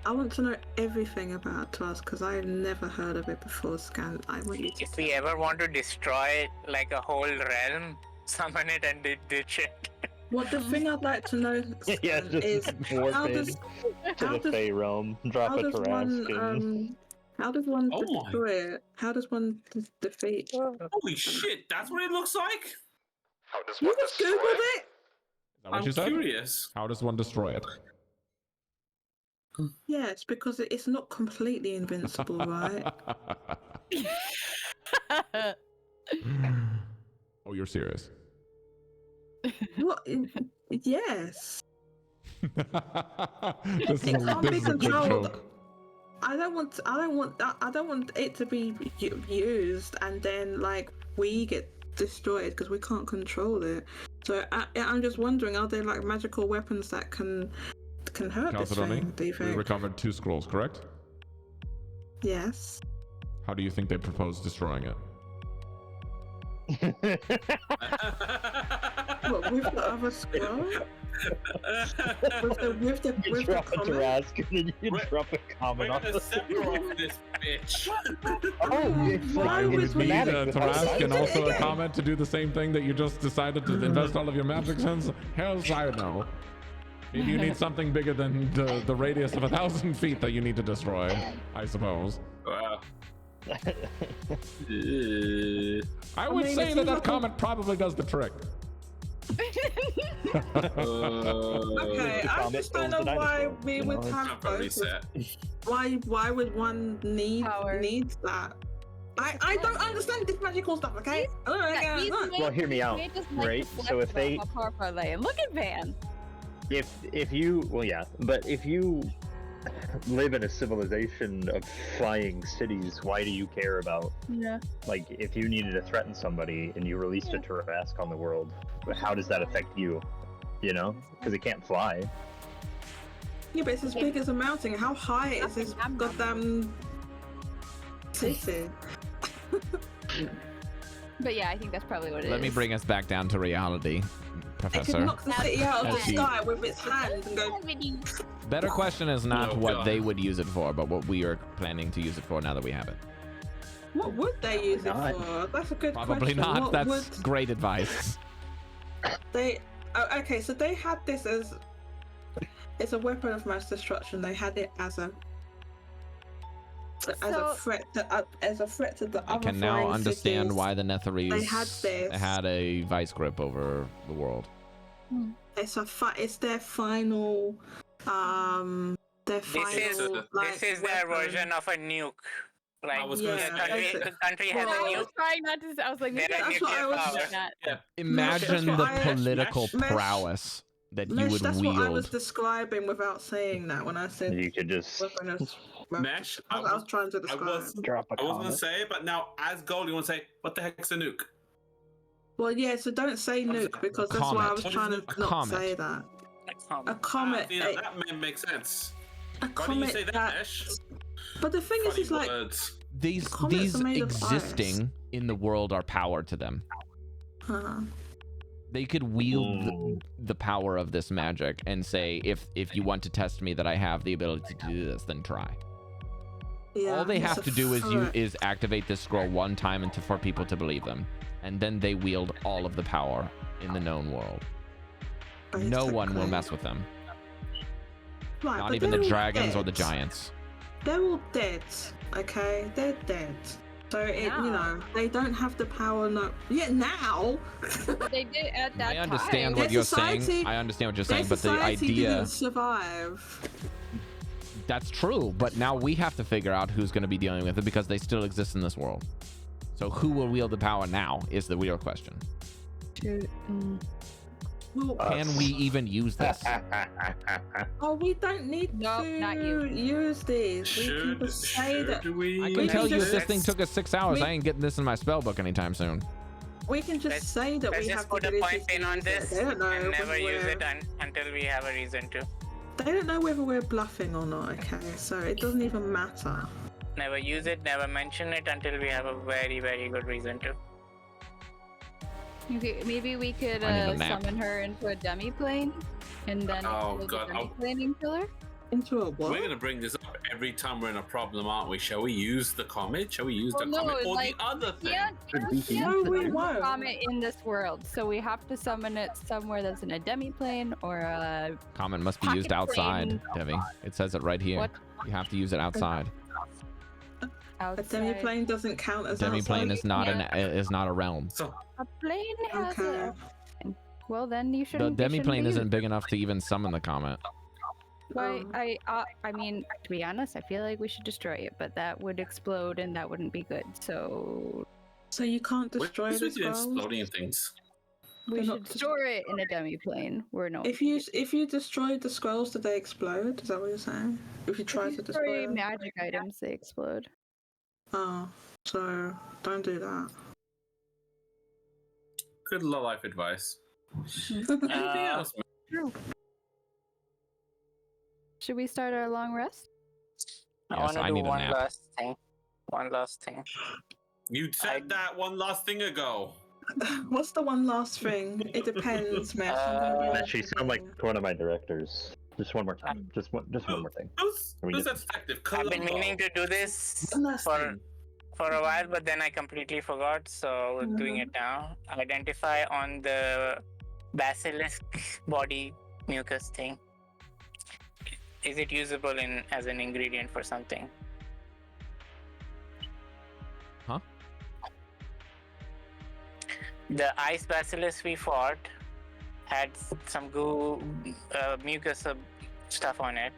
I want to know everything about Task because I've never heard of it before. Scan. I want you to. If we ever want to destroy like a whole realm, summon it and ditch it. Well, the thing I'd like to know Yeah, Scan, is just warp how in does to how the does Fey realm, drop how a does Tarask, and one how does one Oh my. destroy it? How does one defeat? Holy shit! That's what it looks like. How does You one just destroy googled it? it. Is that what I'm you said? curious. How does one destroy it? Yes, because it's not completely invincible, right? Oh, you're serious? What? Yes. This It can't be is a good controlled. joke. I don't want it to be used and then like we get destroyed because we can't control it. So I'm just wondering, are there like magical weapons that can hurt this Chalcedony, thing? Do you we think? recovered 2 scrolls, correct? Yes. How do you think they propose destroying it? What, with the other scroll? With you the drop a comment? Tarask, and then you We're- drop a comment We're on gonna the Sephiroth this bitch. Oh, it's Why like would it's we- thematic a with Tarask and my- also a comment to do the same thing that you just decided to invest all of your magic in? Hell's I know. Maybe you need something bigger than the radius of 1,000 feet that you need to destroy, I suppose. I would mean, say it that seems like comment probably does the trick. Okay, I Comet just don't know owns a why dinosaur, we you would know, have I'm probably both. set. Why would one Power. needs that? I don't understand this magical stuff, okay? I don't understand. Well, hear me out, right? So if they- look at Van. if you but if you live in a civilization of flying cities, why do you care about, Yeah. like, if you needed to threaten somebody and you released a Tarask on the world, how does that affect you? You know, because it can't fly. Yeah, but it's as big as a mountain. How high is this goddamn city? But yeah, I think that's probably what it is. Let me bring us back down to reality, It could Professor. knock the city out of the As he- sky with its hand and go. Better question is not Oh, what God. they would use it for, but what we are planning to use it for now that we have it. What would they use it Not. for? That's a good Probably question. not. What That's would great advice. they? Oh, okay, so they had this as it's a weapon of mass destruction. They had it as a So- threat to the I other can now flying understand cities. why the Netherese had this. had a vice grip over the world. It's their final This is like, this is their weapon. version of a nuke. Like I was the gonna Yeah, say. country, the country has Well, a I nuke. was trying not to. I was like, maybe They're a that's what I nuclear was- power. not. Yeah. Imagine what the I- political Mesh- prowess that you Mesh, would that's wield. what I was describing without saying that when I said You could just weapon of Mesh, I was trying to I describe. was drop a I was gonna comment. say, but now as Goldy, you want to say, what the heck's a nuke? Well, yeah, so don't say What is nuke it? because that's why I was Comet. trying What is to a not comet? say that. A Um, comet, See, that makes sense. a Why do you comet say that, that. Mesh? But the thing is, Funny it's like words. These comets are made of existing in the world are power to them. They could wield the power of this magic and say, if you want to test me that I have the ability to do this, then try. yeah, All they it's have a to do threat. is activate this scroll one time and for people to believe them, and then they wield all of the power in the known world. No one will mess with them. Right, Not but even they're the all dragons or the dead. giants. They're all dead, okay? They're dead. So, you know, they don't have the power, now. But they did at that I understand time. what Their you're saying. society- I understand what you're Their saying, but the society idea... didn't survive. That's true, but now we have to figure out who's going to be dealing with it because they still exist in this world. So who will wield the power now is the real question. Well, Can we even use this? we don't need Nope, to not you. use these. We can just say that we? I can We tell can you if just- this thing took us 6 hours, we- I ain't getting this in my spell book anytime soon. we can just Let's- say that Let's we just have put the a ability point to in on use it. this They don't know and never whether use we're- it until we have a reason to. They don't know whether we're bluffing or not. Okay, so it doesn't even matter. Never use it, never mention it until we have a very, very good reason to. Okay, maybe we could I need a nap. summon her into a demi-plane and then Oh, explode God, the demi-plane and kill her. Into a what? We're going to bring this up every time we're in a problem, aren't we? Shall we use the comet? Shall we use the comet? Or like, the other thing? No, we summon won't. a comet in this world, so we have to summon it somewhere that's in a demi-plane or a... Comet must be Pocket used outside, plane. Devi. It says it right here. What? You have to use it outside. A outside. demi-plane doesn't count as Demi-plane outside. is not Yeah. is not a realm. So, A plane has Okay. Well, then you The shouldn't. demi-plane isn't big enough to even summon the comet. Why? I mean, to be honest, I feel like we should destroy it, but that would explode and that wouldn't be good. So So you can't destroy what's the with you scrolls? exploding things? we They're should not store it in a demi-plane. We're no. If you destroy the scrolls, do they explode? Is that what you're saying? If you try If to you destroy destroy them? magic items, they explode. Oh, so don't do that. Good life advice. Uh, Anything else? Should we start our long rest? I Yes, want to I do need a one nap. last thing. One last thing. You said that one last thing ago. What's the one last thing? It depends, Mesh. I'm gonna be That honest she with sound like you. one of my directors. Just one more time. Just one more thing. Who's Can we that just- detective? I've been Columbo. meaning to do this One last for thing. a while, but then I completely forgot, so we're doing it now. Identify on the basilisk body mucus thing. Is it usable as an ingredient for something? Huh? The ice basilisk we fought had some goo, mucus stuff on it,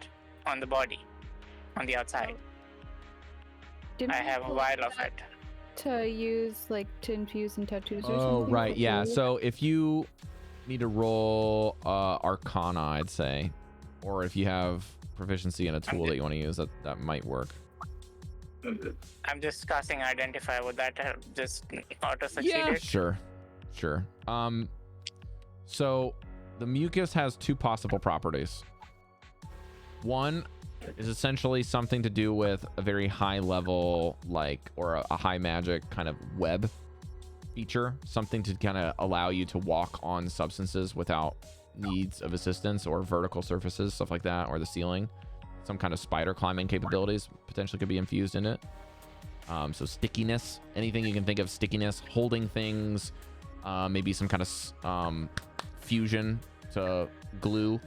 on the body, on the outside. Didn't I we have a pull vial of that it. to use, like, to infuse in tattoos or Oh, something. right. for Yeah. food? So if you need to roll Arcana, I'd say, or if you have proficiency in a tool that you want to use, that might work. I'm just casting identify. Would that have just auto succeeded? Yeah, sure. So the mucus has two possible properties. One is essentially something to do with a very high level, or a high magic kind of web feature, something to kind of allow you to walk on substances without needs of assistance, or vertical surfaces, stuff like that, or the ceiling. Some kind of spider climbing capabilities potentially could be infused in it. So stickiness, anything you can think of, stickiness, holding things, maybe some kind of fusion to glue.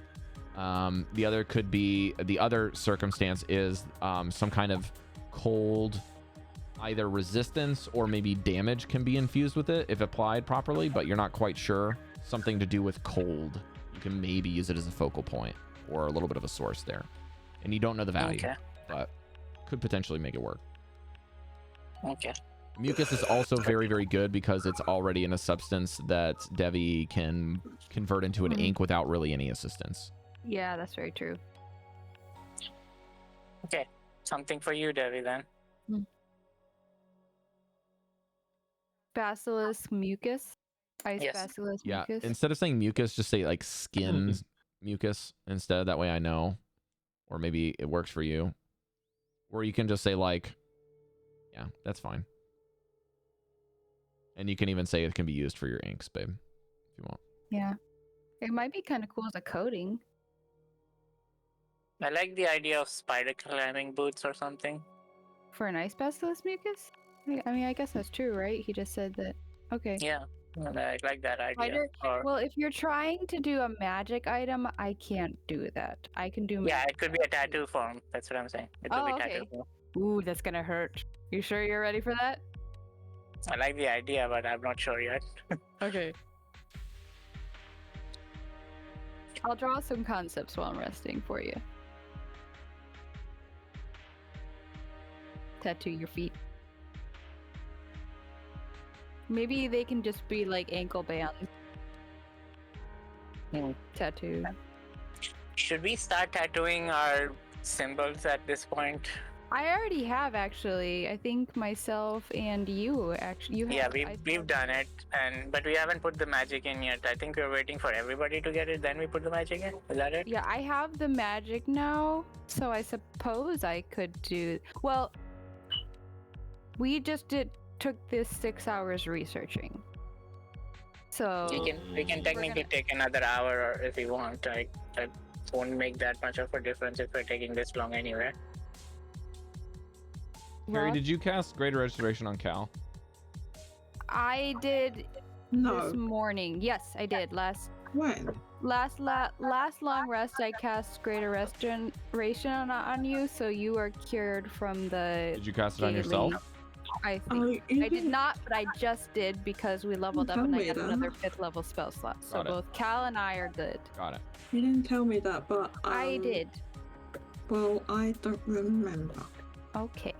The other circumstance is some kind of cold, either resistance or maybe damage can be infused with it if applied properly, but you're not quite sure. Something to do with cold. You can maybe use it as a focal point or a little bit of a source there. And you don't know the value, Okay. but could potentially make it work. Okay. Mucus is also very, very good because it's already in a substance that Devii can convert into an ink without really any assistance. Yeah, that's very true. Okay. Something for you, Devii, then. Basilisk mucus. Ice Yes. basilisk Yeah, mucus. instead of saying mucus, just say like skin mucus instead. That way I know. Or maybe it works for you. Or you can just say yeah, that's fine. And you can even say it can be used for your inks, babe, if you want. Yeah. It might be kind of cool as a coating. I like the idea of spider climbing boots or something. For an ice basilisk mucus? I mean, I guess that's true, right? He just said that. Okay. Yeah. I like that idea. Spider- Or, Well, if you're trying to do a magic item, I can't do that. I can do. yeah, it could be a tattoo form. That's what I'm saying. It could Oh, be okay. tattoo form. Ooh, that's gonna hurt. You sure you're ready for that? I like the idea, but I'm not sure yet. Okay. I'll draw some concepts while I'm resting for you. Tattoo your feet. Maybe they can just be like ankle bands. Tattoo. Should we start tattooing our symbols at this point? I already have actually. I think myself and you actually. You have. Yeah, we've done it, but we haven't put the magic in yet. I think we're waiting for everybody to get it, then we put the magic in. Is that it? Yeah, I have the magic now, so I suppose I could do. Well, we just took this 6 hours researching. So We can technically take another hour, or if you want. I won't make that much of a difference if we're taking this long anyway. Cari, did you cast Greater Restoration on Cal? I did No. this morning. Yes, I did. Last When? long rest, I cast Greater Restoration on you, so you are cured from the. Did you cast it on daily- yourself? I think. Oh, you I did not, but I just did because we leveled up Tell and I me got that. another 5th level spell slot. So Got it. both Cal and I are good. Got it. You didn't tell me that, but I did. Well, I don't remember. Okay.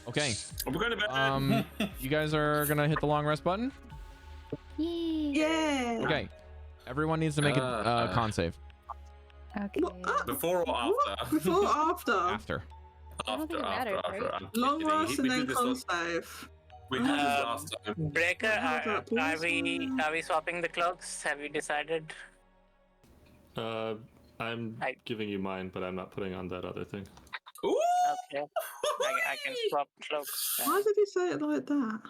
Okay. We're going to bed. You guys are gonna hit the long rest button. Yeah. Okay. Everyone needs to make a con save. Okay. Before or after? What? Before or after? After. I don't think it matters, right? I'm Long kidding. rest We and then did this con last- save. We did this last time. Breker, How's that, boys? are we swapping the cloaks? Have you decided? I'm I- giving you mine, but I'm not putting on that other thing. Ooh! Okay. I can swap cloaks. Why did he say it like that?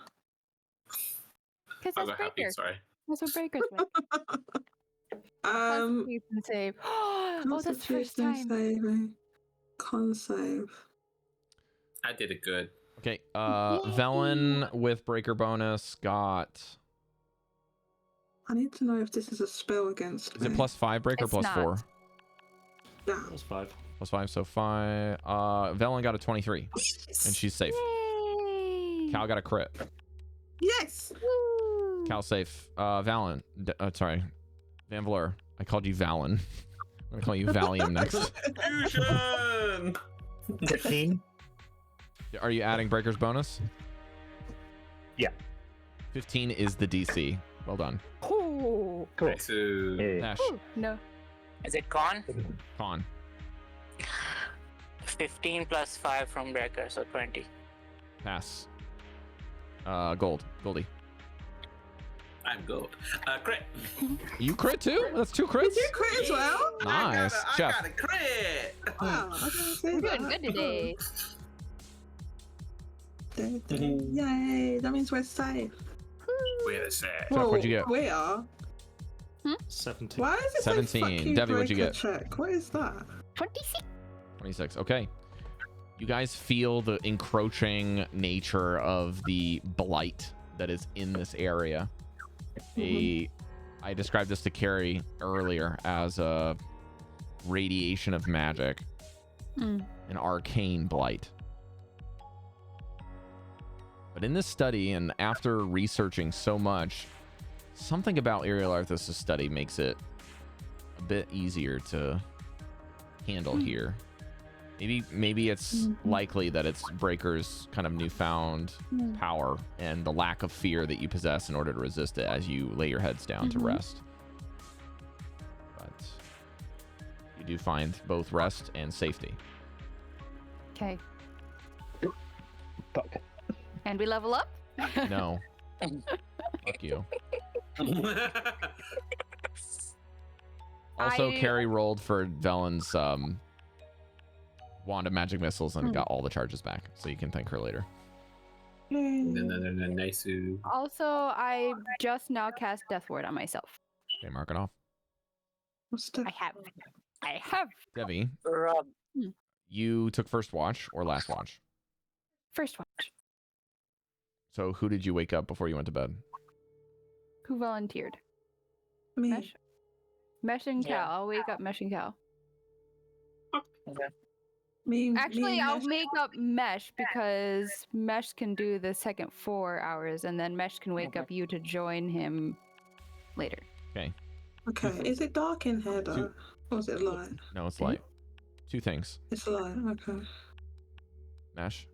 Because I that's got happy, Breaker. sorry. That's what Breaker's with. Constitution save. Oh, that's first Constitution time. saving. Con save. I did it good. Okay. Velen with breaker bonus got. I need to know if this is a spell against Is me. it +5 breaker It's or not. +4? Yeah. That was 5. +5, so 5. Velen got a 23, and she's safe. Yay! Cal got a crit. Yes! Woo! Cal safe. Valen. Sorry. Vanvalor. I called you Valen. I'm gonna call you Valium next. Fusion! 15. Are you adding breaker's bonus? Yeah. 15 is the DC. Well done. Ooh. Cool. Okay, so Yeah. Nash. Ooh, no. Is it con? Con. 15 plus 5 from Breker, so 20. Pass. Goldy. I'm good. Crit. You crit too? That's 2 crits. Did you crit as well? Nice. I Chef. got a crit. Wow, I didn't see We're that. doing good today. Yay, that means we're safe. Wait a sec. Chef, what'd you get? We are. 17. Why is it 17. say fuck you, Devii, what'd you Breaker get? Check? What is that? 26. 26. Okay. You guys feel the encroaching nature of the blight that is in this area. I described this to Cari earlier as a radiation of magic, an arcane blight. But in this study, and after researching so much, something about Aerial Arthas' study makes it a bit easier to handle here. Maybe it's likely that it's Breaker's kind of newfound power and the lack of fear that you possess in order to resist it as you lay your heads down to rest. But you do find both rest and safety. Okay. Fuck. And we level up? No. Fuck you. Also, Cari rolled for Velen's wand of magic missiles and got all the charges back, so you can thank her later. Nice. Also, I just now cast Death Ward on myself. Okay, mark it off. What's that? I have. Devii, Rob, you took first watch or last watch? First watch. So who did you wake up before you went to bed? Who volunteered? Me. Mesh and Cal. Yeah. I'll wake up Mesh and Cal. Okay. Me. Actually, and I'll Mesh. make up Mesh because Mesh can do the second 4 hours, and then Mesh can wake up you to join him later. Okay. Okay. Is it dark in here though? Or is it light? No, it's light. 2 things. It's light. Okay. Mesh.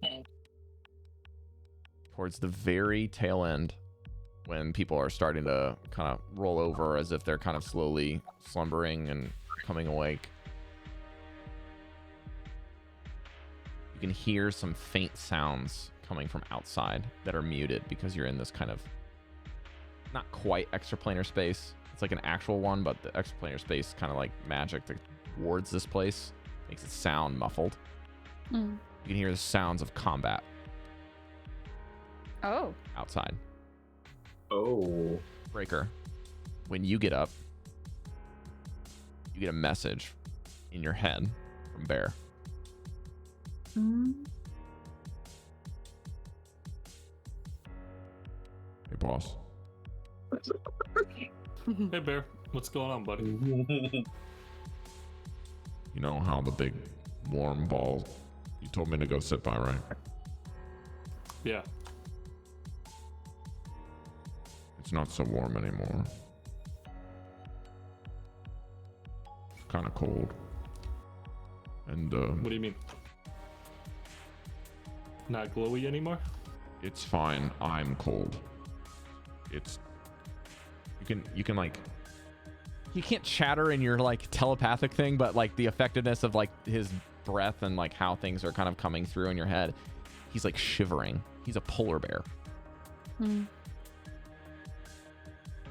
Mm. Towards the very tail end, when people are starting to kind of roll over as if they're kind of slowly slumbering and coming awake, you can hear some faint sounds coming from outside that are muted because you're in this kind of not quite extraplanar space. It's like an actual one, but the extraplanar space kind of like magic that wards this place makes it sound muffled. Mm. You can hear the sounds of combat Oh. outside. Oh. Breker, when you get up, you get a message in your head from Bear. Mm. Hey, boss. Hey, Bear. What's going on, buddy? You know how the big warm ball you told me to go sit by, right? Yeah. It's not so warm anymore. It's kind of cold. And What do you mean? Not glowy anymore? it's fine. I'm cold. It's You can like, you can't chatter in your like telepathic thing, but like the effectiveness of like his breath and like how things are kind of coming through in your head, he's like shivering. He's a polar bear. Hmm.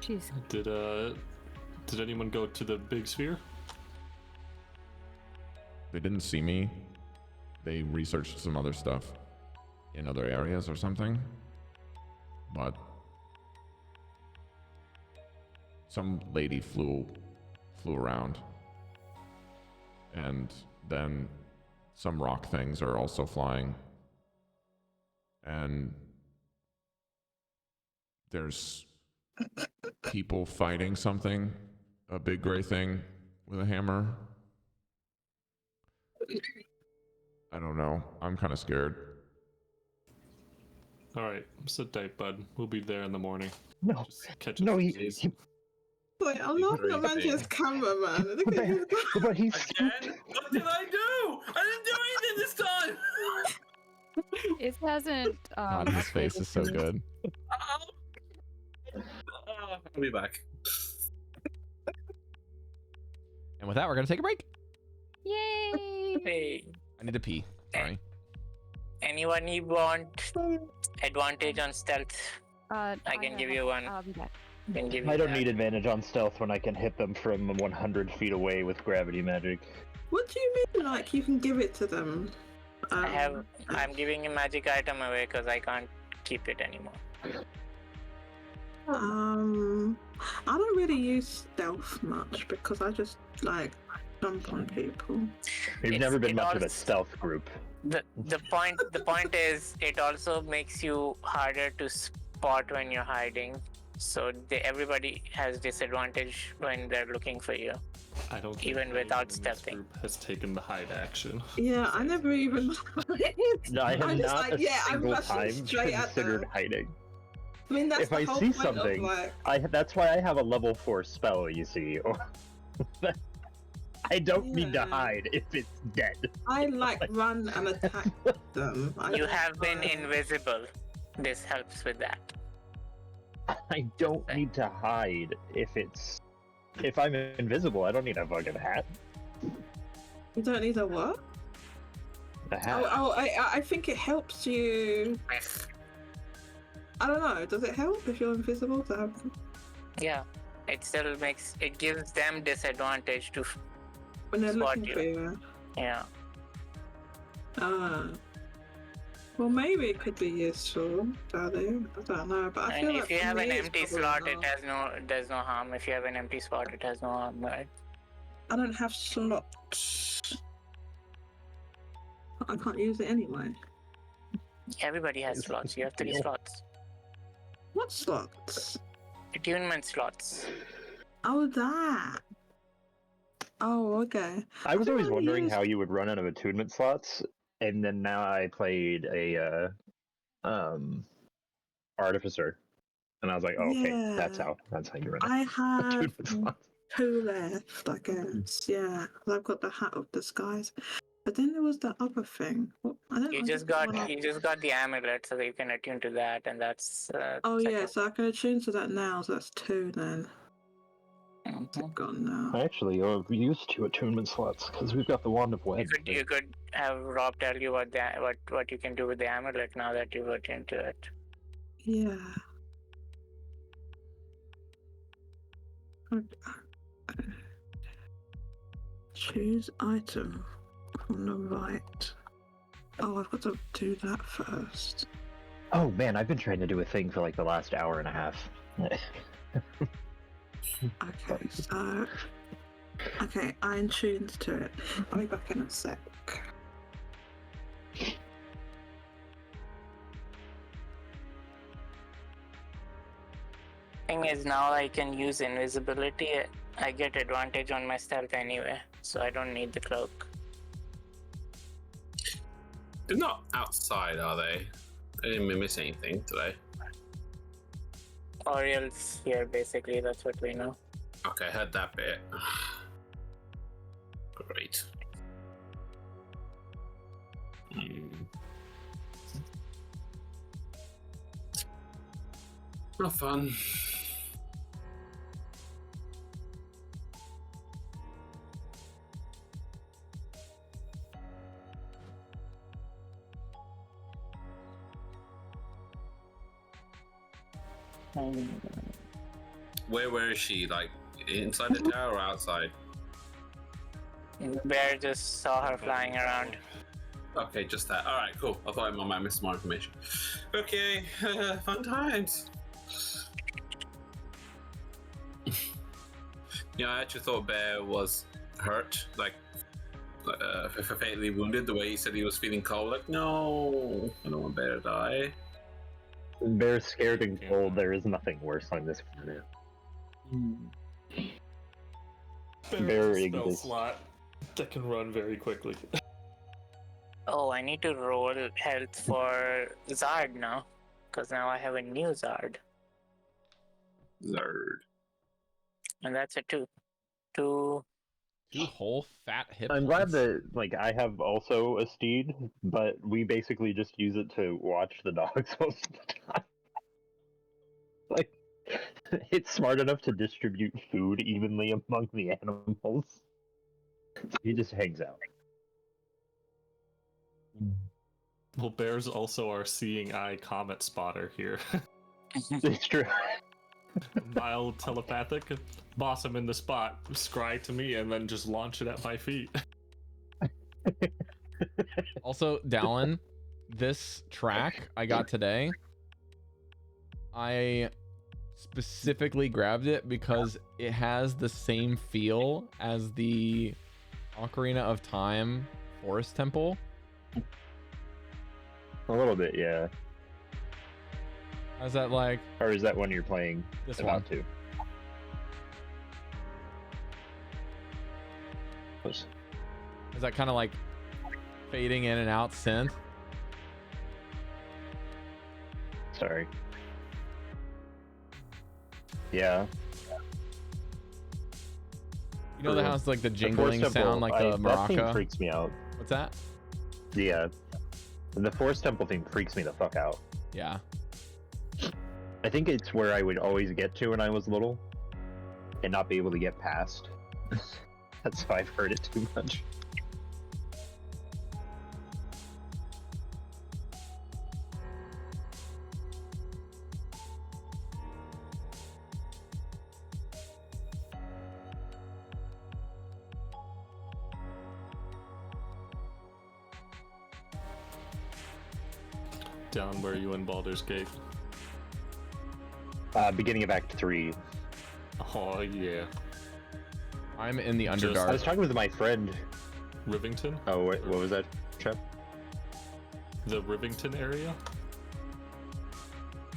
Jeez. Did anyone go to the big sphere? they didn't see me. They researched some other stuff in other areas or something. But some lady flew around. And then some rock things are also flying. And there's people fighting something, a big gray thing with a hammer. I don't know. I'm kind of scared. All right, sit tight, bud. We'll be there in the morning. No, Just catch no, up, he, please. he Wait, I'm laughing at Manchester's camera, man. Look at his but he's Again? What did I do? I didn't do anything this time. It hasn't. God, his face is so good. I'll be back. And with that, we're gonna take a break. Yay! Hey, I need to pee. Sorry. anyone you want advantage on stealth? I can give you one. I'll be back. Can give I you don't that. need advantage on stealth when I can hit them from 100 feet away with gravity magic. What do you mean? Like you can give it to them? I'm giving a magic item away because I can't keep it anymore. I don't really use stealth much because I just like jump on people. We've It's- never been it much of a also- stealth group. The point is it also makes you harder to spot when you're hiding. So everybody has disadvantage when they're looking for you. I don't think Even anyone without in this stealthing. group has taken the hide action. Yeah, I never even. No, I have I'm just not like, a yeah, I'm single rushing time straight at considered them. hiding. I mean, that's If the I whole see point something, of like. that's why I have a level 4 spell, you see. I don't need to Yeah. hide if it's dead. I like run and attack them. I You don't have been hide. invisible. This helps with that. I don't need to hide if I'm invisible. I don't need a fucking hat. You don't need a what? A hat. I think it helps you. I don't know. Does it help if you're invisible to have? Yeah, it still gives them disadvantage to. When they're Spot looking you. for you. Yeah. Well, maybe it could be useful, darling. I don't know, but I And feel if like you for have me an it's empty probably slot, not. there's no harm. If you have an empty spot, it has no harm, right? I don't have slots. I can't use it anyway. Everybody has slots. You have 3 slots. What slots? Attunement slots. Oh, that. Oh, okay. I was think always I wondering used- how you would run out of attunement slots, and then now I played a artificer, and I was like, oh, okay, that's Yeah. how you run I out of have attunement slots. 2 left, I guess. Yeah, 'cause I've got the Hat of Disguise. But then there was the other thing. What? I don't. You I just don't got wanna- you just got the amulet, so that you can attune to that, and that's. Oh yeah, second. so I can attune to that now. So that's 2 then. It's Mhm. gone now. I actually we used 2 attunement slots because we've got the Wand of You Web. could have Rob tell you what you can do with the amulet now that you've attuned to it. Yeah. Choose item from the right. Oh, I've got to do that first. Oh man, I've been trying to do a thing for like the last hour and a half. Okay, so. Okay, I'm tuned to it. I'll be back in a sec. Thing is, now I can use invisibility. I get advantage on my stealth anyway, so I don't need the cloak. They're not outside, are they? I didn't miss anything today. Oriel's here, basically. That's what we know. Okay, I heard that bit. Great. Not fun. Where is she? Like inside the tower or outside? Bear just saw her flying around. Okay, just that. All right, cool. I thought I might miss more information. Okay, fun times. Yeah, I actually thought Bear was hurt, like fatally wounded. The way he said he was feeling cold, like no, I don't want Bear to die. Bear's scared and cold. There is nothing worse on this planet. Bear is a Big spell this. slot that can run very quickly. Oh, I need to roll health for Zard now, because now I have a new Zard, Zard. and that's a 2. 2. 2 whole fat hit I'm points. glad that like I have also a steed, but we basically just use it to watch the dogs most of the time. Like it's smart enough to distribute food evenly among the animals. He just hangs out. Well, Bear's also our seeing eye comet spotter here. It's true. Mild telepathic, boss him in the spot, scry to me, and then just launch it at my feet. Also, Dallan, this track I got today, I specifically grabbed it because it has the same feel as the Ocarina of Time Forest Temple. A little bit, yeah. How's that like? Or is that one you're playing This about one. to? Is that kind of like fading in and out synth? Sorry. Yeah. You know that has like the The jingling Forest sound Temple, like the that theme maraca? freaks me out. What's that? Yeah. The Forest Temple theme freaks me the fuck out. Yeah. I think it's where I would always get to when I was little and not be able to get past. That's why I've heard it too much. Down where you in Baldur's Gate. Beginning of Act 3. Oh yeah. I'm in the Just- Underdark. I was talking with my friend. Rivington? Oh, what was that, Chep? The Rivington area?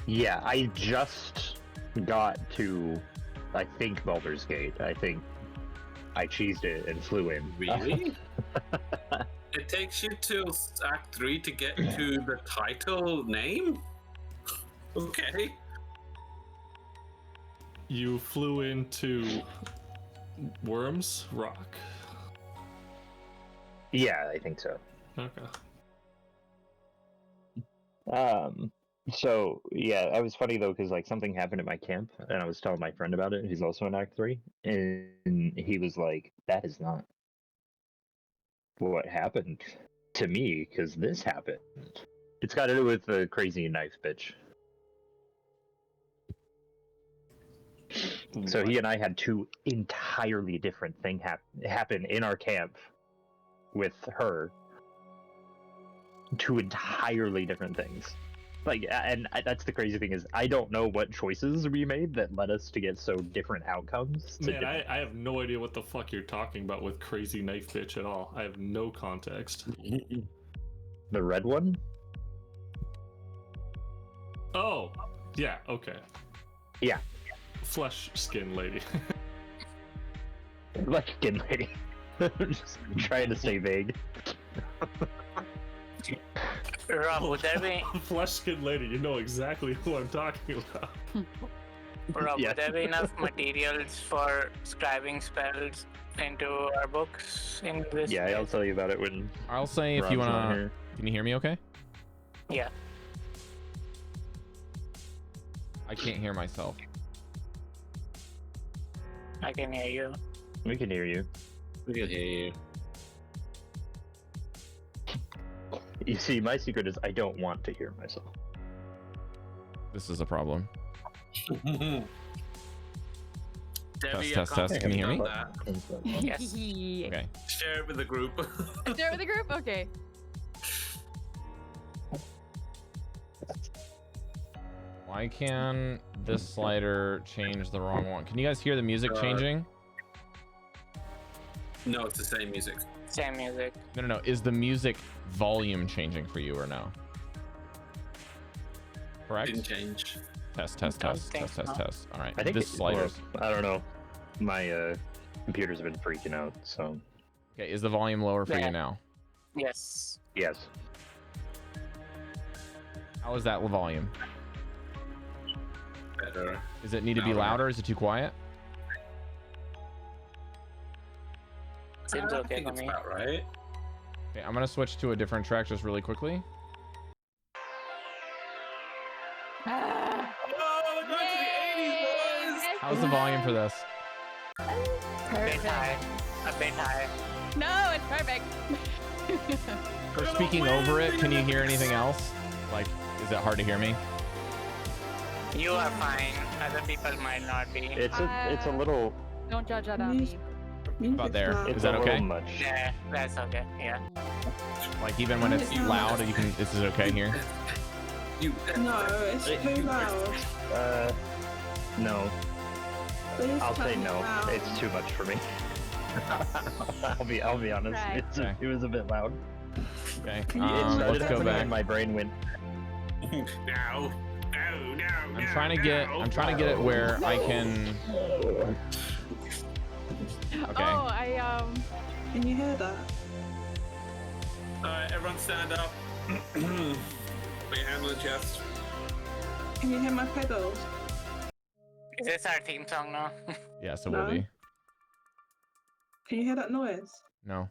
Yeah, I just got to, I think, Baldur's Gate. I think I cheesed it and flew in. Really? It takes you to Act 3 to get to the title name? Okay. You flew into Worms Rock. Yeah, I think so. Okay. So yeah, that was funny though, because like something happened at my camp, and I was telling my friend about it, who's also in Act 3, and he was like, "That is not what happened to me, because this happened. It's got to do with the crazy knife bitch." So he and I had two entirely different things happen in our camp with her. Two entirely different things. Like, and that's the crazy thing is I don't know what choices we made that led us to get so different outcomes. Man, I have no idea what the fuck you're talking about with crazy knife bitch at all. I have no context. The red one? Oh, yeah, okay. Yeah. Flesh skin lady. Like skin lady. Just trying to stay vague. Rob, would there be Flesh skin lady, you know exactly who I'm talking about. Rob, Yeah. would there be enough materials for scribing spells into our books in this? Yeah, I'll tell you about it when I'll say if you Rob's not wanna. here. Can you hear me? Okay. Yeah. I can't hear myself. I can hear you. We can hear you. We can hear you. You see, my secret is I don't want to hear myself. This is a problem. Devii, Test, test. Can you hear me? Yes. Okay. Share it with the group. Share with the group? Okay. Why can this slider change the wrong one? Can you guys hear the music changing? No, it's the same music. Same music. No. Is the music volume changing for you or no? Correct? Didn't change. Test. think so. All right. I think this slider's. I don't know. My computers have been freaking out, so Okay, is the volume lower for Yeah. you now? Yes. yes. How is that volume? Better. Does it need to be Louder. louder? Is it too quiet? Seems I okay think for it's me. about right. Okay, I'm gonna switch to a different track just really quickly. Ah, Oh, we're going to the 80s, boys! How's the volume for this? A bit perfect. high. A bit high. No, it's perfect. For speaking over it, can you hear anything else? Like, is it hard to hear me? You are fine. Other people might not be. It's a little Don't judge that on me. About there. it's Is that a okay? little much. Yeah, that's okay. Yeah. Like even when it's loud, you can. This is okay here. You. No, it's too loud. No. Please I'll turn say it no. down. It's too much for me. I'll be honest. Right. It was a bit loud. Okay. Can you- It started Let's go happening back. and my brain went. No. I'm trying to get it where I can. Okay. Oh, Can you hear that? Alright, everyone stand up. Put your hand on the chest. Can you hear my pedals? Is this our theme song now? Yes, it No. will be. Can you hear that noise? No.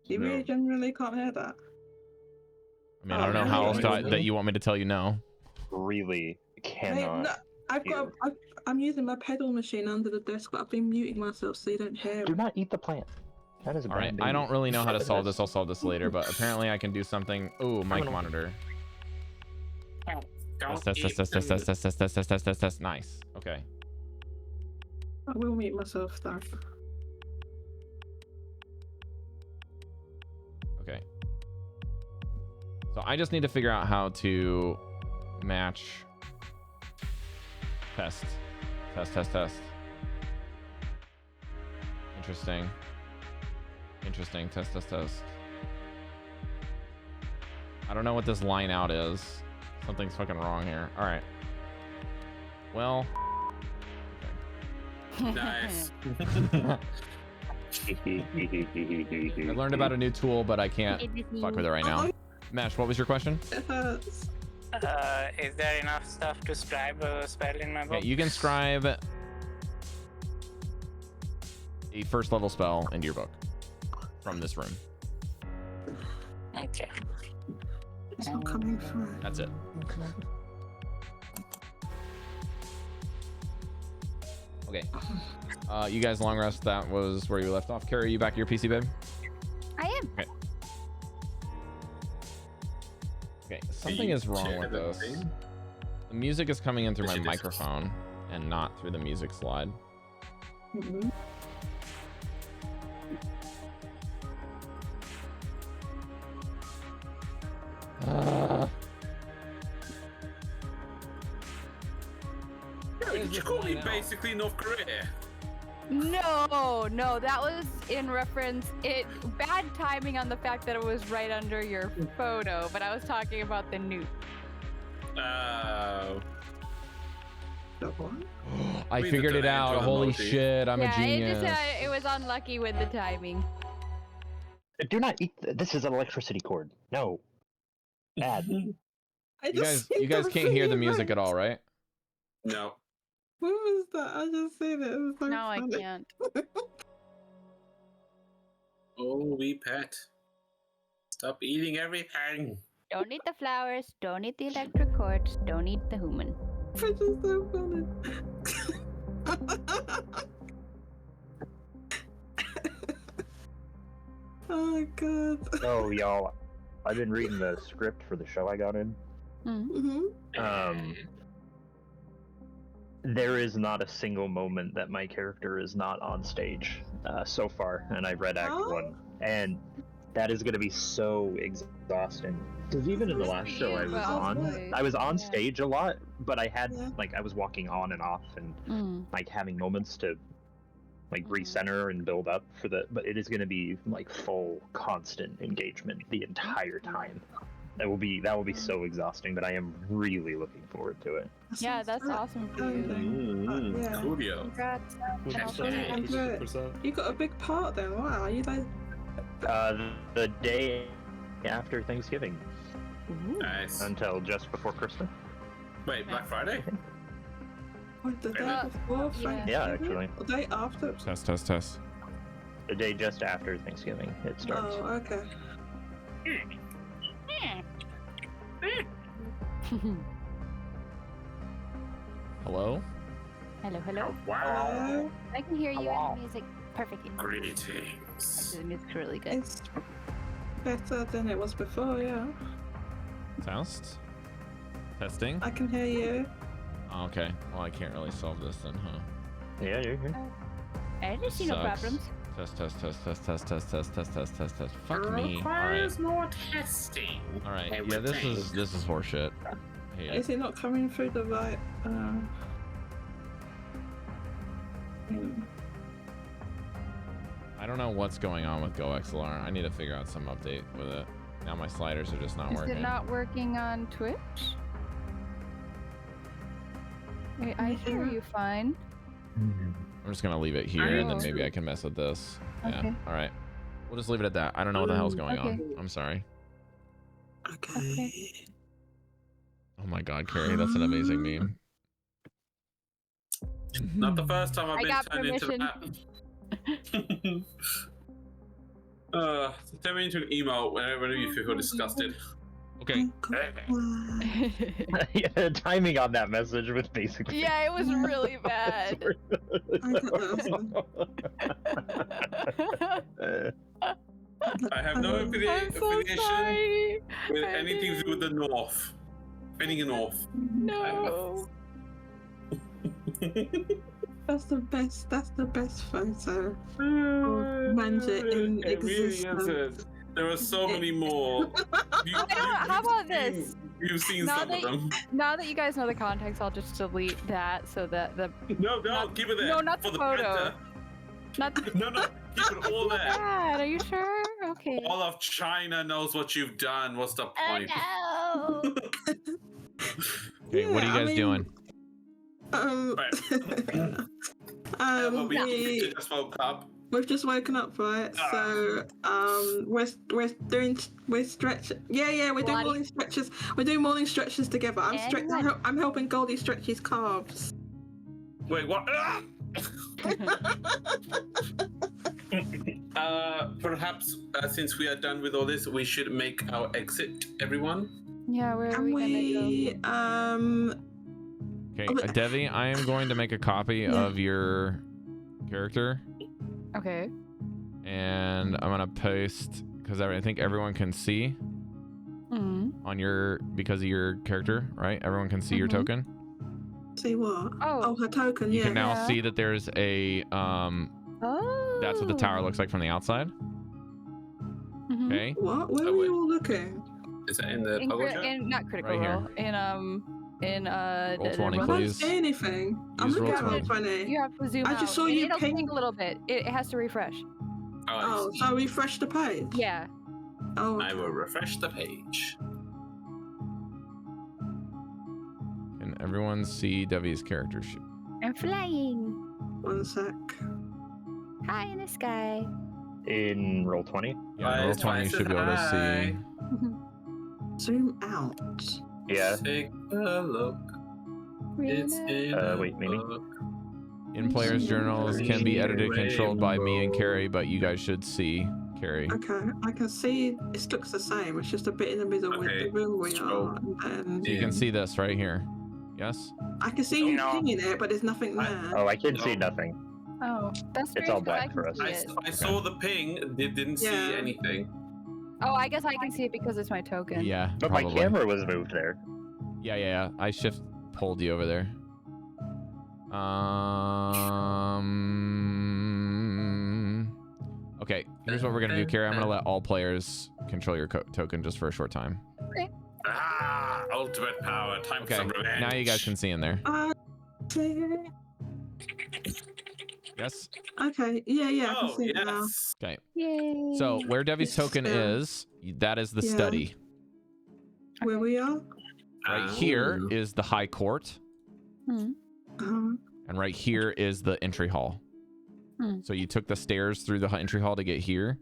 You No. really genuinely can't hear that? I mean, I don't know how else that you want me to tell you no. Really Hey, cannot. no, I've got. I'm using my pedal machine under the desk, but I've been muting myself so you don't hear. Do not eat the plant. That is a All right. bad I don't really know how to baby. solve this. I'll solve this later. But apparently, I can do something. Oh, mic monitor. Don't Test. Nice. Okay. I will mute myself though. Okay. So I just need to figure out how to match. Test. Interesting. Test. I don't know what this line out is. Something's fucking wrong here. All right. Well. Nice. I learned about a new tool, but I can't fuck with it right now. Mesh, what was your question? It hurts. Is there enough stuff to scribe a spell in my book? Okay, you can scribe a first level spell into your book from this room. Okay. It's not coming through. That's it. Okay. You guys long rest. That was where you left off. Cari, you back to your PC, babe? I am. Okay. Okay, something is wrong with this. The music is coming in through my microphone and not through the music slide. Mm-hmm. Did you call me basically North Korea? No, that was in reference. Bad timing on the fact that it was right under your photo, but I was talking about the nuke. I figured it out. Holy shit, I'm a genius. It was unlucky with the timing. Do not eat. This is an electricity cord. No. Bad. You guys can't hear the music at all, right? No. What was that? I just seen it. It was so No, I funny. can't. Oh, wee pet. Stop eating everything. Don't eat the flowers. Don't eat the electric cords. Don't eat the human. It's just so funny. Oh my god. Oh, y'all. I've been reading the script for the show I got in. Mm-hmm. There is not a single moment that my character is not on stage so far, and I've read Act 1, and that is going to be so exhausting. Because even in the last show I was on stage a lot, but I had I was walking on and off and like having moments to like recenter and build up for but it is going to be like full constant engagement the entire time. That will be so exhausting, but I am really looking forward to it. Yeah, that's awesome for you. Coolio. Congrats. You got a big part then. Wow, you guys. The day after Thanksgiving. Nice. Until just before Christmas. Wait, Black Friday? What, the day before? Yeah, actually. The day after? Test. The day just after Thanksgiving it starts. Oh, okay. Hello? Hello. Wow. I can hear you and the music perfectly. Greetings. The music's really good. It's better than it was before, yeah. Testing? I can hear you. Oh, okay. Well, I can't really solve this then, huh? Yeah, you're here. I didn't see no problems. Test. Fuck me. Requires more testing. All right. Yeah, this is horseshit. I hate it. Is it not coming through the right? I don't know what's going on with GoXLR. I need to figure out some update with it. Now my sliders are just not working. Is it not working on Twitch? I hear you fine. I'm just gonna leave it here, and then maybe I can mess with this. Yeah. Okay. All right. We'll just leave it at that. I don't know what the hell's going on. I'm sorry. Okay. Oh my God, Cari, that's an amazing meme. Not the first time I've been got turned into that. Send me into an email whenever you feel disgusted. Okay. Yeah, the timing on that message was basically. Yeah, it was really bad. I have no affiliation with anything to do with the North. Spinning in North. No. That's the best photo. Magic in existence. There are so many more. How about this? You've seen some of them. Now that you guys know the context, I'll just delete that so that the. No, keep it there. No, not for the the photo. printer. Not the. No, keep it all there. Bad. Are you sure? okay. All of China knows what you've done. What's the point? Oh, no. Okay, what are you guys doing? Right. But we just woke up. We've just woken up, right? So we're stretch. Yeah, we're doing morning stretches. We're doing morning stretches together. I'm helping Goldy stretch his calves. Wait, what? Perhaps since we are done with all this, we should make our exit, everyone. Yeah, where are we gonna go? Okay, Devii, I am going to make a copy of your character. Okay. And I'm gonna paste because I think everyone can see on your because of your character, right? Everyone can see your token. See what? Oh, her token. You can now see that there's a Oh. That's what the tower looks like from the outside. Okay. What? Where are you all looking? Is that in the public chat? Not critical Right role. In Roll 20, I don't please. see anything. I'm Use looking roll at 20. You have to zoom out. I just saw you It'll ping. take a little bit. It has to refresh. Oh, so refresh the page. Yeah. Oh. I will refresh the page. Can everyone see Devi's character sheet? I'm flying. One sec. High in the sky. In roll 20? Yeah, in roll 20 you should be able to see. Zoom out. Yeah. Take a look. It's in wait, maybe? In players' journals can be edited and controlled by me and Cari, but you guys should see Cari. Okay, I can see it looks the same. It's just a bit in the middle with the room we are. And So you can see this right here. Yes? I can see you pinging it, but there's nothing there. Oh, I can see nothing. Oh, that's It's strange, all but I black can for us. see it. I saw the ping, didn't see anything. Oh, I guess I can see it because it's my token. Yeah, But probably. my camera was moved there. Yeah. I pulled you over there. Okay, here's what we're gonna do, Cari. I'm gonna let all players control your token just for a short time. Okay. Ah, ultimate power. Time for some revenge. Now you guys can see in there. See. Yes? Okay, yeah, I can see it now. Okay. Yay. So where Devi's token is, that is the study. Where we are? Right here is the high court. And right here is the entry hall. So you took the stairs through the entry hall to get here.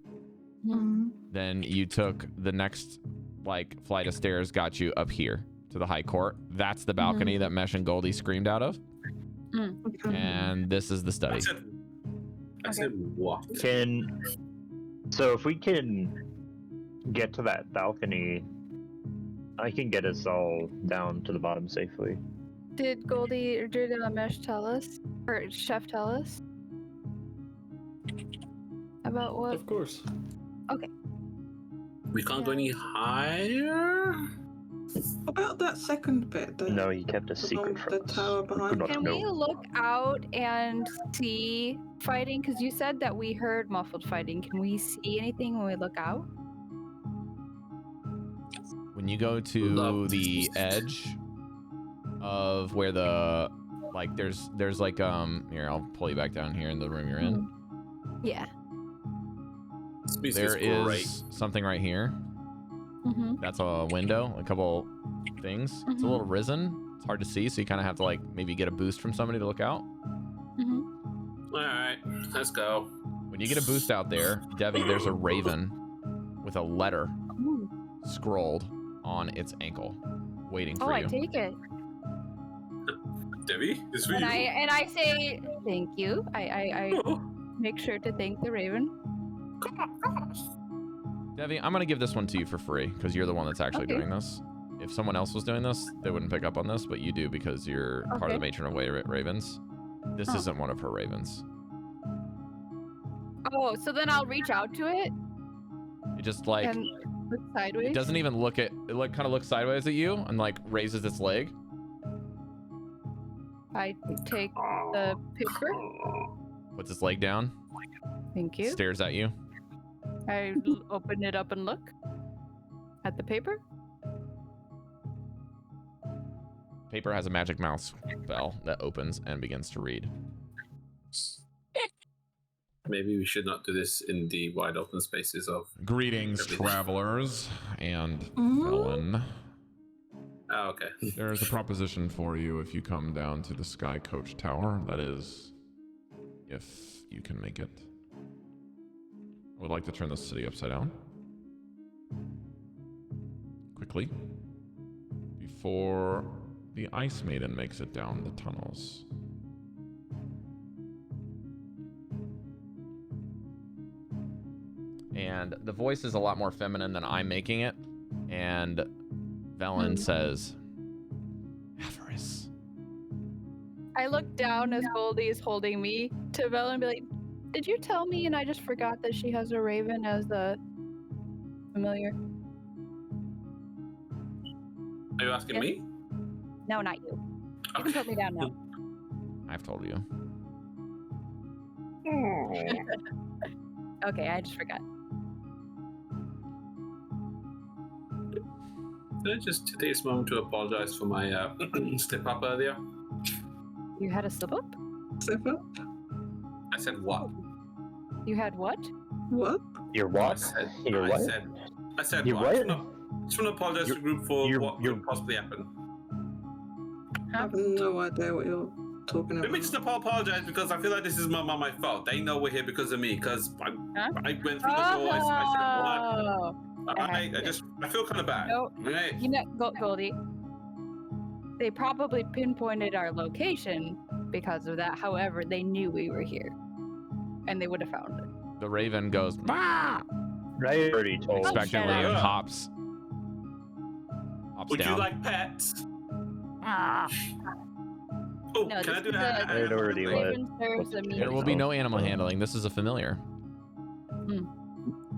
Then you took the next flight of stairs, got you up here to the high court. That's the balcony that Mesh and Goldy screamed out of. And this is the study. I said what? So if we can get to that balcony, I can get us all down to the bottom safely. Did Goldy or did Mesh tell us? Or Chef tell us? About what? Of course. Okay. We can't go any higher? About that second bit. No, he kept a secret from the us. tower behind. Can we look out and see fighting? Because you said that we heard muffled fighting. Can we see anything when we look out? When you go to the edge of where the there's here, I'll pull you back down here in the room you're in. Yeah. There is something right here. That's a window, a couple things. It's a little risen. It's hard to see, so you kind of have to maybe get a boost from somebody to look out. All right, let's go. When you get a boost out there, Devii, there's a raven with a letter scrolled on its ankle, waiting for you. I take it. Devii, this for And you. I say thank you. I make sure to thank the raven. Devii, I'm gonna give this one to you for free because you're the one that's actually doing this. If someone else was doing this, they wouldn't pick up on this, but you do because you're part of the matron of ravens. This isn't one of her ravens. Oh, so then I'll reach out to it It just and look sideways. it doesn't even look at it. Kind of looks sideways at you and raises its leg. I take the paper. Puts its leg down. Thank you. Stares at you. I open it up and look at the paper. Paper has a magic mouse bell that opens and begins to read. Maybe we should not do this in the wide open spaces of. Greetings, everything. travelers and Mhm. Ellen. Oh, okay. There is a proposition for you if you come down to the Sky Coach Tower. That is, if you can make it. I would like to turn the city upside down. Quickly. Before the Ice Maiden makes it down the tunnels. And the voice is a lot more feminine than I'm making it. And Velen says, Avarice. I look down as Goldy is holding me to Velen and be like, did you tell me and I just forgot that she has a raven as a familiar? Are you asking Yeah. me? No, not you. You can put me down now. I've told you. Okay, I just forgot. Can I just take this moment to apologize for my slip up earlier? You had a slip up? Slip up? I said what? You had what? What? Your I what? said. Your what? I said Your what? what? I just want to apologize to the group for what could possibly happen. I have no idea what you're talking Let me about. just apologize because I feel like this is my fault. They know we're here because of me. Because I went through the door. I said what? I feel kind of bad. No, Right? you know, Goldie. They probably pinpointed our location because of that. However, they knew we were here, and they would have found it. The raven goes, bah! Right? Already told. Expectantly shut and up. hops Would down. you like pets? Oh, No, can I this do is that? It already was. Raven serves a There will be no animal handling. This is a familiar.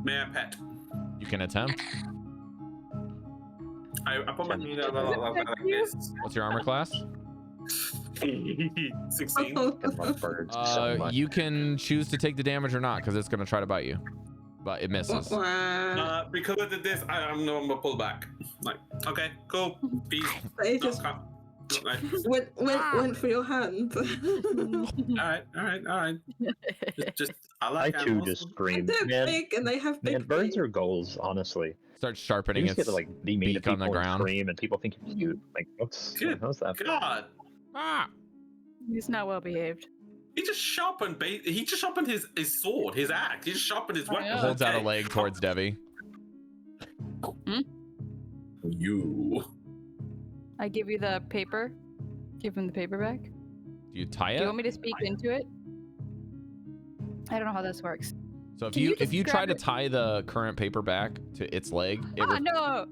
May I pet? You can attempt. I put my knee down like this. What's your armor class? 16. Love birds so much. You can choose to take the damage or not, because it's going to try to bite you. But it misses. Because I did this, I'm gonna pull back. Like, okay, cool. Peace. They just went for your hand. Alright. Just I I like too animals. just scream. They're Man, big and they have big man, birds feet. are goals, honestly. Starts You sharpening just its get to like be mean to beak on people the and ground. scream, and people think you're cute. Like, what's that? God, Ah! He's not well behaved. he just sharpened his sword, his axe. He just sharpened his weapon. Holds out a Okay. leg towards Devii. You. I give you the paper. Give him the paper back. Do you tie Do you it? want me to speak into it? I don't know how this works. So if Can you you if you try describe to it? tie the current paper back to its leg, it, No!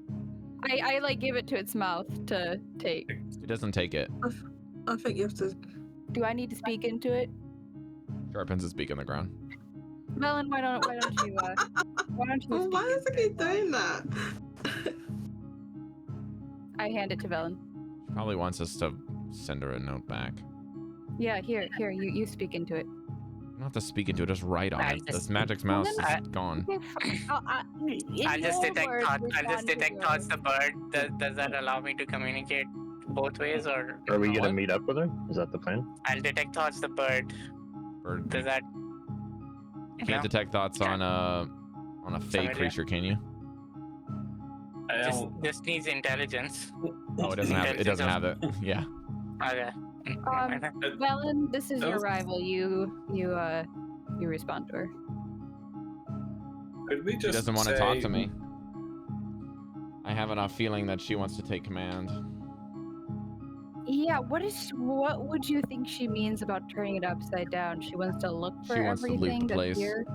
I like give it to its mouth to take. it doesn't take it. I think you have to. Do I need to speak into it? Sharpens its beak on the ground. Melon, why don't you Oh, speak why is into he it? doing that? I hand it to Velen. She probably wants us to send her a note back. Yeah, here, you speak into it. You don't have to speak into it, just write on I it. just- This magic's mouse is gone. Okay, fine. I'll just detect thoughts. I'll just detect thoughts. The bird. Does that allow me to communicate both ways, or Are we What? gonna meet up with her? Is that the plan? I'll detect thoughts. The bird. Bird. Does that? You can't detect thoughts on a fey Somebody- creature, can you? Just needs intelligence. Oh, it doesn't have it. It doesn't have it. Yeah. Okay. Velen, this is your Those- rival. You respond to her. Could we just She doesn't want to talk say- to me. I have enough feeling that she wants to take command. Yeah, what would you think she means about turning it upside down? She wants to look for She wants to loot everything the place. that's here.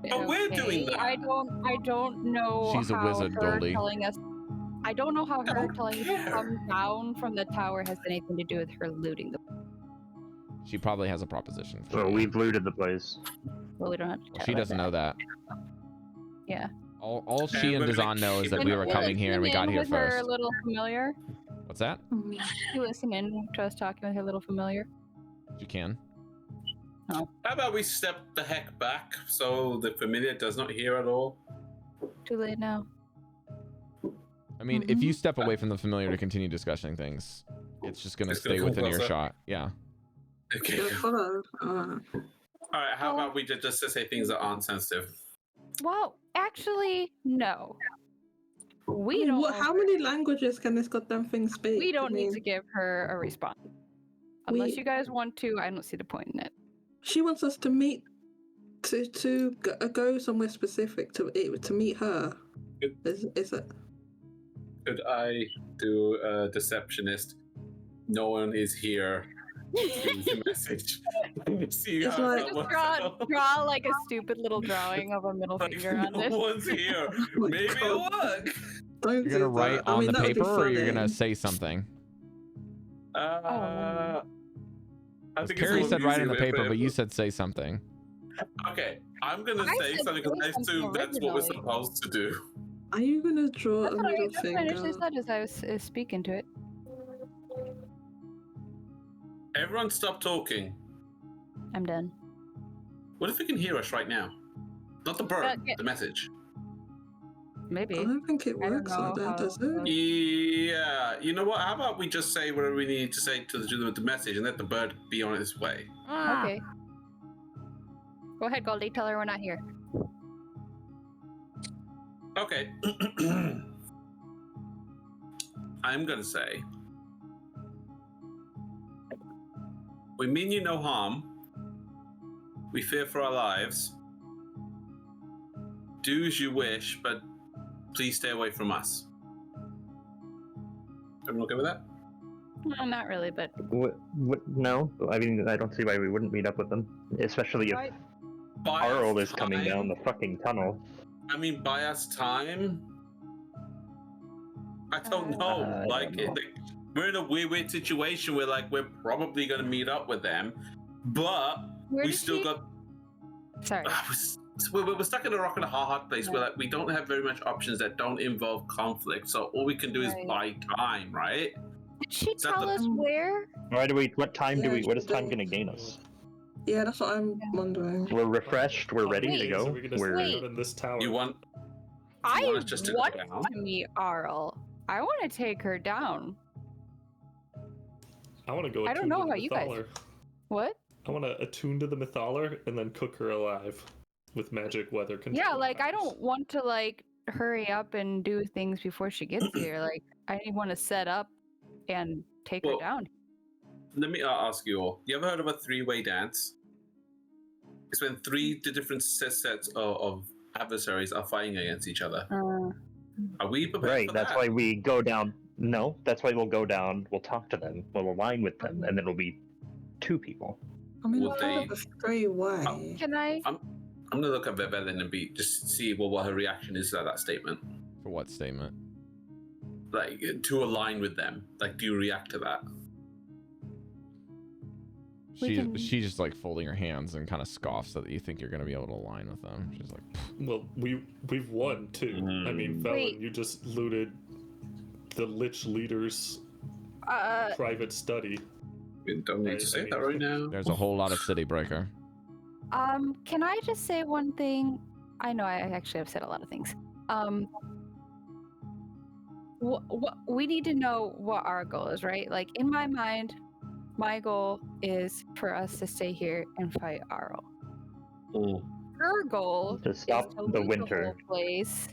But we're doing that. I don't know. She's a how wizard, her Goldy. telling us. I don't know how her Don't telling us care. to come down from the tower has anything to do with her looting the. She probably has a proposition for So you. we've looted the place. Well, we don't have to. Well, chat she about doesn't know that. Yeah. All she and but Dazan know is that we were You coming here and we got listen in here with her first. little familiar. What's that? You listen in to us talking with her little familiar. She can. How about we step the heck back so the familiar does not hear at all? Too late now. I mean, if you step away from the familiar to continue discussing things, it's just gonna It's gonna stay come within closer. earshot. Yeah. Okay. Go follow. All right. How about we just say things that aren't sensitive? Well, actually, no. We don't. How many languages can this goddamn thing speak? We don't I need mean, to give her a response. Unless you guys want to, I don't see the point in it. She wants us to meet, to go somewhere specific to meet her. Is it? Could I do a deceptionist? No one is here. Here's the message. See It's how like- that Just works draw like a stupid little drawing of a middle out. finger on No this. one's here. Maybe it'll work. Don't You're do gonna write that. I on mean, the that would be paper, or you're funny. gonna say something? I think it's Carrie more said write in easier the paper, if- but you said say something. Okay, I'm gonna I say said something because I say something assume that's what we're originally. supposed to do. Are you gonna draw That's a what I middle initially finger? said as I was speaking to it. Everyone stop talking. I'm done. What if we can hear us right now? Not the bird, Yeah. the message. Maybe. I don't think it I don't works like know that, how- does it? Yeah, you know what? How about we just say whatever we need to say to the message and let the bird be on its way? Okay. Go ahead, Goldy. Tell her we're not here. Okay. I'm gonna say, we mean you no harm. We fear for our lives. Do as you wish, but please stay away from us. Everyone okay with that? No, not really, but What? No, I mean I don't see why we wouldn't meet up with them, especially if Right. Buy us Arl is coming time. down the fucking tunnel. I mean, buy us time. I don't know. I Like, don't know. we're in a weird situation where, like, we're probably gonna meet up with them, but where we did still she... got. Sorry. We're stuck in a rock and a hard place where, like, we don't have very much options that don't involve conflict. So all we can do is Right. buy time, right? Did she Is that tell the- us where? Why do we? What time do Yeah, we? What is she time did. gonna gain us? Yeah, that's what I'm wondering. We're refreshed. We're ready to Wait. go. So we're gonna We're stay out in this tower. You want? I want us just to go want down? to meet Arl. I want to take her down. I want to go. I don't attune know to the how you guys- Mythaler. What? I want to attune to the Mythaler and then cook her alive with magic weather control. Yeah, like I powers. don't want to like hurry up and do things before she gets here. Like I want to set up and take her Well, down. Let me ask you all. You ever heard of a three-way dance? It's when three different sets of adversaries are fighting against each other. Are we prepared right. for That's that? why we go down. No, that's why we'll go down. We'll talk to them. We'll align with them, and then it'll be two people. I mean, Would I've heard they- of a three-way. Can I? I'm gonna look at Vanvalor and be just see what her reaction is to that statement. For what statement? Like to align with them. Like, do you react to that? She's just like folding her hands and kind of scoffs that you think you're gonna be able to align with them. She's like, Well, we've won too. I mean, Velen, Wait. you just looted the Lich leader's private study. We don't need to say that right now. there's a whole lot of city breaker. Can I just say one thing? I know I actually have said a lot of things. We need to know what our goal is, right? Like in my mind, my goal is for us to stay here and fight Arl. Her goal To stop is to the leave winter. whole place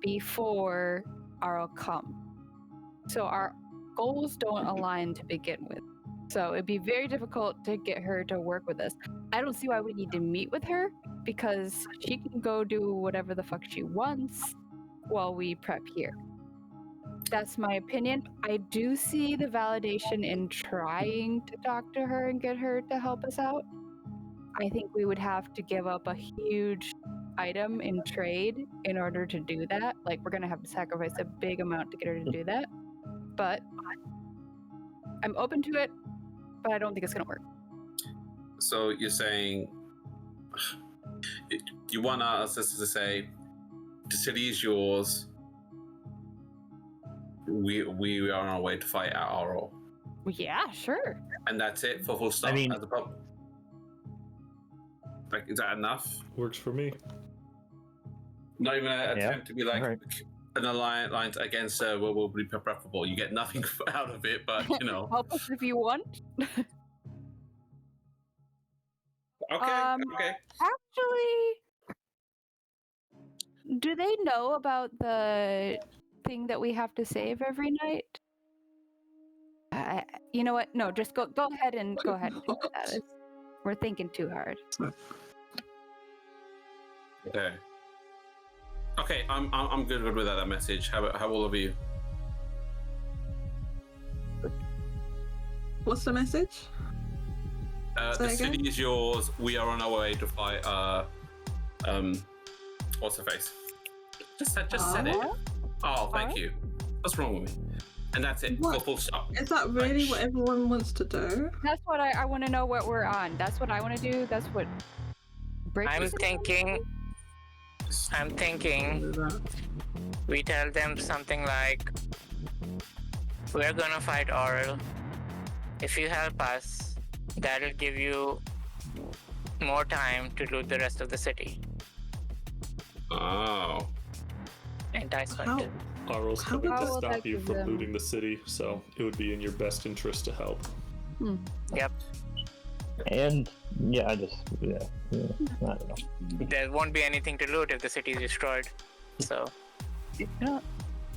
before Arl come. So our goals don't align to begin with. So it'd be very difficult to get her to work with us. I don't see why we need to meet with her because she can go do whatever the fuck she wants while we prep here. That's my opinion. I do see the validation in trying to talk to her and get her to help us out. I think we would have to give up a huge item in trade in order to do that. Like, we're going to have to sacrifice a big amount to get her to do that. But I'm open to it, but I don't think it's going to work. So you're saying you want us to say the city is yours. We are on our way to fight out Arl. Well, yeah, sure. And that's it for full stop. I mean- as a pub. Like, is that enough? Works for me. Not even an Yeah, attempt to be like alright. an alliance against will be preferable. You get nothing out of it, but you know. Help us if you want. Okay. Actually, do they know about the thing that we have to save every night? You know what? No, just go ahead and take that. We're thinking too hard. Okay, I'm good with that message. How all of you? What's the message? The city is yours. We are on our way to fight. What's her face? Just said it. Oh, thank you. What's wrong with me? And that's it. Full stop. Is that really what everyone wants to do? That's what I want to know what we're on. That's what I want to do. That's what. I'm thinking. We tell them something like, "We're gonna fight Oral. If you help us, that'll give you more time to loot the rest of the city." Oh. And Icewind. Arl's coming How to will stop you from looting the city, so it would be in your best interest to help. Yep. And I don't know. There won't be anything to loot if the city is destroyed. So. Yeah.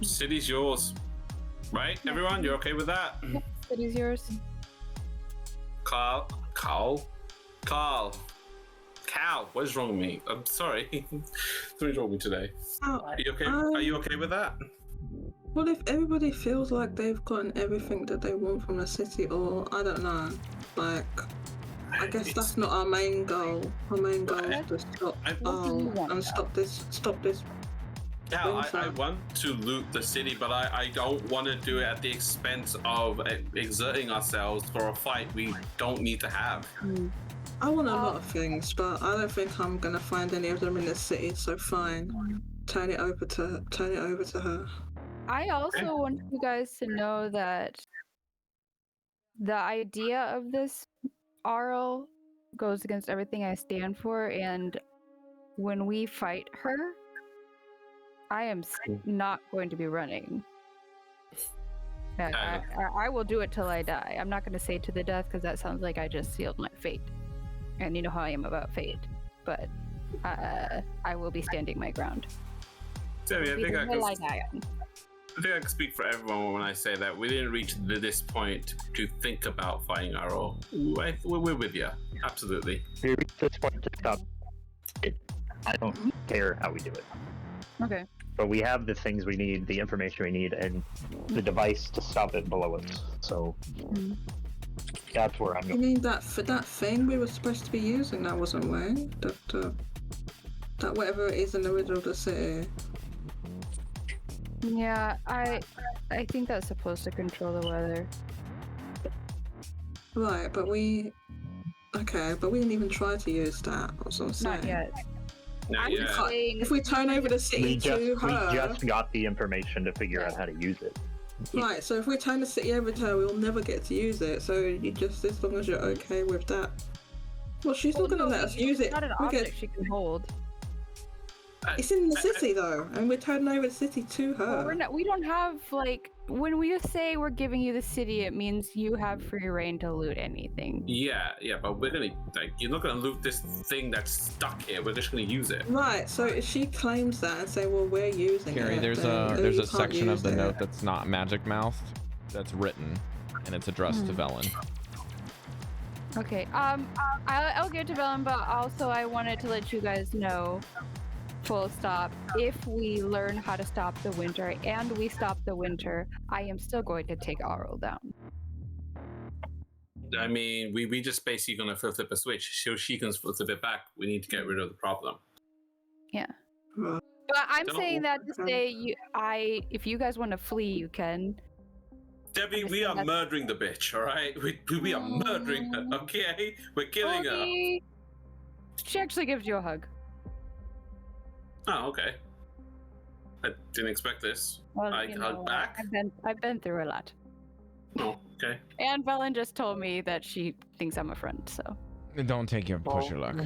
City's yours, right? Everyone, you're okay with that? Yep, city's yours. Carl, what is wrong with me? I'm sorry. Something's wrong with me today. Are you okay? Are you okay with that? Well, if everybody feels like they've gotten everything that they want from the city, or I don't know, like, I guess that's not our main goal. Our main goal is to stop and stop this. Yeah, I want to loot the city, but I don't want to do it at the expense of exerting ourselves for a fight we don't need to have. I want a lot of things, but I don't think I'm gonna find any of them in the city. So fine, turn it over to her. I also want you guys to know that the idea of this Arl goes against everything I stand for, and when we fight her, I am not going to be running. I will do it till I die. I'm not going to say to the death, because that sounds like I just sealed my fate. And you know how I am about fate. But I will be standing my ground. Debbie, I think I can speak for everyone when I say that we didn't reach this point to think about fighting Arl. We're with you. Absolutely. We reached this point to stop it. I don't care how we do it. Okay. But we have the things we need, the information we need, and the device to stop it below us. So that's where I'm going. You mean that for that thing we were supposed to be using that wasn't way? That whatever it is in the middle of the city. Yeah, I think that's supposed to control the weather. Right, but we didn't even try to use that. That's what I'm saying. Not yet. If we turn over the city to her, we just got the information to figure out how to use it. Right, so if we turn the city over to her, we'll never get to use it. So you just, as long as you're okay with that. Well, she's not going to let us use it. It's not an object she can hold. It's in the city though, and we're turning over the city to her. Well, we don't have, like, when we say we're giving you the city, it means you have free reign to loot anything. Yeah, but we're gonna, you're not gonna loot this thing that's stuck here. We're just gonna use it. Right. So if she claims that and say, well, we're using Cari, it, there's a section of the note that's not magic mouthed that's written, and it's addressed to Velen. Okay. I'll get to Velen, but also I wanted to let you guys know, full stop, if we learn how to stop the winter and we stop the winter, I am still going to take Arl down. I mean, we just basically gonna flip a switch. So she can flip it back. We need to get rid of the problem. Yeah. But I'm saying that to say, if you guys want to flee, you can. Debbie, we are murdering the bitch, all right? We are murdering her, okay? We're killing her. She actually gives you a hug. Oh, okay. I didn't expect this. Well, I hug back. I've been through a lot. Oh, okay. And Velen just told me that she thinks I'm a friend, so. Don't take your push your luck.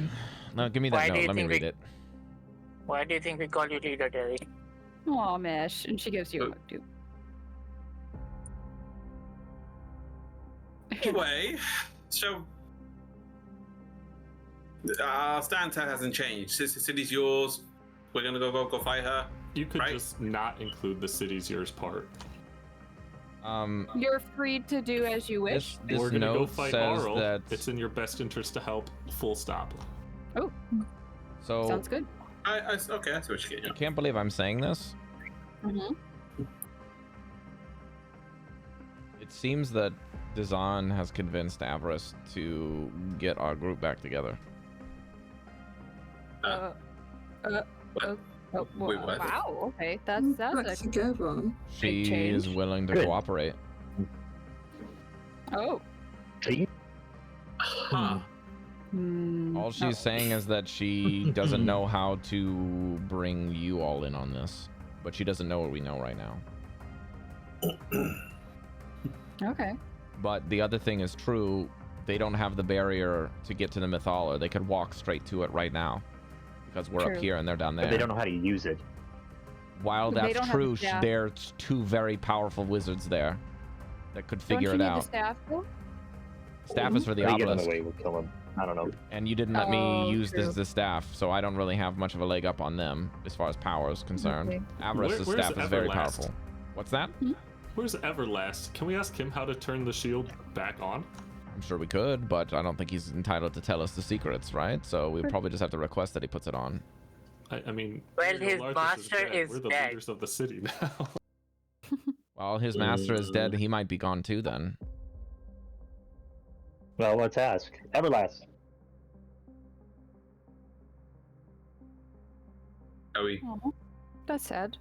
No, give me that note. Let me read it. Why do you think we call you leader, Devii? Aw, Mesh. And she gives you a hug, too. Anyway, so Our stance hasn't changed. The city's yours. We're gonna go fight her. You could Right. just not include the city's yours part. You're free to do as you wish. This We're gonna go note fight says Arl. that. It's in your best interest to help. Full stop. Oh, So sounds good. Okay, I see what you're getting I at. can't believe I'm saying this. Mm-hmm. It seems that Dallan has convinced Avarice to get our group back together. Oh, Wait, what? wow. Okay, that's Back a together. She change. is willing to Good. cooperate. oh. See? Huh. All she's saying is that she doesn't know how to bring you all in on this, but she doesn't know what we know right now. Okay. But the other thing is true. They don't have the barrier to get to the Mythaler. They could walk straight to it right now because we're True. up here and they're down there. But they don't know how to use it. While They that's don't have true, the staff. there's two very powerful wizards there that could figure Don't you it need out. the staff though? Staff is for the They get in the obelisk, way, we'll kill him. I don't know. and you didn't let me Oh, use true. the staff, so I don't really have much of a leg up on them as far as power is concerned. Okay. Avarice's Where's staff is very Everlast? powerful. What's that? Where's Everlast? Can we ask him how to turn the shield back on? I'm sure we could, but I don't think he's entitled to tell us the secrets, right? So we probably just have to request that he puts it on. I mean, Well, Lord his Larthus master dead. is We're the dead. leaders of the city now. While his master is dead, he might be gone too then. Well, let's ask. Everlast. Are we? Aw, that's sad.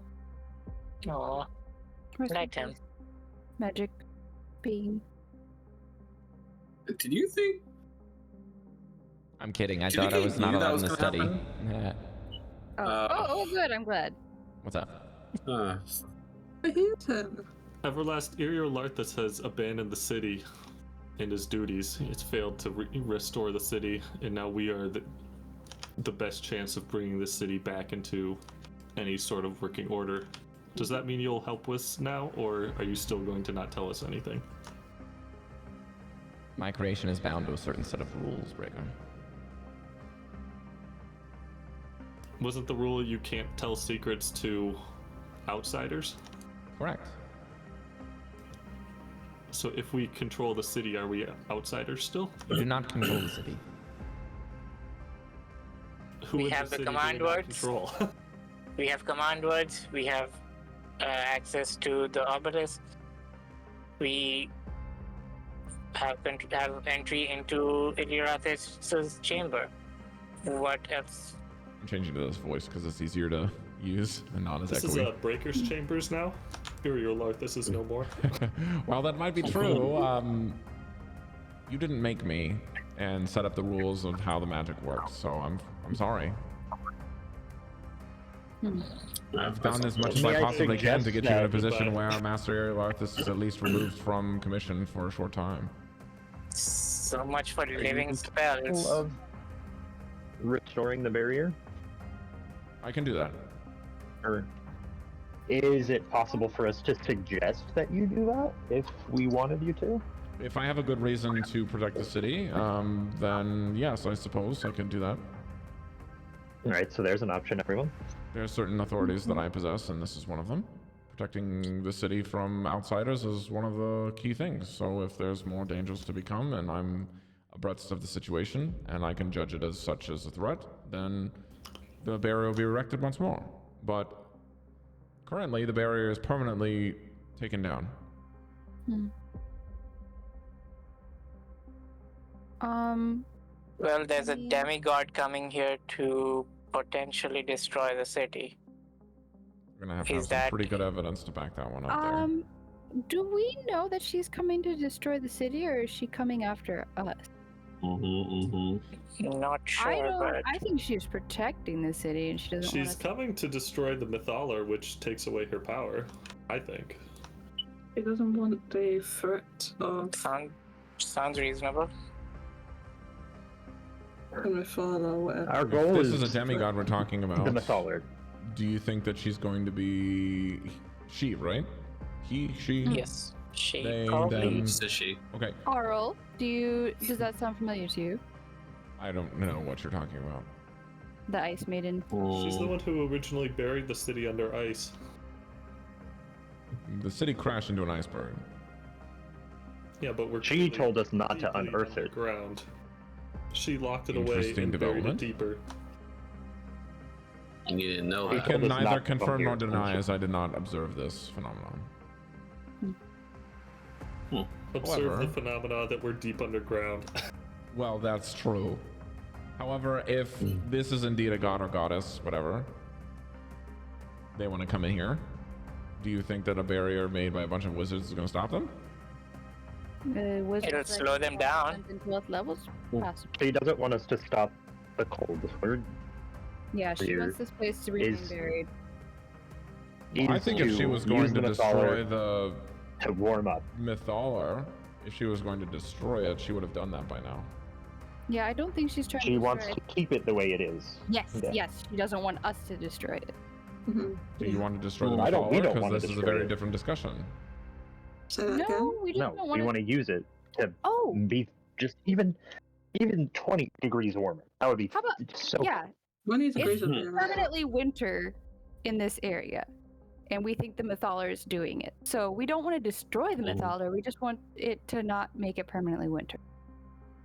Aw, Where's the liked him. magic being? Did you think? I'm kidding. I Did you thought I think was you not knew that allowed was in the gonna study. happen? Yeah. Oh, good. I'm glad. What's up? Here's him. Everlast Irio Larthus has abandoned the city and his duties. It's failed to restore the city, and now we are the best chance of bringing the city back into any sort of working order. Does that mean you'll help us now, or are you still going to not tell us anything? My creation is bound to a certain set of rules, Breker. Wasn't the rule you can't tell secrets to outsiders? Correct. So if we control the city, are we outsiders still? We do not control the city. Who We in have the city do command we not words. control? We have command words. We have access to the obelisk. We have entry into Illyrathis' chamber. What else? I'm changing to this voice because it's easier to use and not as This is echoey. Breker's chambers now. Irio Larthus is no more. While that might be true, you didn't make me and set up the rules of how the magic works, so I'm sorry. I've done as much as I May I possibly can to suggest get you in a that- position where Master Arthas is at least removed from commission for a short time. So much for Are you living capable spells. of restoring the barrier? I can do that. Or is it possible for us to suggest that you do that if we wanted you to? If I have a good reason to protect the city, then yes, I suppose I could do that. Alright, so there's an option, everyone. There are certain authorities that I possess, and this is one of them. Protecting the city from outsiders is one of the key things. So if there's more dangers to become, and I'm abreast of the situation, and I can judge it as such as a threat, then the barrier will be erected once more. But currently, the barrier is permanently taken down. Well, there's a demigod coming here to potentially destroy the city. We're gonna have Is some that- pretty good evidence to back that one up there. Do we know that she's coming to destroy the city, or is she coming after us? Not sure, I don't. but I think she's protecting the city, and she doesn't want She's us. coming to destroy the Mythaler, which takes away her power, I think. He doesn't want the threat of sounds reasonable. my father or whatever. Our If goal this is is a demigod we're talking about. the Mythaler. Do you think that she's going to be she, right? He, she? Yes, she They, probably. them. Says she. Okay. Arl, does that sound familiar to you? I don't know what you're talking about. The Ice Maiden. She's the one who originally buried the city under ice. The city crashed into an iceberg. Yeah, but She told us not to deeply unearth it. underground. She locked it away Interesting and buried it development. deeper. You didn't know I that. can told us neither not to come confirm here. nor deny as I did not observe this phenomenon. Observe However- the phenomena that we're deep underground. Well, that's true. However, if this is indeed a god or goddess, whatever, they want to come in here, do you think that a barrier made by a bunch of wizards is going to stop them? It'll slow them down. In 12th levels? Possibly. She doesn't want us to stop the cold. Yeah, she Here wants this place to remain is- buried. I think if she was going to destroy the to warm up. Mythalar, if she was going to destroy it, she would have done that by now. Yeah, I don't think she's trying She to wants destroy to keep it the way it is. it. Yes, Yeah. yes. She doesn't want us to destroy it. Mhm. Do you want to destroy the We Mythalar? don't Because want to this is a destroy very it. different discussion. Say that No, again. we just No, don't we want want to use it to Oh, be just even 20 degrees warmer. That would be How about- so. yeah. 20 It's degrees would be alright. permanently winter in this area, and we think the Mythalar is doing it. So we don't want to destroy the Mythalar. We just want it to not make it permanently winter.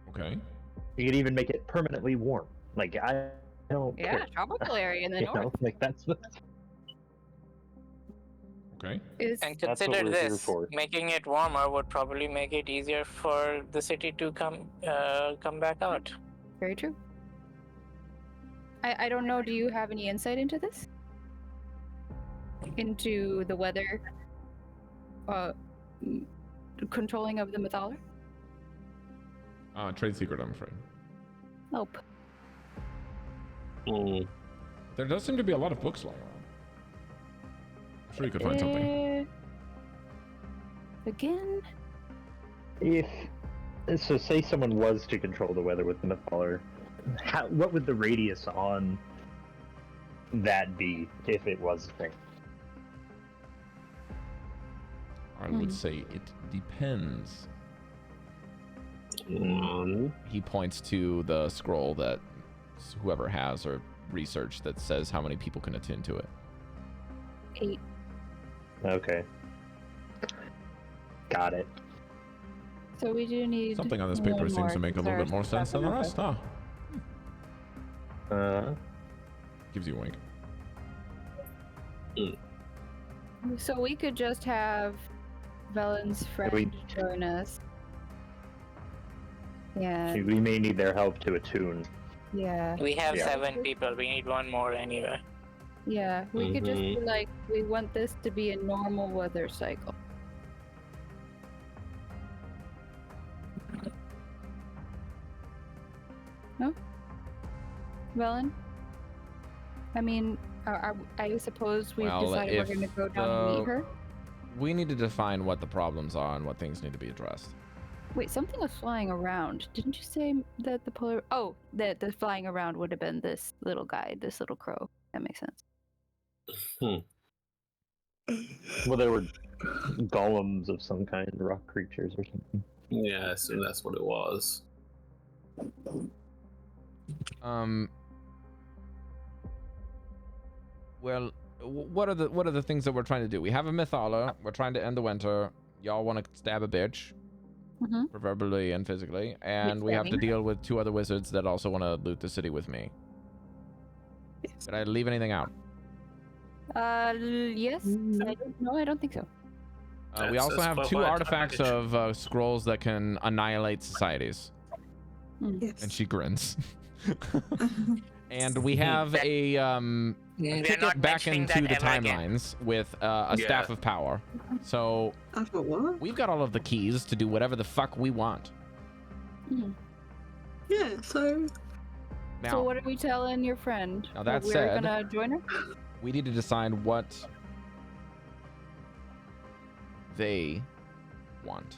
Okay. You could even make it permanently warm. Like I don't Yeah, care. tropical area in the You north. know, like that's Okay. Is And That's what consider we're here this: for. making it warmer would probably make it easier for the city to come back out. very true. I don't know. Do you have any insight into this? Into the weather, controlling of the Mythalar? Trade secret, I'm afraid. Nope. There does seem to be a lot of books lying around. I'm sure you could find something. Again? So say someone was to control the weather with the Mythalar, what would the radius on that be if it was a thing? I would say it depends. He points to the scroll that whoever has or research that says how many people can attend to it. 8. Okay. Got it. So we do need Something on this one paper seems more, to make a 'cause little bit ours more is sense than the 7 rest, of huh? Gives you a wink. us. So we could just have Velen's friend join us. Yeah, We may need their help to attune. yeah, We have Yeah. 7 people. We need one more anyway. yeah. We could just be like, we want this to be a normal weather cycle. No? Velen? I mean, I suppose we've Well, decided we're if going to go down and the- meet her? We need to define what the problems are and what things need to be addressed. Wait, something was flying around. Didn't you say that the polar... Oh, that the flying around would have been this little guy, this little crow. That makes sense. Well, there were golems of some kind, rock creatures or something. Yeah, so that's what it was. Well, what are the things that we're trying to do? We have a Mythalar. We're trying to end the winter. Y'all want to stab a bitch, Mm-hmm. verbally and physically, and we have to stabbing. deal with 2 other wizards that also want to loot the city with me. Did I leave anything out? Yes. I don't think so. We also have That's 2 quite a artifacts package. of scrolls that can annihilate societies. Yes. And she grins. And we have a We're ticket not back mentioning into that the ever again. timelines with a staff of power. So I thought what? we've got all of the keys to do whatever the fuck we want. Yeah, so Now, So what are we telling your friend? Now that we're said- gonna join her? we need to decide what they want.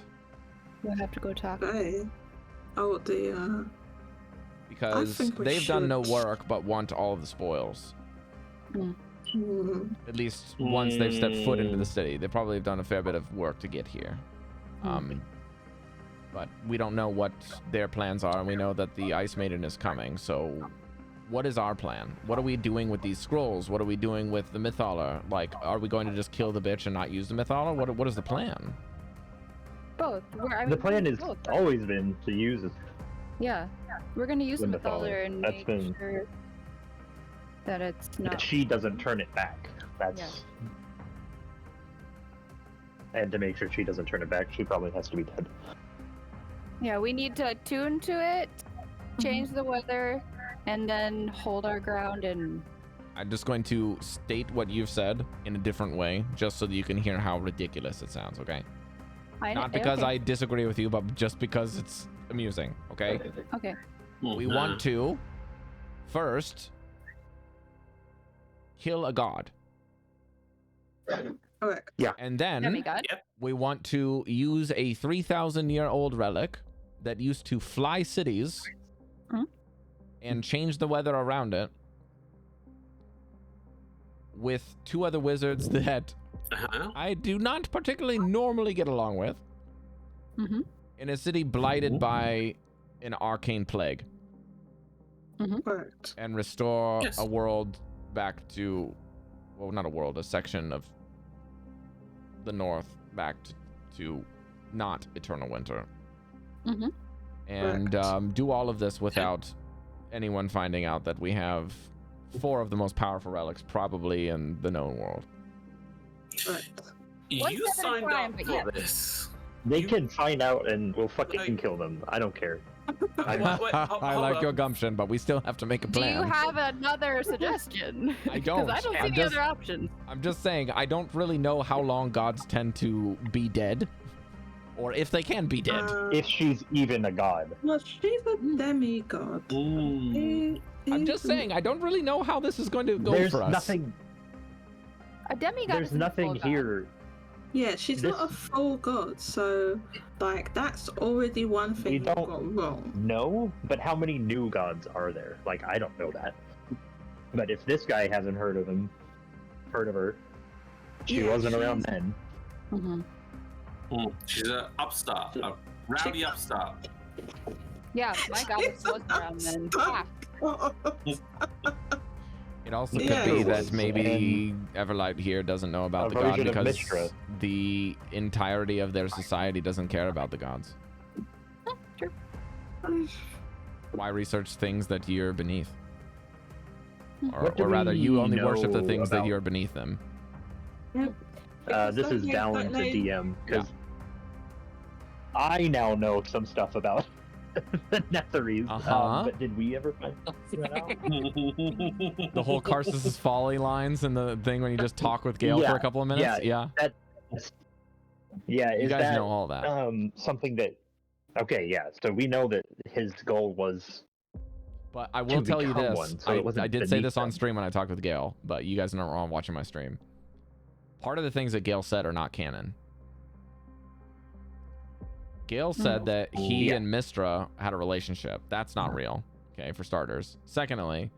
We'll have to go talk. hey. Oh, the Because think we they've done no should- work but want all of the spoils. hmm, At least once they've stepped foot into the city. They probably have done a fair bit of work to get here. but we don't know what their plans are, and we know that the Ice Maiden is coming. So, what is our plan? What are we doing with these scrolls? What are we doing with the Mythaler? Like, are we going to just kill the bitch and not use the Mythaler? What is the plan? Both. The plan has always been to use it. Yeah, we're gonna use the The Mythaler. Mythaler and That's make been- sure that it's That not. she doesn't turn it back. That's. And to make sure she doesn't turn it back, she probably has to be dead. Yeah, we need to attune to it, change the weather, and then hold our ground and. I'm just going to state what you've said in a different way, just so that you can hear how ridiculous it sounds, okay? Not because I disagree with you, but just because it's amusing, okay? Okay. We want to first kill a god. Correct. And then Demigod. we want to use a 3,000-year-old relic that used to fly cities and change the weather around it with 2 other wizards that I do not particularly normally get along with in a city blighted by an arcane plague. Correct. And restore a world back to, well, not a world, a section of the north back to not eternal winter. And do all of this without anyone finding out that we have 4 of the most powerful relics probably in the known world. Correct. You signed up for this. They can find out and we'll fucking kill them. I don't care. I like your gumption, but we still have to make a Do plan. you have another suggestion? I don't. Because I don't see I'm any just- other options. I'm just saying, I don't really know how long gods tend to be dead, or if they can be dead. If she's even a god. Well, she's a demigod. I'm just saying, I don't really know how this is going to go There's for us. nothing. A demigod. There's nothing here. Yeah, she's not a full god, so like that's already one thing you got wrong. No, but how many new gods are there? Like, I don't know that. But if this guy hasn't heard of her, she wasn't around then. She's an upstart, a rowdy upstart. Yeah, my god was around then. It also could Yeah. be that maybe Everlight here doesn't know about A the god version of because Mishra. the entirety of their society doesn't care about the gods. True. Why research things that you're beneath? What do Or rather, you we only worship the know things that about- you're beneath them. This is Dallan to DM, because I now know some stuff about the Netherese. But did we ever find that out? The whole Karsus' Folly lines and the thing when you just talk with Gale for a couple of minutes? Yeah. Yeah, You is guys that, know all that. something that... Okay, yeah, so we know that his goal was... But I will tell you become this. one, so it wasn't I did say beneath this on them. stream when I talked with Gale, but you guys aren't on watching my stream. Part of the things that Gale said are not canon. Gale said that he and Mystra had a relationship. That's not real, okay, for starters. Secondly,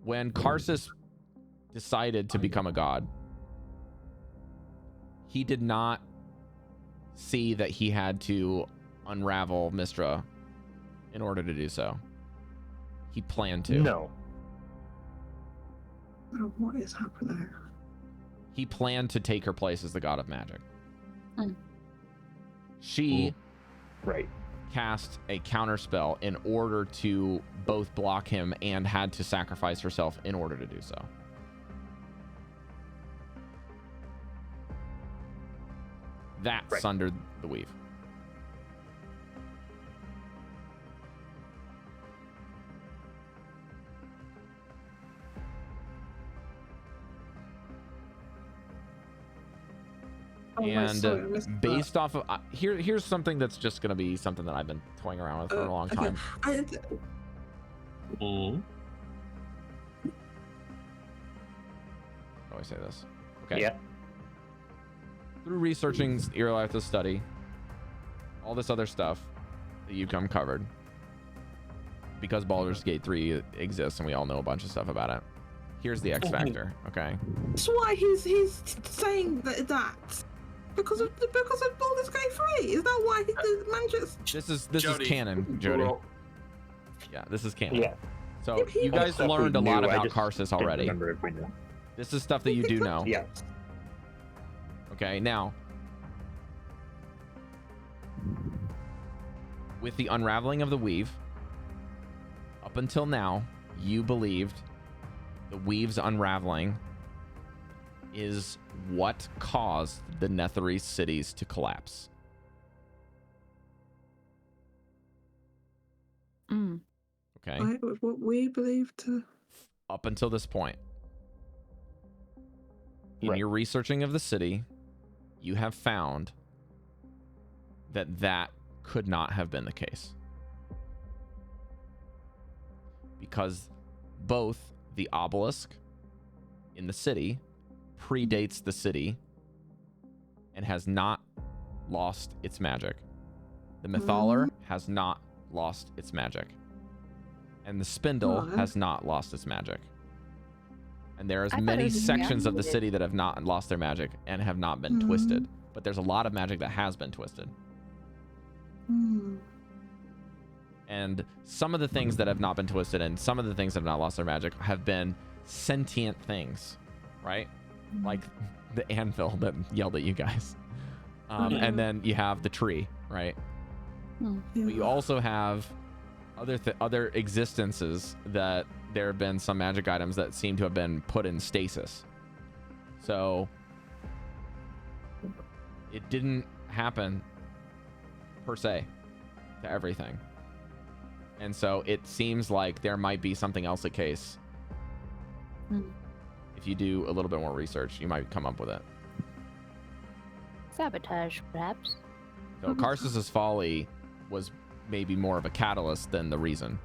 when Karsus decided to become a god, he did not see that he had to unravel Mystra in order to do so. He planned to. No. Oh, what is happening? He planned to take her place as the god of magic. She cast a counterspell in order to both block him and had to sacrifice herself in order to do so. That sundered the weave. And based off of here's something that's just gonna be something that I've been toying around with for a long time. How do I say this? Okay. Yeah. Through researching Ireliath's study, all this other stuff that you've covered, because Baldur's Gate 3 exists and we all know a bunch of stuff about it. Here's the X factor, okay? That's why he's saying that. Because of Baldur's Gate 3. Is that why the magic? This is Jodie, canon, Jodie. Yeah, this is canon. Yeah. So you guys Stuff learned a we lot knew, I about just Karsus didn't already. remember if we knew. This is stuff that you do know. Yeah. Okay, now with the unraveling of the weave, up until now, you believed the weave's unraveling is what caused the Netherese cities to collapse. Okay. Right, with what we believe to. Up until this point, in Right. your researching of the city, you have found that that could not have been the case. Because both the obelisk in the city predates the city and has not lost its magic. The Mythalar has not lost its magic. And the spindle has not lost its magic. And there is many sections of the city that have not lost their magic and have not been twisted. But there's a lot of magic that has been twisted. And some of the things that have not been twisted and some of the things that have not lost their magic have been sentient things, right? Like the anvil that yelled at you guys. And then you have the tree, right? But you also have other existences that there have been some magic items that seem to have been put in stasis. So it didn't happen per se to everything. And so it seems like there might be something else at case. If you do a little bit more research, you might come up with it. Sabotage, perhaps. So Karsus's folly was maybe more of a catalyst than the reason.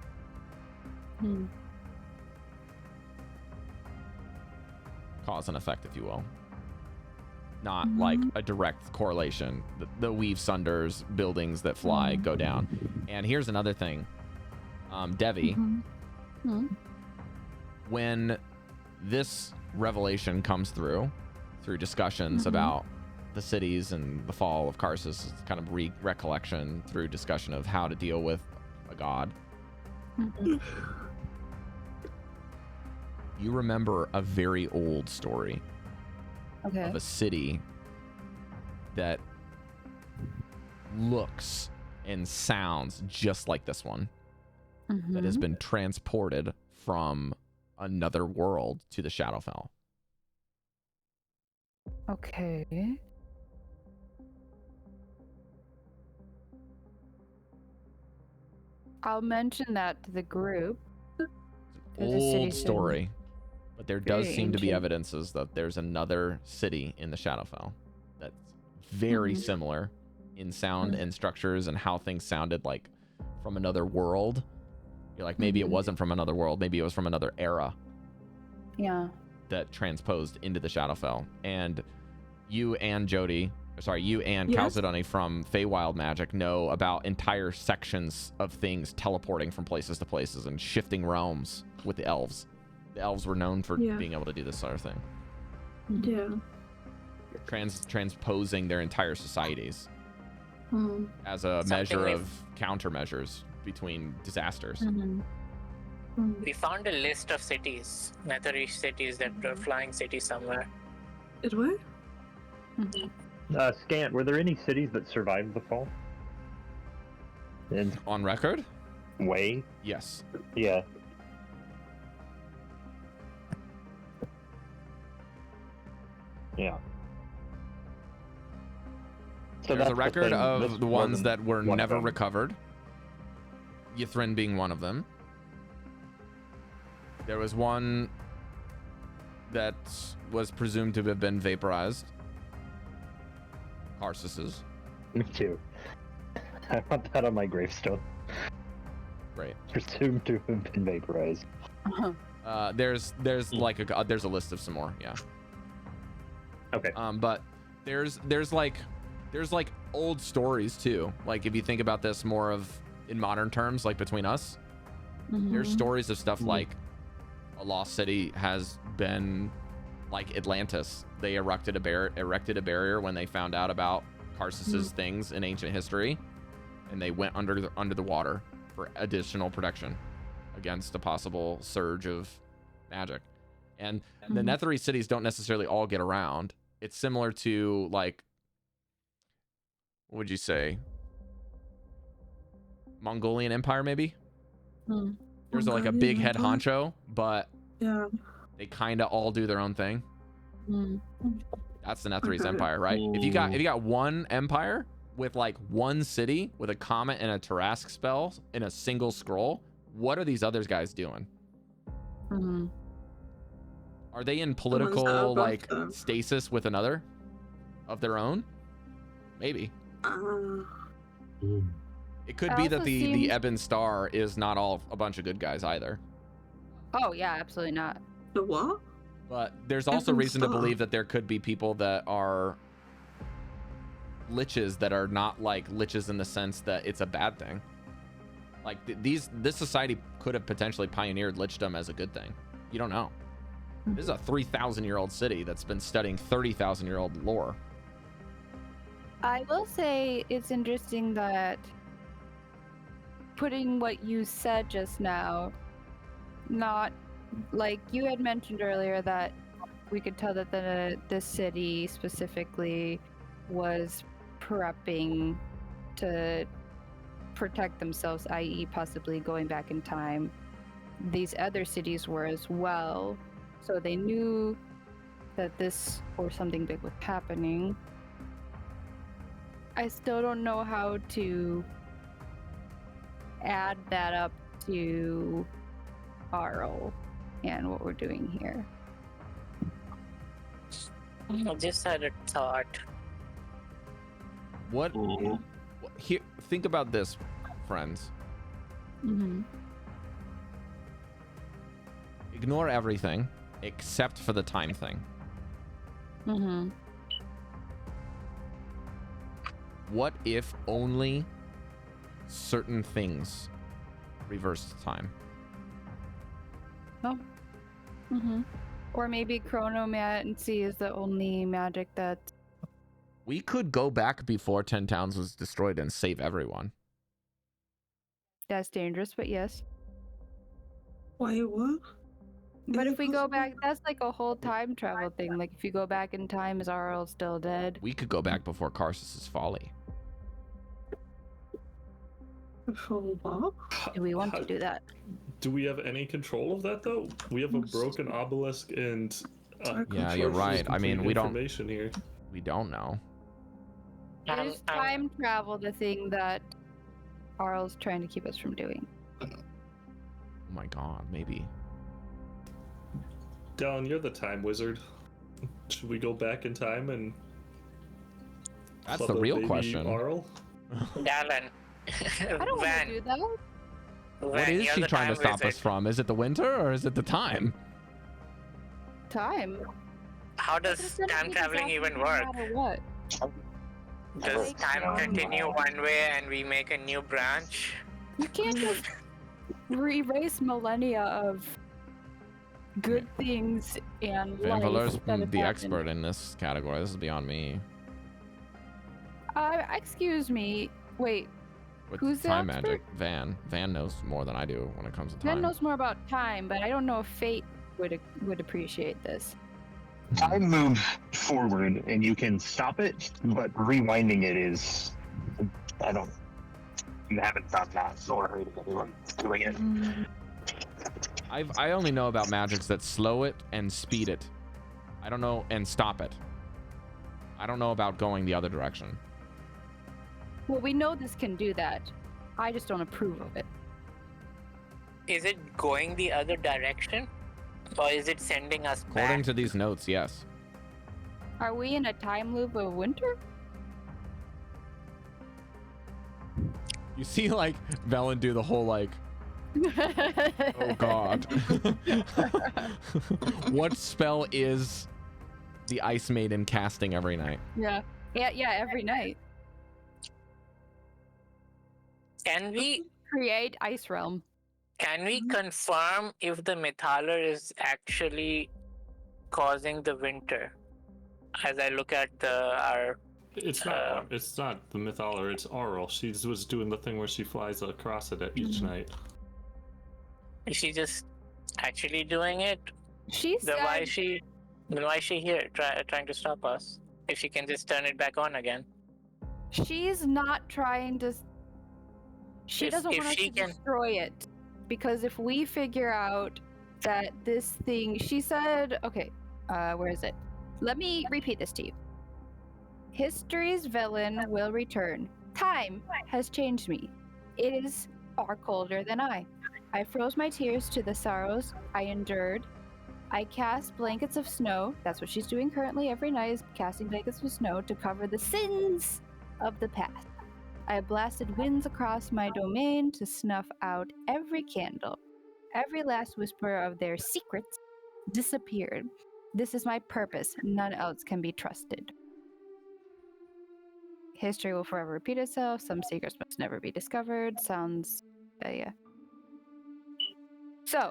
Cause and effect, if you will. Not like a direct correlation. The weave sunders, buildings that fly go down. And here's another thing. Devii, when this revelation comes through discussions about the cities and the fall of Karsus, kind of recollection through discussion of how to deal with a god. You remember a very old story of a city that looks and sounds just like this one, that has been transported from another world to the Shadowfell. Okay. I'll mention that to the group. Old story, but there does Very seem to be ancient. evidences that there's another city in the Shadowfell that's very similar in sound and structures and how things sounded like from another world. You're like, maybe it wasn't from another world, maybe it was from another era Yeah. that transposed into the Shadowfell. And you and Jodie, you and Yes. Chalcedony from Feywild Magic know about entire sections of things teleporting from places to places and shifting realms with the elves. The elves were known for being able to do this sort of thing. Yeah. Transposing their entire societies as a Something measure we've- of countermeasures between disasters. We found a list of cities, Netherese cities that are flying cities somewhere. Did we? Scant, were there any cities that survived the fall? And On record? Way? Yes. Yeah. Yeah. So There's that's a the record thing, of this the ones wasn't that were one of never them. recovered. Ythrin being one of them. There was one that was presumed to have been vaporized. Karsus's. Me too. I want that on my gravestone. Great. Presumed to have been vaporized. There's like there's a list of some more, yeah. Okay. But there's like old stories too. Like if you think about this more of in modern terms, like between us, there's stories of stuff like a lost city has been like Atlantis. They erected a barrier when they found out about Karsus's things in ancient history, and they went under the water for additional protection against a possible surge of magic. And the Netherese cities don't necessarily all get around. It's similar to, like, what would you say? Mongolian Empire, maybe? There's like a big head honcho, but they kind of all do their own thing. That's the Netherese Empire, right? If you got one empire with like one city with a comet and a Tarrasque spell in a single scroll, what are these other guys doing? Are they in political like stasis with another of their own? Maybe. It could be that the Ebon Star is not all a bunch of good guys either. Oh yeah, absolutely not. The what? But there's also reason to believe that there could be people that are liches that are not like liches in the sense that it's a bad thing. Like this society could have potentially pioneered lichdom as a good thing. You don't know. This is a 3,000-year-old city that's been studying 30,000-year-old lore. I will say it's interesting that putting what you said just now, not like you had mentioned earlier that we could tell that the city specifically was prepping to protect themselves, i.e. possibly going back in time. These other cities were as well. So they knew that this or something big was happening. I still don't know how to add that up to Arl and what we're doing here. I just had a thought. What? Here, think about this, friends. Ignore everything except for the time thing. What if only certain things reverse time? Oh. Or maybe chronomancy is the only magic that... We could go back before 10 Towns was destroyed and save everyone. That's dangerous, but yes. Wait, what? But if we go back, that's like a whole time travel thing. Like if you go back in time, is Arl still dead? We could go back before Karsus's folly. Before what? Do we want to do that? Do we have any control of that though? We have a broken obelisk and yeah, you're right. I mean, we don't. Information here. We don't know. Is time travel the thing that Arl's trying to keep us from doing? Oh my god, maybe. Dallan, you're the time wizard. Should we go back in time and... That's the real question. Arl? Dallan. I don't want to do that. What is she trying to stop us from? Is it the winter or is it the time? Time. How does time traveling even work? No matter what. Does time continue one way and we make a new branch? You can't just erase millennia of good things and Vanvalor's life that have the happened. expert in this category. This is beyond me. Excuse me. Wait. With Who's the time expert? magic? Van knows more than I do when it comes to Van time. knows more about time, but I don't know if Fate would appreciate this. Time moves forward and you can stop it, but rewinding it is... You haven't done that, nor heard of anyone doing it. I only know about magics that slow it and speed it. I don't know, and stop it. I don't know about going the other direction. Well, we know this can do that. I just don't approve of it. Is it going the other direction? Or is it sending us According back? to these notes, yes. Are we in a time loop of winter? You see, like, Velen do the whole, like, oh god. What spell is the Ice Maiden casting every night? Yeah, every night. Can we Create Ice Realm. confirm if the Mythaler is actually causing the winter? As I look at our It's not. It's not the Mythaler. It's Aurel. She was doing the thing where she flies across it each night. is she just actually doing it? She Then why is said she here trying to stop us? If she can just turn it back on again. she's not trying to. She doesn't if want us she to can- destroy it. Because if we figure out that this thing. She said, okay, where is it? Let me repeat this to you. History's villain will return. Time has changed me. It is far colder than I. I froze my tears to the sorrows I endured. I cast blankets of snow. That's what she's doing currently every night, is casting blankets of snow to cover the sins of the past. I blasted winds across my domain to snuff out every candle. Every last whisper of their secrets disappeared. This is my purpose. None else can be trusted. History will forever repeat itself. Some secrets must never be discovered. Sounds, yeah. So,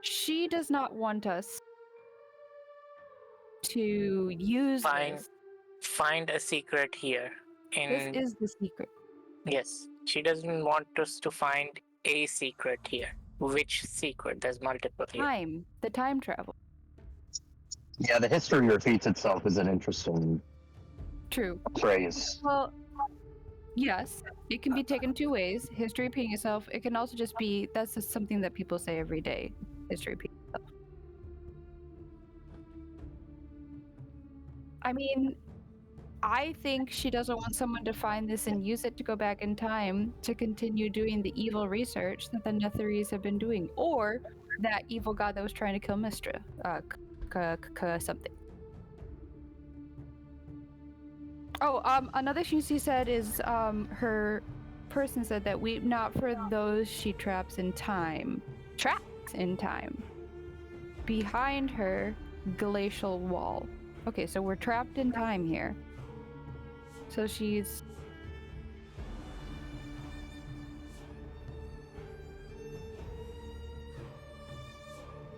she does not want us to use this. Find a secret here. This is the secret. Yes, she doesn't want us to find a secret here. Which secret? There's multiple here. Time. The time travel. Yeah, the history repeats itself is an interesting True. phrase. Well, yes, it can be taken two ways. History repeating itself. It can also just be, that's just something that people say every day. History repeating itself. I mean, I think she doesn't want someone to find this and use it to go back in time to continue doing the evil research that the Netherese have been doing. Or that evil god that was trying to kill Mistra. Something. Oh, another thing she said is, her person said that not for those she traps in time. Traps in time. Behind her, glacial wall. Okay, so we're trapped in time here. So she's...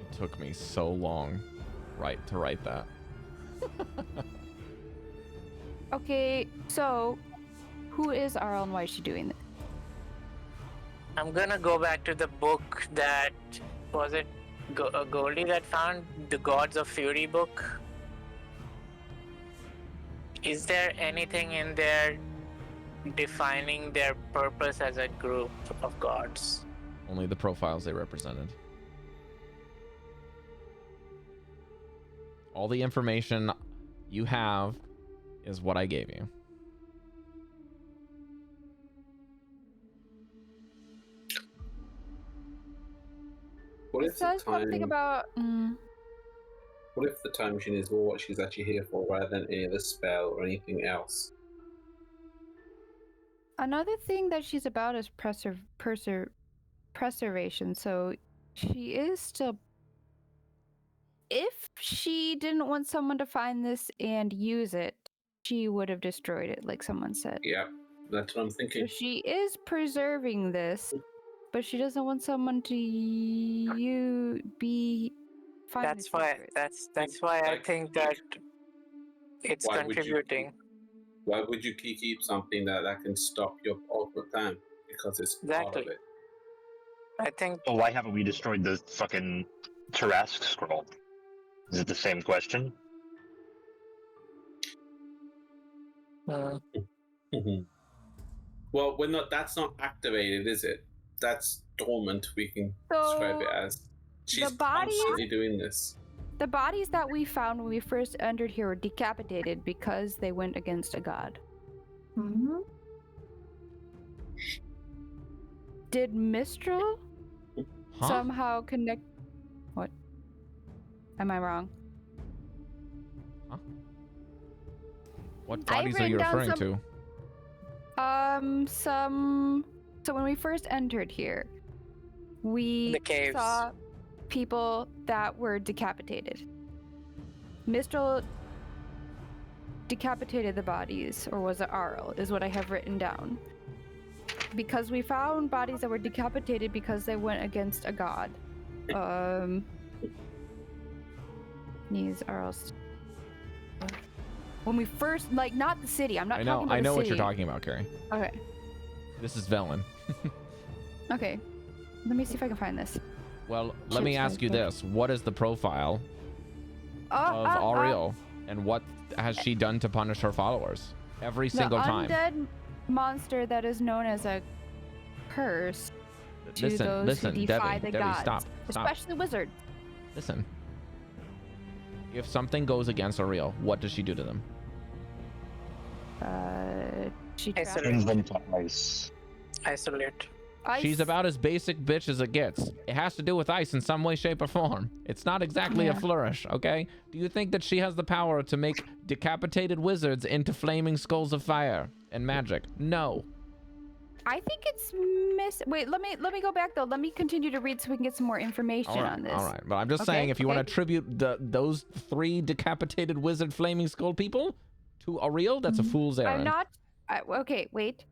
It took me so long to write that. Okay, so who is Arl and why is she doing this? I'm gonna go back to the book that was it Goldy that found the Gods of Fury book. Is there anything in there defining their purpose as a group of gods? Only the profiles they represented. All the information you have is what I gave you. What It if the says something time? about... What if the time machine is more what she's actually here for, rather than any other spell or anything else? Another thing that she's about is preservation, so she is still... If she didn't want someone to find this and use it, she would have destroyed it, like someone said. Yeah, that's what I'm So thinking. she is preserving this, but she doesn't want someone to find That's the why. secret. That's why I think that it's Why would you- contributing. Why would you keep something that can stop your ultimate plan? Because it's part of Exactly. it. I think Well, why haven't we destroyed the fucking Tarask scroll? Is it the same question? Well, we're not. That's not activated, is it? That's dormant. We can describe it as. She's bodies- constantly doing this. The bodies that we found when we first entered here were decapitated because they went against a god. Mm-hmm. Did Mistral Huh? somehow connect... What? Am I wrong? What I've bodies are you written down referring some... So when we first entered here, we The caves. saw people that were decapitated. Mistral decapitated the bodies, or was it Arl, is what I have written down. Because we found bodies that were decapitated because they went against a god. These are all. When we first, like, not the city. I'm not talking about I know the what city. you're talking about, Cari. Okay. This is Velen. Okay. Let me see if I can find this. Well, let me ask you this. What is the profile of Oh, Ariel, and what has she done to punish her followers? Every single time. The undead monster that is known as a curse to those who defy the gods. Stop. Especially wizards. Listen. If something goes against Ariel, what does she do to them? She Isolate. traps Turns them to ice. Isolate. ice. She's about as basic bitch as it gets. It has to do with ice in some way, shape, or form. It's not exactly a Yeah. flourish, okay? Do you think that she has the power to make decapitated wizards into flaming skulls of fire and magic? No. I think it's Wait, let me go back though. Let me continue to read so we can get some more information on this. All right. But I'm just Okay, saying, if you want okay. to attribute those 3 decapitated wizard flaming skull people to Ariel, that's a fool's errand. I'm not. Okay, wait.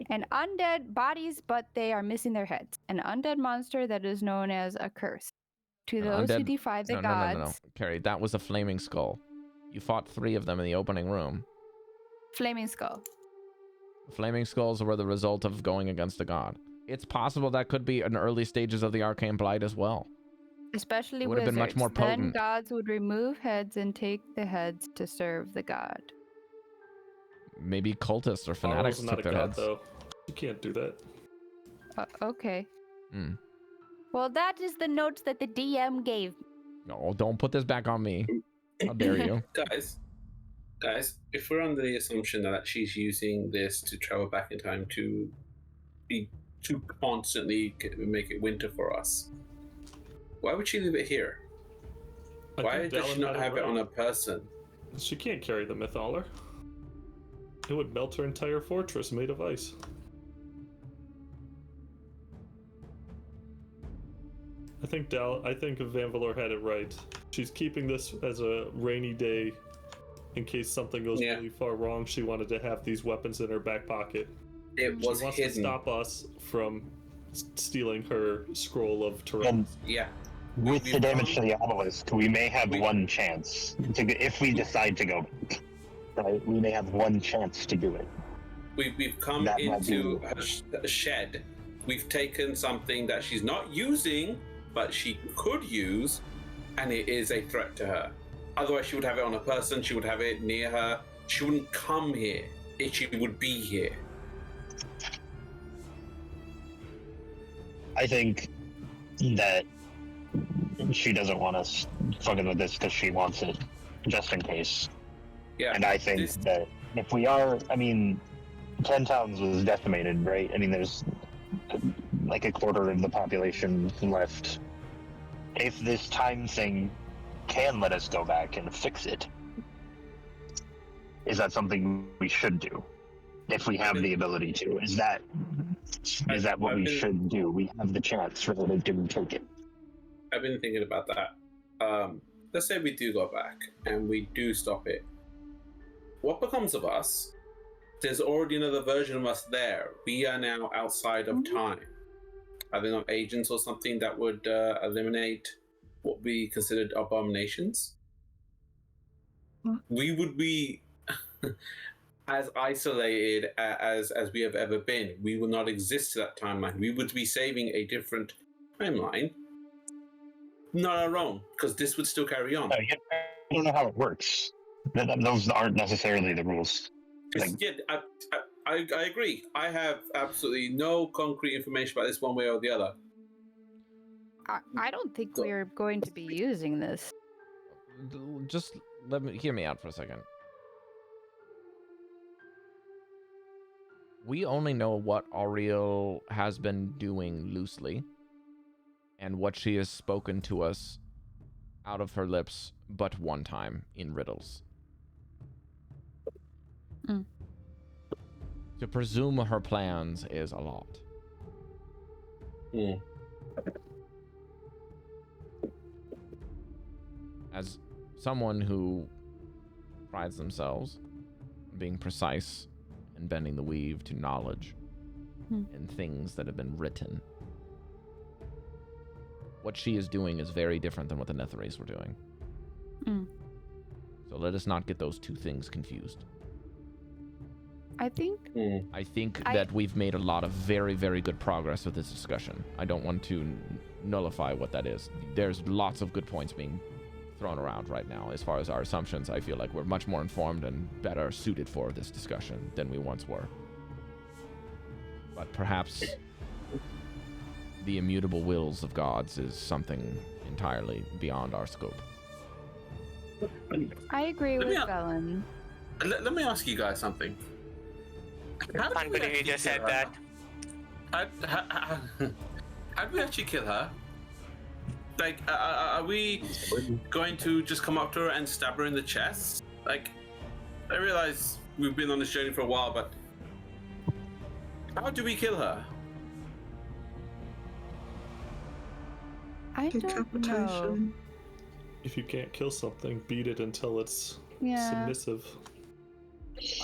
An undead bodies, but they are missing their heads. An undead monster that is known as a curse. To those who defy the gods. No. Cari, that was a flaming skull. You fought 3 of them in the opening room. Flaming skull. Flaming skulls were the result of going against a god. It's possible that could be in early stages of the Arcane Blight as well. Especially It would have wizards. been much more Then potent. gods would remove heads and take the heads to serve the god. Maybe cultists or fanatics Ariel's not took a their god, heads. though. You can't do that. Okay. Hmm. Well, that is the notes that the DM gave. No, don't put this back on me. How dare you? Guys, if we're under the assumption that she's using this to travel back in time to constantly make it winter for us, why would she leave it here? I Why think does she Dallan not had have it right. on a person? She can't carry the Mythaller. It would melt her entire fortress made of ice. I think Vanvalor had it right. She's keeping this as a rainy day in case something goes really far wrong. She wanted to have these weapons in her back pocket. It was she wants hidden. to stop us from stealing her scroll of terrain. And Yeah. with the damage to the obelisk, we may have one chance if we decide to go back. Right? We may have one chance to do it. We've come That might into be- a shed. We've taken something that she's not using, but she could use, and it is a threat to her. Otherwise, she would have it on a person. She would have it near her. She wouldn't come here. She would be here. I think that she doesn't want us fucking with this because she wants it, just in case. Yeah. And I think that if we are, 10 towns was decimated, right? I mean, there's like a quarter of the population left. If this time thing can let us go back and fix it, is that something we should do? If we have the ability to, is that what we should do? We have the chance rather than take it. I've been thinking about that. Let's say we do go back and we do stop it. What becomes of us? There's already another version of us there. We are now outside of time. Are there not agents or something that would eliminate what we considered abominations? We would be as isolated as we have ever been. We will not exist to that timeline. We would be saving a different timeline, not our own, because this would still carry on. I don't know how it works. Those aren't necessarily the rules. I agree. I have absolutely no concrete information about this one way or the other. I don't think we're going to be using this. Just hear me out for a second. We only know what Ariel has been doing loosely and what she has spoken to us out of her lips but one time in riddles. To presume her plans is a lot. As someone who prides themselves on being precise and bending the weave to knowledge and things that have been written, what she is doing is very different than what the Netherese were doing. Mm. So let us not get those two things confused. I think I think that we've made a lot of very, very good progress with this discussion. I don't want to nullify what that is. There's lots of good points being thrown around right now. As far as our assumptions, I feel like we're much more informed and better suited for this discussion than we once were. But perhaps the immutable wills of gods is something entirely beyond our scope. I agree Let with me- Dallan. Let me ask you guys something. How did Can't we believe you actually just kill said her? that. How did we actually kill her? Like, are we going to just come up to her and stab her in the chest? Like, I realize we've been on this journey for a while, but how do we kill her? I don't know. Decapitation. If you can't kill something, beat it until it's Yeah. submissive.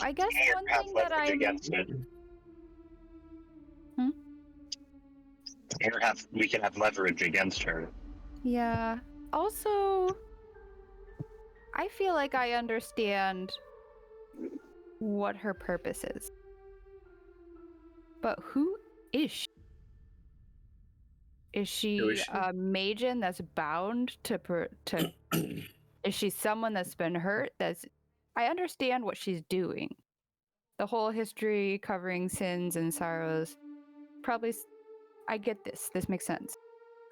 I guess Or one have thing that leverage I'm. against it. Hmm? Or we can have leverage against her. Yeah. Also, I feel like I understand what her purpose is. But who is she? Is she Who is she? a magen that's bound to is she someone that's been hurt? I understand what she's doing. The whole history covering sins and sorrows. I get this. This makes sense.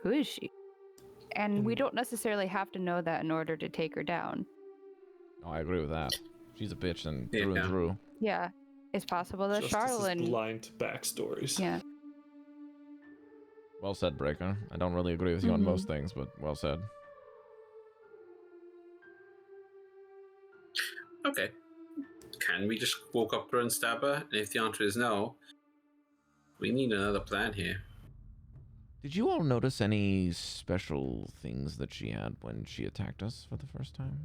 Who is she? And we don't necessarily have to know that in order to take her down. Oh, I agree with that. She's a bitch and Yeah. through and through. Yeah, it's possible that Justice is Charlene. blind to backstories. Yeah. Well said, Breker. I don't really agree with you on most things, but well said. Okay. Can we just walk up to her and stab her? And if the answer is no, we need another plan here. Did you all notice any special things that she had when she attacked us for the first time?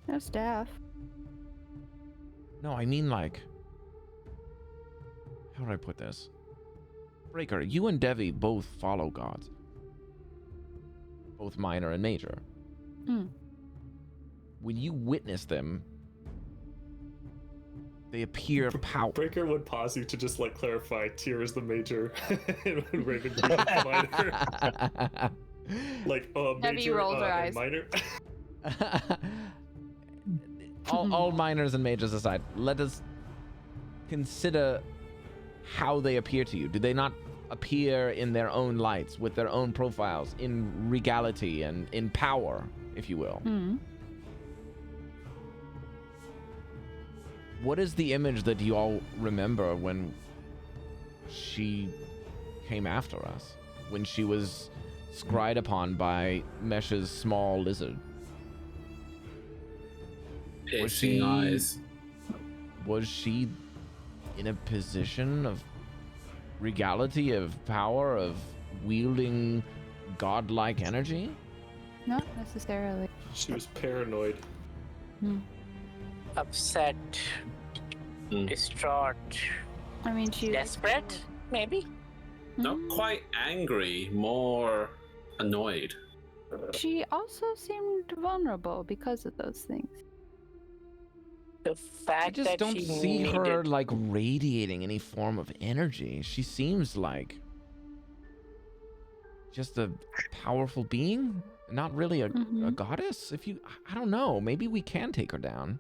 No staff. No, I mean like... How do I put this? Breker, you and Devii both follow gods. Both minor and major. Hmm. When you witness them, they appear powerful. Breker would pause you to just like clarify. Tyr is the major, and Raven is the minor. Like major rolls her eyes. and minor. all minors and majors aside, let us consider how they appear to you. Do they not appear in their own lights, with their own profiles, in regality and in power, if you will? Hmm. What is the image that you all remember when she came after us? When she was scryed upon by Mesh's small lizard? Piercing eyes. Was she in a position of regality, of power, of wielding godlike energy? Not necessarily. She was paranoid. Upset, distraught, I mean, she. desperate, maybe? Not quite angry, more annoyed. She also seemed vulnerable because of those things. The fact I just that don't she see needed... her like radiating any form of energy. She seems like just a powerful being, not really a goddess. I don't know. Maybe we can take her down.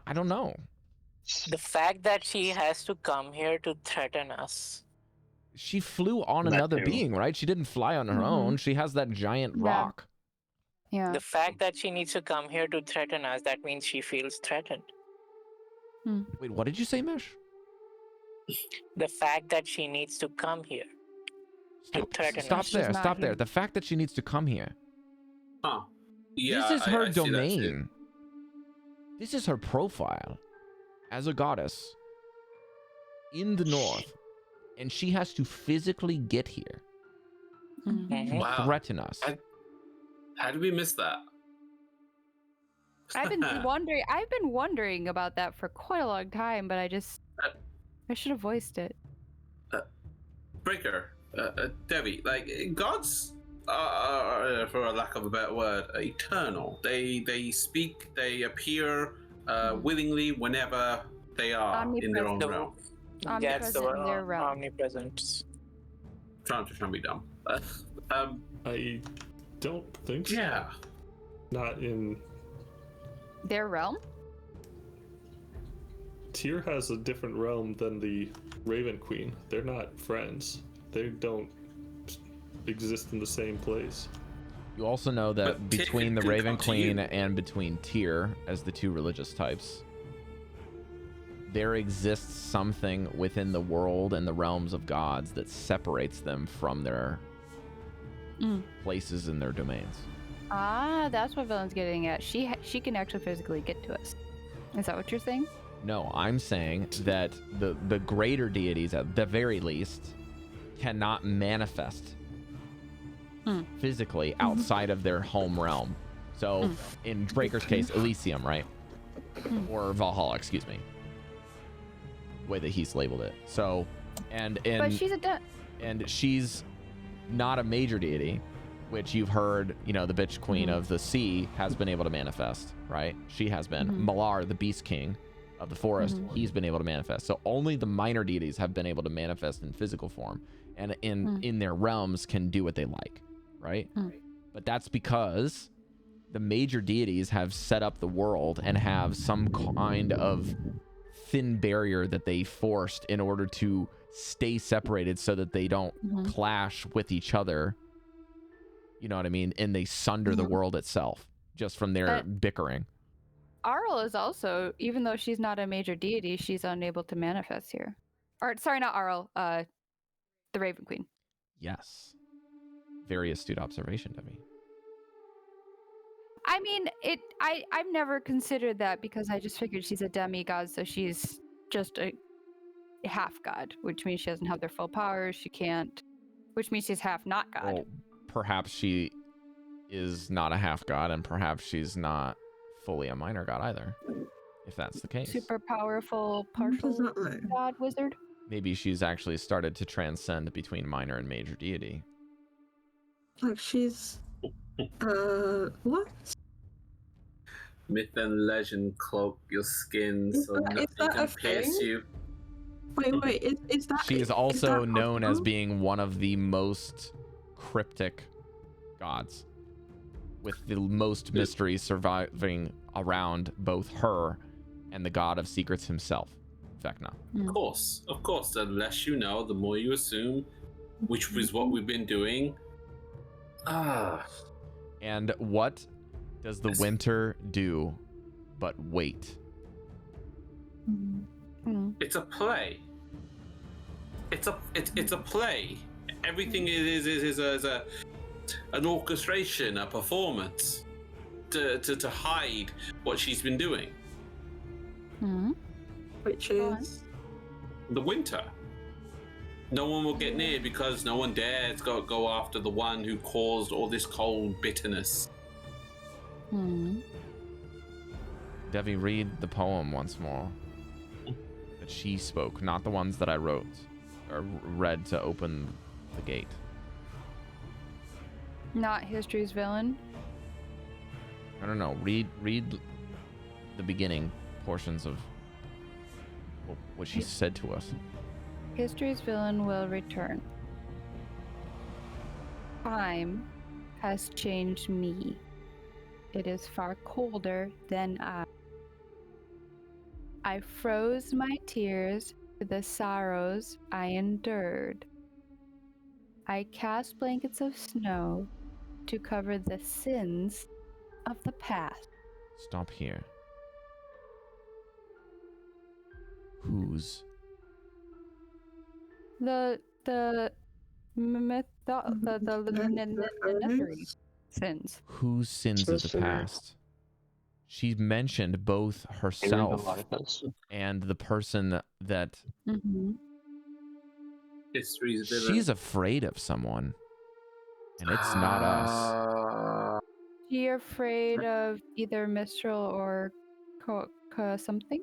I don't know. The fact that she has to come here to threaten us. She flew on That another too. being, right? She didn't fly on her own. She has that giant Yeah. rock. Yeah. The fact that she needs to come here to threaten us, that means she feels threatened. Wait, what did you say, Mesh? The fact that she needs to come here to threaten Stop us. there. She's not Stop there. here. The fact that she needs to come here. Huh. Yeah, This is her I see that too. domain. This is her profile as a goddess in the north. And she has to physically get here Mhm. Wow. threaten us. How did we miss that? I've been wondering about that for quite a long time, but I should have voiced it. Breker, Devii, like gods for a lack of a better word, eternal. They speak, they appear willingly whenever they are in their own Omnipresent. realm. That's the Omnipresent in their realm. omnipresence. Trying to be dumb. I don't think so. Yeah. Not in. Their realm? Tyr has a different realm than the Raven Queen. They're not friends. They don't exist in the same place. You also know that But between the Tyr can Raven come to you. Queen and between Tyr, as the two religious types, there exists something within the world and the realms of gods that separates them from their places in their domains. Ah, that's what Villain's getting at. She can actually physically get to us. Is that what you're saying? No, I'm saying that the greater deities, at the very least, cannot manifest physically outside of their home realm. So, in Breker's case, Elysium, right? Or Valhalla, excuse me. The way that he's labeled it. So, and But she's and she's not a major deity, which you've heard, you know, the bitch queen of the sea has been able to manifest, right? She has been. Malar, the beast king of the forest, he's been able to manifest. So only the minor deities have been able to manifest in physical form, and in their realms can do what they like, right? But that's because the major deities have set up the world and have some kind of thin barrier that they forced in order to stay separated so that they don't clash with each other. You know what I mean? And they sunder the world itself just from their bickering. Arl is also, even though she's not a major deity, she's unable to manifest here. Or sorry, not Arl, the Raven Queen. Yes. Very astute observation, Devii. I mean, I've never considered that because I just figured she's a demigod, so she's just a half god, which means she doesn't have their full powers. She can't, which means she's half not god. Well, perhaps she is not a half god, and perhaps she's not fully a minor god either, if that's the case. Super powerful partial god wizard. Maybe she's actually started to transcend between minor and major deity. Like she's what? Myth and legend cloak your skin so nothing can pierce you. Wait, is that? She is also known as being one of the most cryptic gods, with the most mysteries surviving around both her and the god of secrets himself, Vecna. Of course. The less you know, the more you assume, which is what we've been doing. And what does the winter do but wait? It's a play. It's a play. Everything is an orchestration, a performance to hide what she's been doing. Which is the winter. No one will get near because no one dares go after the one who caused all this cold bitterness. Devii, read the poem once more that she spoke, not the ones that I wrote or read to open the gate. Not history's villain. No. Read the beginning portions of what she said to us. History's villain will return. Time has changed me. It is far colder than I. I froze my tears to the sorrows I endured. I cast blankets of snow to cover the sins of the past. Stop here. Whose? The sins. Whose sins of the past? She mentioned both herself and the person that History's villain. she's afraid of someone, and it's not us. She afraid of either Mistral or something?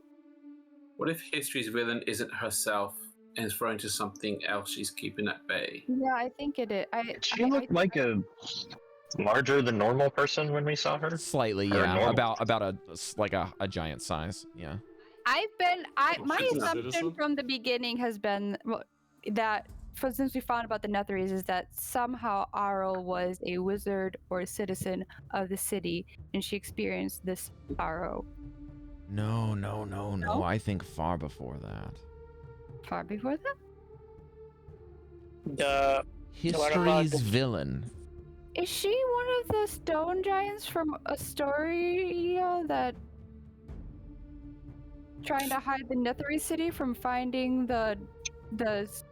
What if history's villain isn't herself, and is referring to something else she's keeping at bay. Yeah, I think it is. She looked like a larger than normal person when we saw her. Slightly, Or yeah. normal. About a giant size. Yeah. My she's a assumption citizen? from the beginning has been that since we found about the Netheries is that somehow Arl was a wizard or a citizen of the city, and she experienced this sorrow No. No? I think far before that. far before that. The what about History's the- villain. Is she one of the stone giants from Astoria that trying to hide the Netherese city from finding the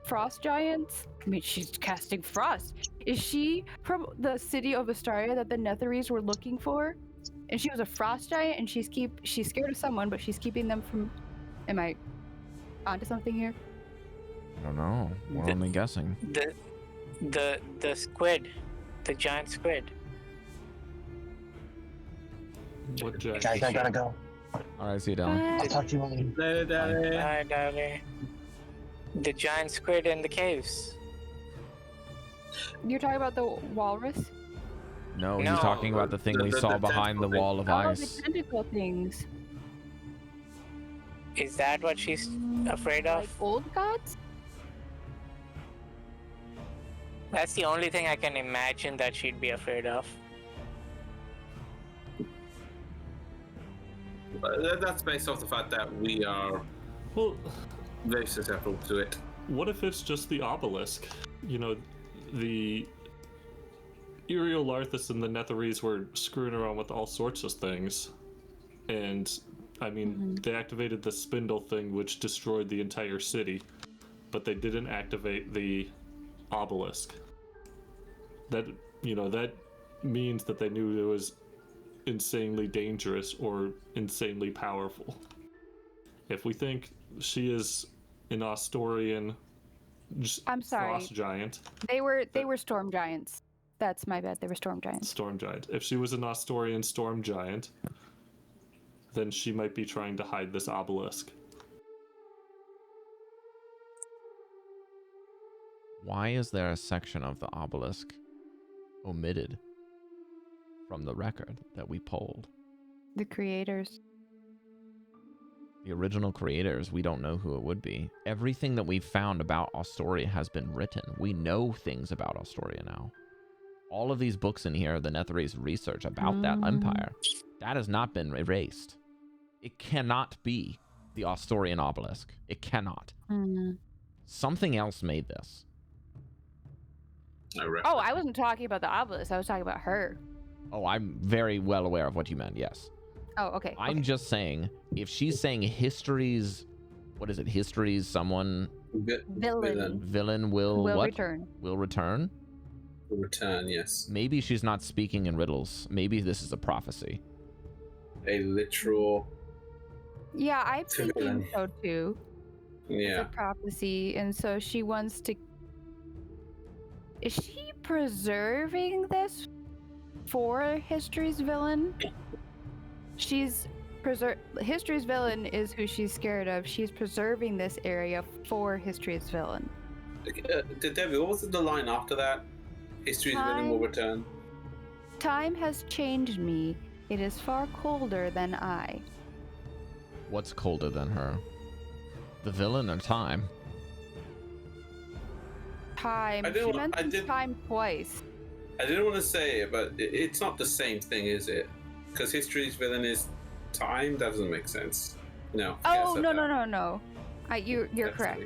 frost giants? I mean, she's casting frost. Is she from the city of Astoria that the Netherese were looking for? And she was a frost giant, and she's scared of someone, but she's keeping them from. Am I onto something here? I don't know. We're only guessing. the squid, the giant squid. What giant? Guys, I gotta go. All right, see you, Dallan. I'll talk to you later. Later, Daddy. Darling. The giant squid in the caves. You're talking about the walrus? No, he's No, talking about the thing we the saw behind the tentacle wall of Oh, ice. the tentacle things. Is that what she's afraid Like of? old gods? That's the only thing I can imagine that she'd be afraid of. That's based off the fact that we are Well, very susceptible to it. what if it's just the obelisk? You know, the Larthus and the Netherese were screwing around with all sorts of things. And, I mean, they activated the spindle thing, which destroyed the entire city. But they didn't activate the obelisk. That, that means that they knew it was insanely dangerous or insanely powerful. If we think she is an Astorian I'm sorry. frost giant, They were storm giants. That's my bad. They were storm giants. storm giant. If she was an Astorian storm giant, then she might be trying to hide this obelisk. Why is there a section of the obelisk omitted from the record that we pulled? The creators. The original creators, we don't know who it would be. Everything that we've found about Astoria has been written. We know things about Astoria now. All of these books in here, the Netherese research about that empire, that has not been erased. It cannot be the Astorian obelisk. It cannot. Something else made this. Oh, I wasn't talking about the obelisk. I was talking about her. Oh, I'm very well aware of what you meant, yes. Oh, okay. I'm just saying, if she's saying history's, what is it? History's someone, villain will what? Return. Will return? Will return, yes. Maybe she's not speaking in riddles. Maybe this is a prophecy. A literal. Yeah, I'm thinking Villain. so too. It's Yeah. a prophecy, and so she wants to. Is she preserving this for history's villain? History's villain is who she's scared of. She's preserving this area for history's villain. Devii, what was the line after that? History's villain will return. Time has changed me. It is far colder than I. What's colder than her? The villain or time? Time. I She didn't wa- I mentioned did- time twice. I didn't want to say it, but it's not the same thing, is it? Because history's villain is time? That doesn't make sense. No. forget I Oh said no that. no. You're correct.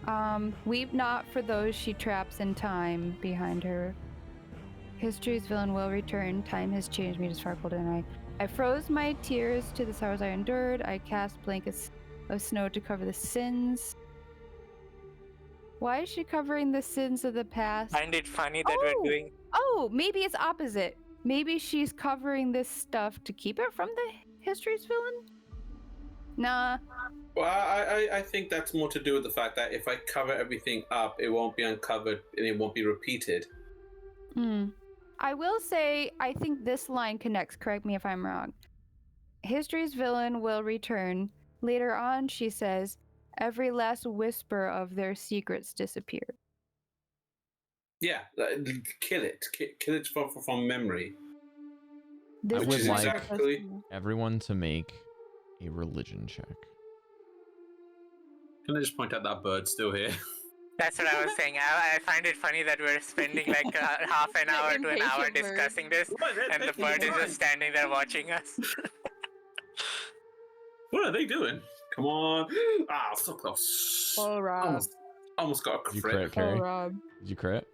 Definitely. Weep not for those she traps in time behind her. History's villain will return. Time has changed me, just far colder than I. I froze my tears to the sorrows I endured. I cast blankets of snow to cover the sins. Why is she covering the sins of the past? Find it funny that Oh! we're doing. Oh, maybe it's opposite. Maybe she's covering this stuff to keep it from the history's villain? Nah. Well, I think that's more to do with the fact that if I cover everything up, it won't be uncovered and it won't be repeated. I will say, I think this line connects. Correct me if I'm wrong. History's villain will return. Later on, she says, Every last whisper of their secrets disappeared. Yeah, kill it. Kill it from memory. This I would is my like purpose. everyone to make a religion check. Can I just point out that bird's still here? That's what I was saying. I find it funny that we're spending like half an hour to an hour Impatient bird. discussing this, and the bird is just standing there watching us. What are they doing? Come on. Ah, so close. Oh, Rob. Almost got a Did you crit. crit, Cari? Oh, Rob. Did you crit?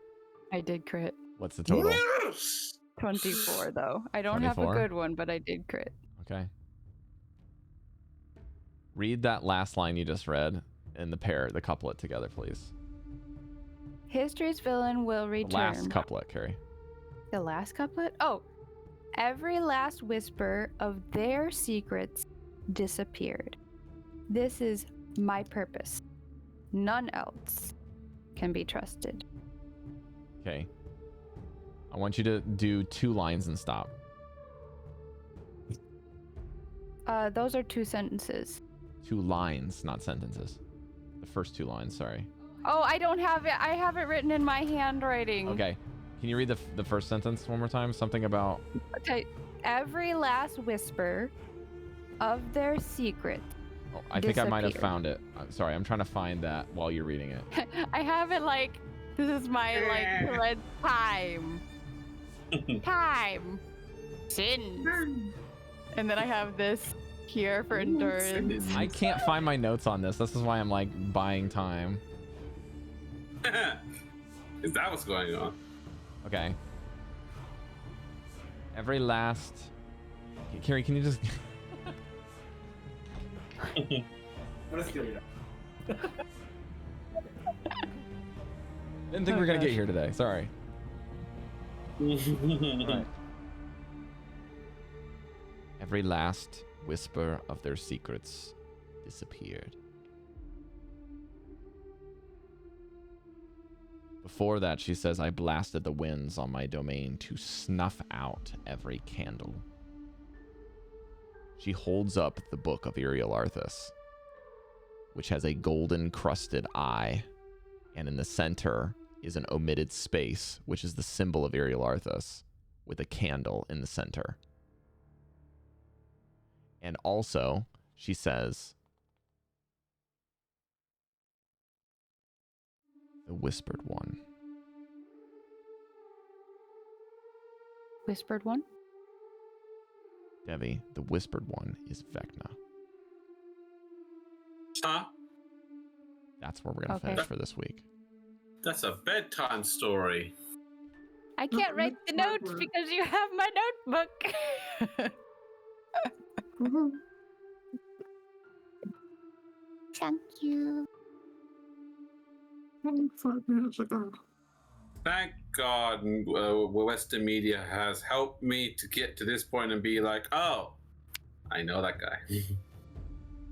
I did crit. What's the total? Yes! 24, though. I don't have a 24? good one, but I did crit. Okay. Read that last line you just read and the couplet together, please. History's villain will The return. last couplet, Cari. The last couplet? Oh. Every last whisper of their secrets disappeared. This is my purpose. None else can be trusted. Okay. I want you to do 2 lines and stop. Those are 2 sentences. 2 lines, not sentences. The first 2 lines, sorry. Oh, I don't have it. I have it written in my handwriting. Okay. Can you read the first sentence one more time? Something about... Okay. Every last whisper of their secret. Oh, I think I might have disappeared. found it. I'm sorry, I'm trying to find that while you're reading it. I have it like, this is my like thread time. Time. Sin. And then I have this here for endurance. I can't find my notes on this. This is why I'm like buying time. Is that what's going on? Okay. Every last... Cari, can you just... Didn't think we were gonna get here today. Sorry. Alright. Every last whisper of their secrets disappeared. Before that, she says, I blasted the winds on my domain to snuff out every candle. She holds up the book of Iriel Arthas, which has a golden crusted eye, and in the center is an omitted space, which is the symbol of Iriel Arthas, with a candle in the center. And also, she says, the Whispered One. Whispered one? Devii, the Whispered One is Vecna. Huh? That's where we're going to Okay. finish for this week. That's a bedtime story. I can't write the notes because you have my notebook. Thank you. 5 minutes ago. Thank God Western media has helped me to get to this point and be like, oh, I know that guy.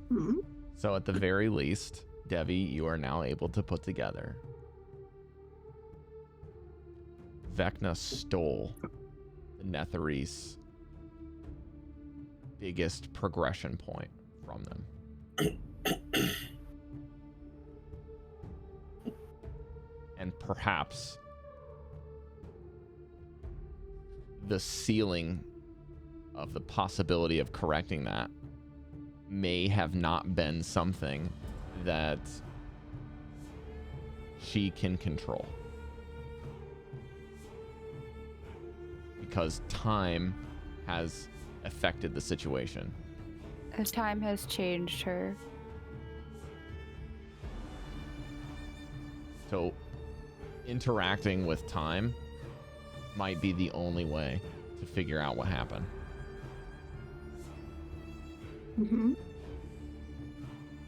Hmm? So at the very least, Devii, you are now able to put together. Vecna stole the Netherese biggest progression point from them. And perhaps the ceiling of the possibility of correcting that may have not been something that she can control. Because time has affected the situation. As time has changed her. So interacting with time might be the only way to figure out what happened. Mm-hmm.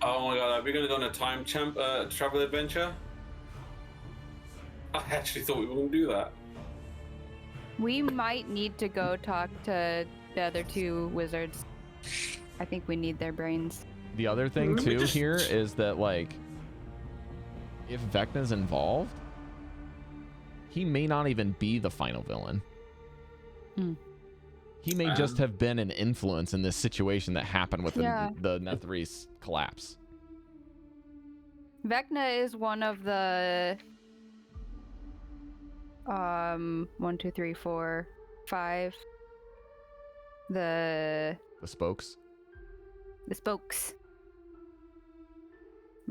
Oh my God, are we going to go on a time travel adventure? I actually thought we were going to do that. We might need to go talk to the other 2 wizards. I think we need their brains. The other thing Let me too just- here is that like if Vecna's involved, he may not even be the final villain. Hmm. He may just have been an influence in this situation that happened with Yeah. the Netherese collapse. Vecna is one of the 1, 2, 3, 4, 5. The spokes. My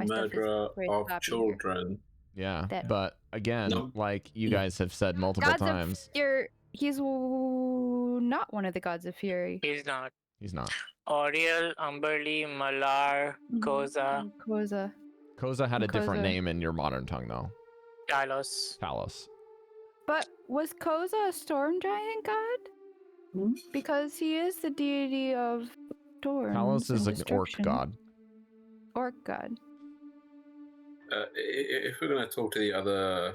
stuff is Murderer very of sloppy here. children. Yeah, That- but again, No. like you guys have said multiple Gods times, of Fury. He's not one of the gods of fury. He's not. he's not. Oriel, Umberly, Malar, Koza, Koza. Koza had a different Koza. name in your modern tongue, though. Talos. Talos. But was Koza a storm giant god? Hmm? Because he is the deity of storms. Talos is and an orc destruction. god. Orc god. If we're gonna talk to the other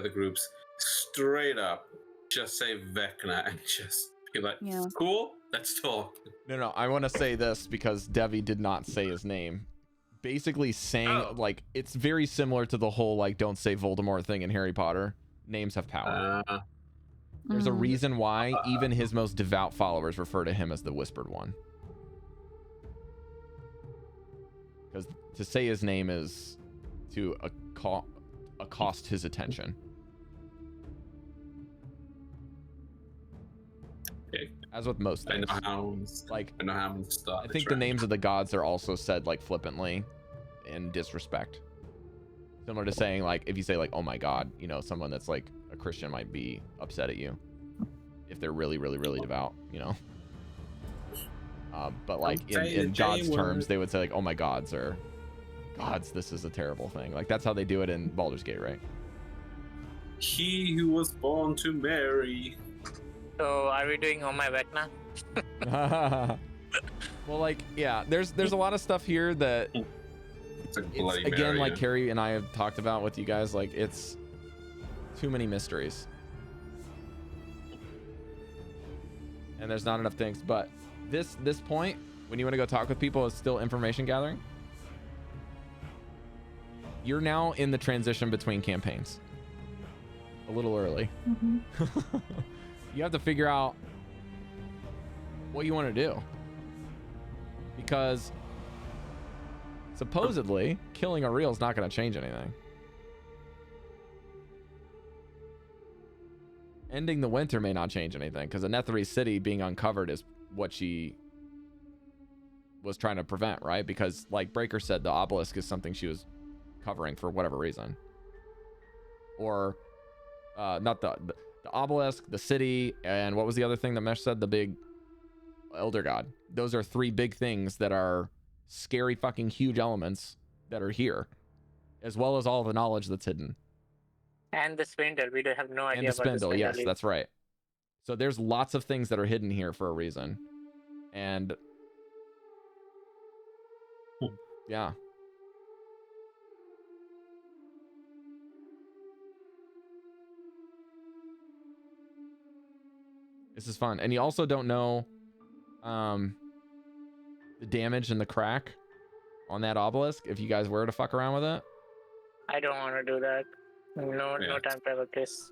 groups, straight up, just say Vecna and just be like, Yeah. cool, let's talk. No, I want to say this because Devii did not say his name. Basically saying, like, it's very similar to the whole, like, don't say Voldemort thing in Harry Potter. Names have power. There's a reason why even his most devout followers refer to him as the Whispered One. Because to say his name is to accost his attention. Okay. As with most I things. know how. Like, I know how to start. I think the names of the gods are also said, like, flippantly in disrespect. Similar to saying, like, if you say, like, oh my god, you know, someone that's, like, a Christian might be upset at you. If they're really, really, really devout, you know? But, like, in God's terms, they would say, like, oh my gods, or gods, this is a terrible thing. Like, that's how they do it in Baldur's Gate, right? He who was born to Mary. So are we doing Oh My Vecna? Well, like, yeah, there's a lot of stuff here that It's a it's, bloody again, Mary, like yeah. Cari and I have talked about with you guys, like, it's too many mysteries. And there's not enough things, but this point, when you want to go talk with people, is still information gathering. You're now in the transition between campaigns. A little early. You have to figure out what you want to do. Because supposedly, killing a real is not going to change anything. Ending the winter may not change anything, because Anethri's city being uncovered is what she was trying to prevent, right? Because, like Breker said, the obelisk is something she was covering for whatever reason. Or, not the obelisk, the city, and what was the other thing that Mesh said? The big elder god. Those are three big things that are scary fucking huge elements that are here, as well as all the knowledge that's hidden. And the spindle. We don't have no idea And the about spindle, yes, is. that's right. So there's lots of things that are hidden here for a reason. And yeah. This is fun. And you also don't know the damage and the crack on that obelisk if you guys were to fuck around with it. I don't want to do that. No time travel, please.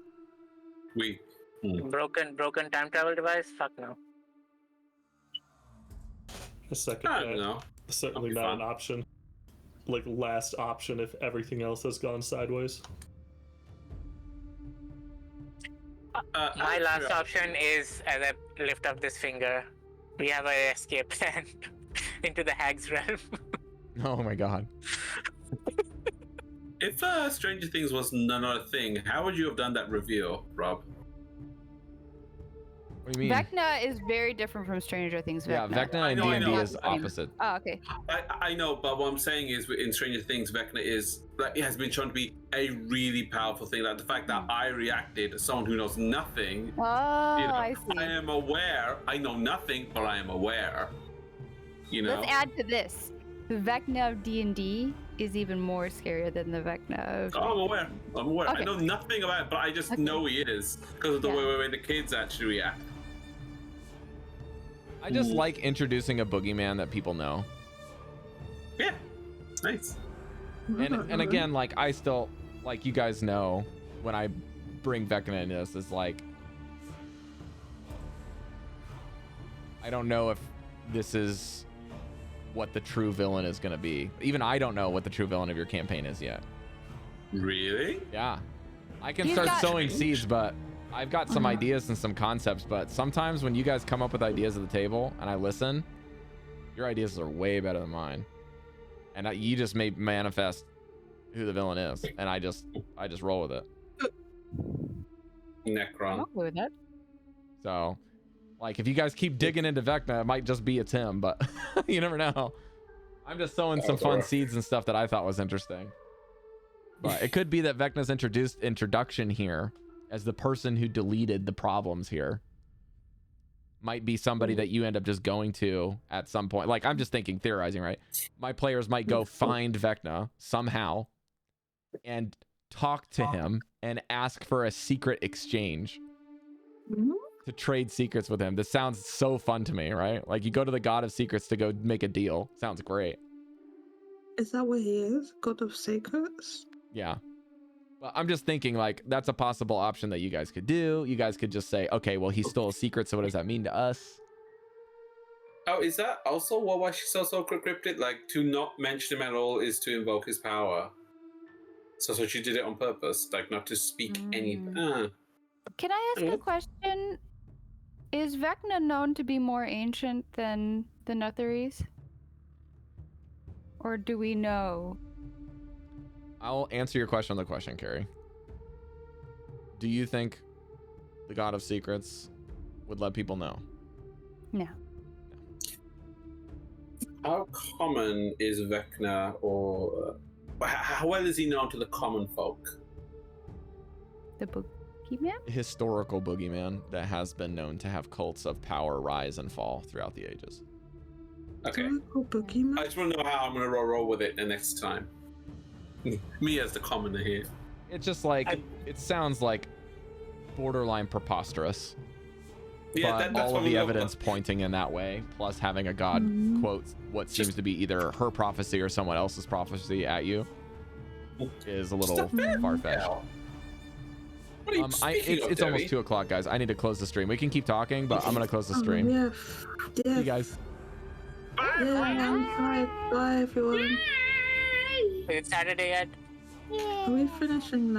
Broken time travel device? Fuck no. A second. I don't know. Certainly That'll not be an option. Like last option if everything else has gone sideways. My last option is as I lift up this finger, we have an escape plan into the Hag's realm. Oh my god. If Stranger Things was not a thing, how would you have done that reveal, Rob? What do you mean? Vecna is very different from Stranger Things. Yeah, Vecna and I know. D&D is opposite. Oh, okay. I know, but what I'm saying is, in Stranger Things, Vecna is like it has been shown to be a really powerful thing. Like the fact that I reacted as someone who knows nothing. Oh, I see. I am aware. I know nothing, but I am aware. You know. Let's add to this. The Vecna of D&D is even more scarier than the Vecna of... Oh, I'm aware. Okay. I know nothing about it, but I just know he is because of the way the kids actually react. I just like introducing a boogeyman that people know. Yeah, nice. And again, like I still, like you guys know, when I bring Vecna into this, is like, I don't know if this is what the true villain is going to be. Even I don't know what the true villain of your campaign is yet. Really? Yeah. I can start sowing seeds, but I've got some ideas and some concepts, but sometimes when you guys come up with ideas at the table and I listen, your ideas are way better than mine. And you just may manifest who the villain is, and I just roll with it. Necron. I'll go with that. So, like, if you guys keep digging into Vecna, it might just be a Tim, but you never know. I'm just sowing some fun seeds and stuff that I thought was interesting. But it could be that Vecna's introduction here as the person who deleted the problems here might be somebody that you end up just going to at some point. Like, I'm just thinking, theorizing, right? My players might go find Vecna somehow and talk to him and ask for a secret exchange to trade secrets with him. This sounds so fun to me, right? Like, you go to the God of Secrets to go make a deal. Sounds great. Is that what he is? God of Secrets? Yeah. Well, I'm just thinking, like, that's a possible option that you guys could do. You guys could just say, okay, well, he stole a secret, so what does that mean to us? Oh, is that also why she's so cryptic? Like, to not mention him at all is to invoke his power. So she did it on purpose, like, not to speak anything. Can I ask a question? Is Vecna known to be more ancient than the Netherese? Or do we know? I'll answer your question on the question, Cari. Do you think the God of Secrets would let people know? No. How common is Vecna, or how well is he known to the common folk? The boogeyman? Historical boogeyman that has been known to have cults of power rise and fall throughout the ages. Okay. Boogeyman? I just want to know how I'm going to roll with it the next time. Me as the commoner here. It's just like, it sounds like borderline preposterous. Yeah, but that's all what of the we evidence pointing in that way, plus having a god quote what seems to be either her prophecy or someone else's prophecy at you, is a little far-fetched. It's almost 2 o'clock, guys. I need to close the stream. We can keep talking, but I'm gonna close the stream. Yeah. See you guys. Bye, everyone. Is it Saturday yet? Are we finishing now?